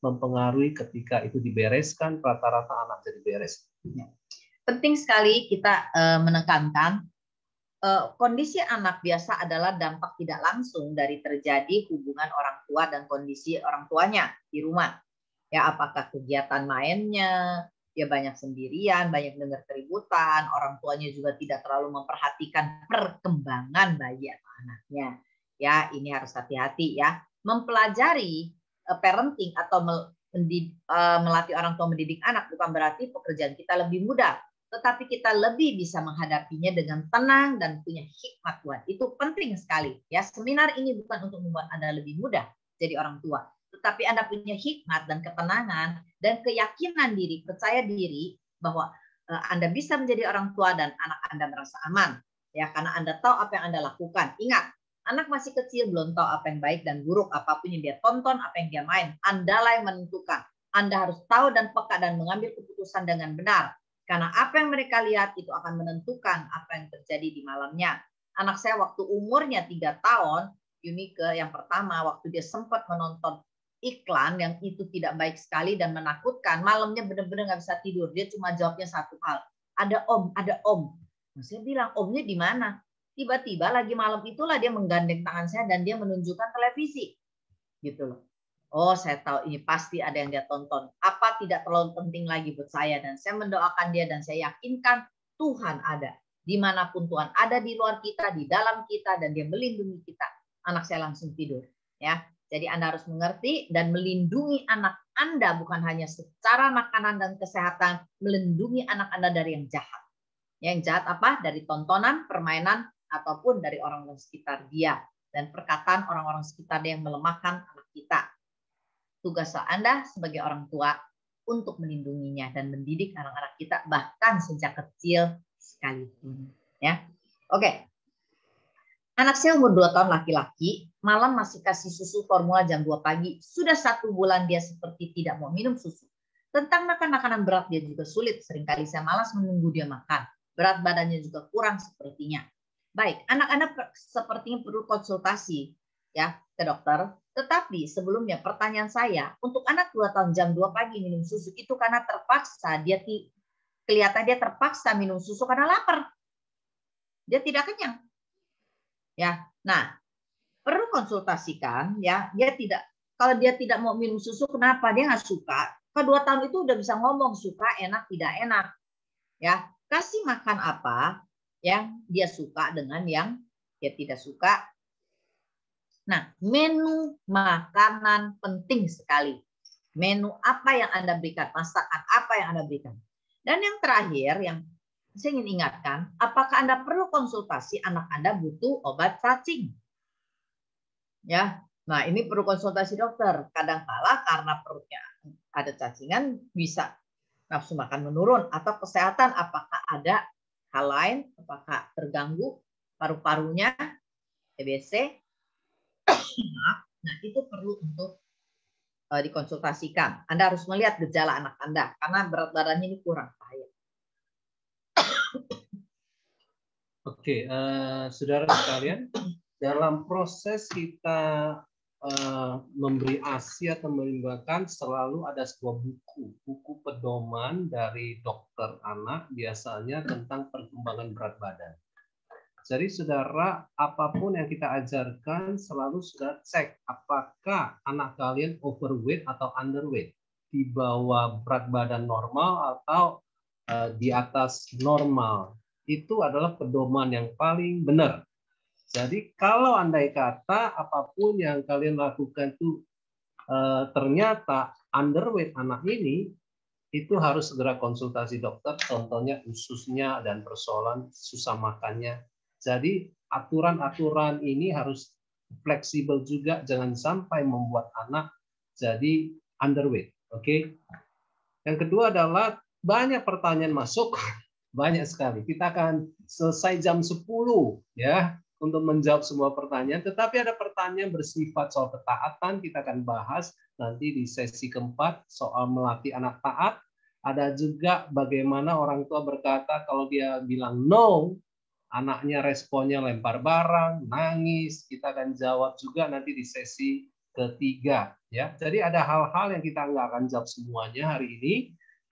mempengaruhi ketika itu dibereskan, rata-rata anak jadi beres. Penting sekali kita menekankan kondisi anak biasa adalah dampak tidak langsung dari terjadi hubungan orang tua dan kondisi orang tuanya di rumah. Ya, apakah kegiatan mainnya, dia banyak sendirian, banyak dengar keributan, orang tuanya juga tidak terlalu memperhatikan perkembangan bayi atau anaknya. Ya, ini harus hati-hati ya. Mempelajari parenting atau melatih orang tua mendidik anak bukan berarti pekerjaan kita lebih mudah, tetapi kita lebih bisa menghadapinya dengan tenang dan punya hikmat Tuhan. Itu penting sekali. Ya, seminar ini bukan untuk membuat Anda lebih mudah jadi orang tua, tetapi Anda punya hikmat dan ketenangan dan keyakinan diri, percaya diri bahwa Anda bisa menjadi orang tua dan anak Anda merasa aman. Ya, karena Anda tahu apa yang Anda lakukan. Ingat, anak masih kecil belum tahu apa yang baik dan buruk, apapun yang dia tonton, apa yang dia main. Andalah yang menentukan. Anda harus tahu dan peka dan mengambil keputusan dengan benar. Karena apa yang mereka lihat itu akan menentukan apa yang terjadi di malamnya. Anak saya waktu umurnya 3 tahun, Yunike yang pertama, waktu dia sempat menonton iklan yang itu tidak baik sekali dan menakutkan, malamnya benar-benar nggak bisa tidur. Dia cuma jawabnya satu hal, ada om, ada om. Nah, saya bilang, omnya di mana? Tiba-tiba lagi malam itulah dia menggandeng tangan saya dan dia menunjukkan televisi. Gitu loh. Oh, saya tahu ini pasti ada yang dia tonton. Apa tidak terlalu penting lagi buat saya. Dan saya mendoakan dia dan saya yakinkan Tuhan ada. Dimanapun Tuhan ada di luar kita, di dalam kita, dan dia melindungi kita. Anak saya langsung tidur. Ya, jadi Anda harus mengerti dan melindungi anak Anda bukan hanya secara makanan dan kesehatan, melindungi anak Anda dari yang jahat. Yang jahat apa? Dari tontonan, permainan, ataupun dari orang-orang sekitar dia. Dan perkataan orang-orang sekitar dia yang melemahkan anak kita. Tugas Anda sebagai orang tua untuk melindunginya dan mendidik anak-anak kita bahkan sejak kecil sekalipun. Ya, oke. Anak saya umur 2 tahun laki-laki, malam masih kasih susu formula jam 2 pagi. Sudah 1 bulan dia seperti tidak mau minum susu. Tentang makan makanan berat dia juga sulit. Seringkali saya malas menunggu dia makan. Berat badannya juga kurang sepertinya. Baik, anak-anak sepertinya perlu konsultasi ya ke dokter. Tetapi sebelumnya pertanyaan saya, untuk anak 2 tahun jam 2 pagi minum susu itu karena terpaksa, kelihatan dia terpaksa minum susu karena lapar. Dia tidak kenyang. Ya. Nah, perlu konsultasikan ya, kalau dia tidak mau minum susu kenapa? Dia nggak suka. Ke 2 tahun itu udah bisa ngomong suka, enak, tidak enak. Ya, kasih makan apa yang dia suka dengan yang dia tidak suka. Nah, menu makanan penting sekali. Menu apa yang Anda berikan, masakan apa yang Anda berikan. Dan yang terakhir, yang saya ingin ingatkan, apakah Anda perlu konsultasi anak Anda butuh obat cacing? Ya, nah ini perlu konsultasi dokter. Kadang-kala karena perutnya ada cacingan, bisa nafsu makan menurun atau kesehatan, apakah ada hal lain, apakah terganggu paru-parunya, TBC. Nah, itu perlu untuk dikonsultasikan. Anda harus melihat gejala anak Anda karena berat badannya ini kurang bahaya. Oke, saudara sekalian, dalam proses kita memberi ASI atau melibatkan selalu ada sebuah buku pedoman dari dokter anak biasanya tentang perkembangan berat badan. Jadi saudara, apapun yang kita ajarkan selalu sudah cek apakah anak kalian overweight atau underweight, di bawah berat badan normal atau di atas normal. Itu adalah pedoman yang paling benar. Jadi kalau andai kata apapun yang kalian lakukan itu ternyata underweight anak ini, itu harus segera konsultasi dokter, contohnya ususnya dan persoalan susah makannya. Jadi aturan-aturan ini harus fleksibel juga, jangan sampai membuat anak jadi underweight. Oke. Yang kedua adalah banyak pertanyaan masuk, banyak sekali. Kita akan selesai jam 10 ya untuk menjawab semua pertanyaan, tetapi ada pertanyaan bersifat soal ketaatan, kita akan bahas nanti di sesi keempat soal melatih anak taat. Ada juga bagaimana orang tua berkata kalau dia bilang no, anaknya responnya lempar barang, nangis. Kita akan jawab juga nanti di sesi ketiga. Ya, jadi ada hal-hal yang kita nggak akan jawab semuanya hari ini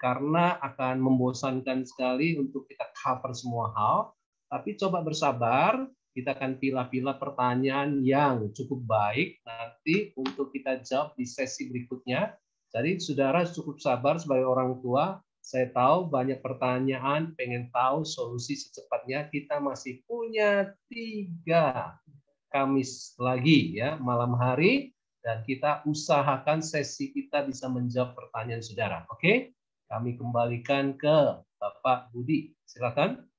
karena akan membosankan sekali untuk kita cover semua hal. Tapi coba bersabar, kita akan pilah-pilah pertanyaan yang cukup baik nanti untuk kita jawab di sesi berikutnya. Jadi saudara cukup sabar sebagai orang tua. Saya tahu banyak pertanyaan, pengen tahu solusi secepatnya. Kita masih punya 3 Kamis lagi ya, malam hari. Dan kita usahakan sesi kita bisa menjawab pertanyaan saudara. Oke? Kami kembalikan ke Bapak Budi. Silakan.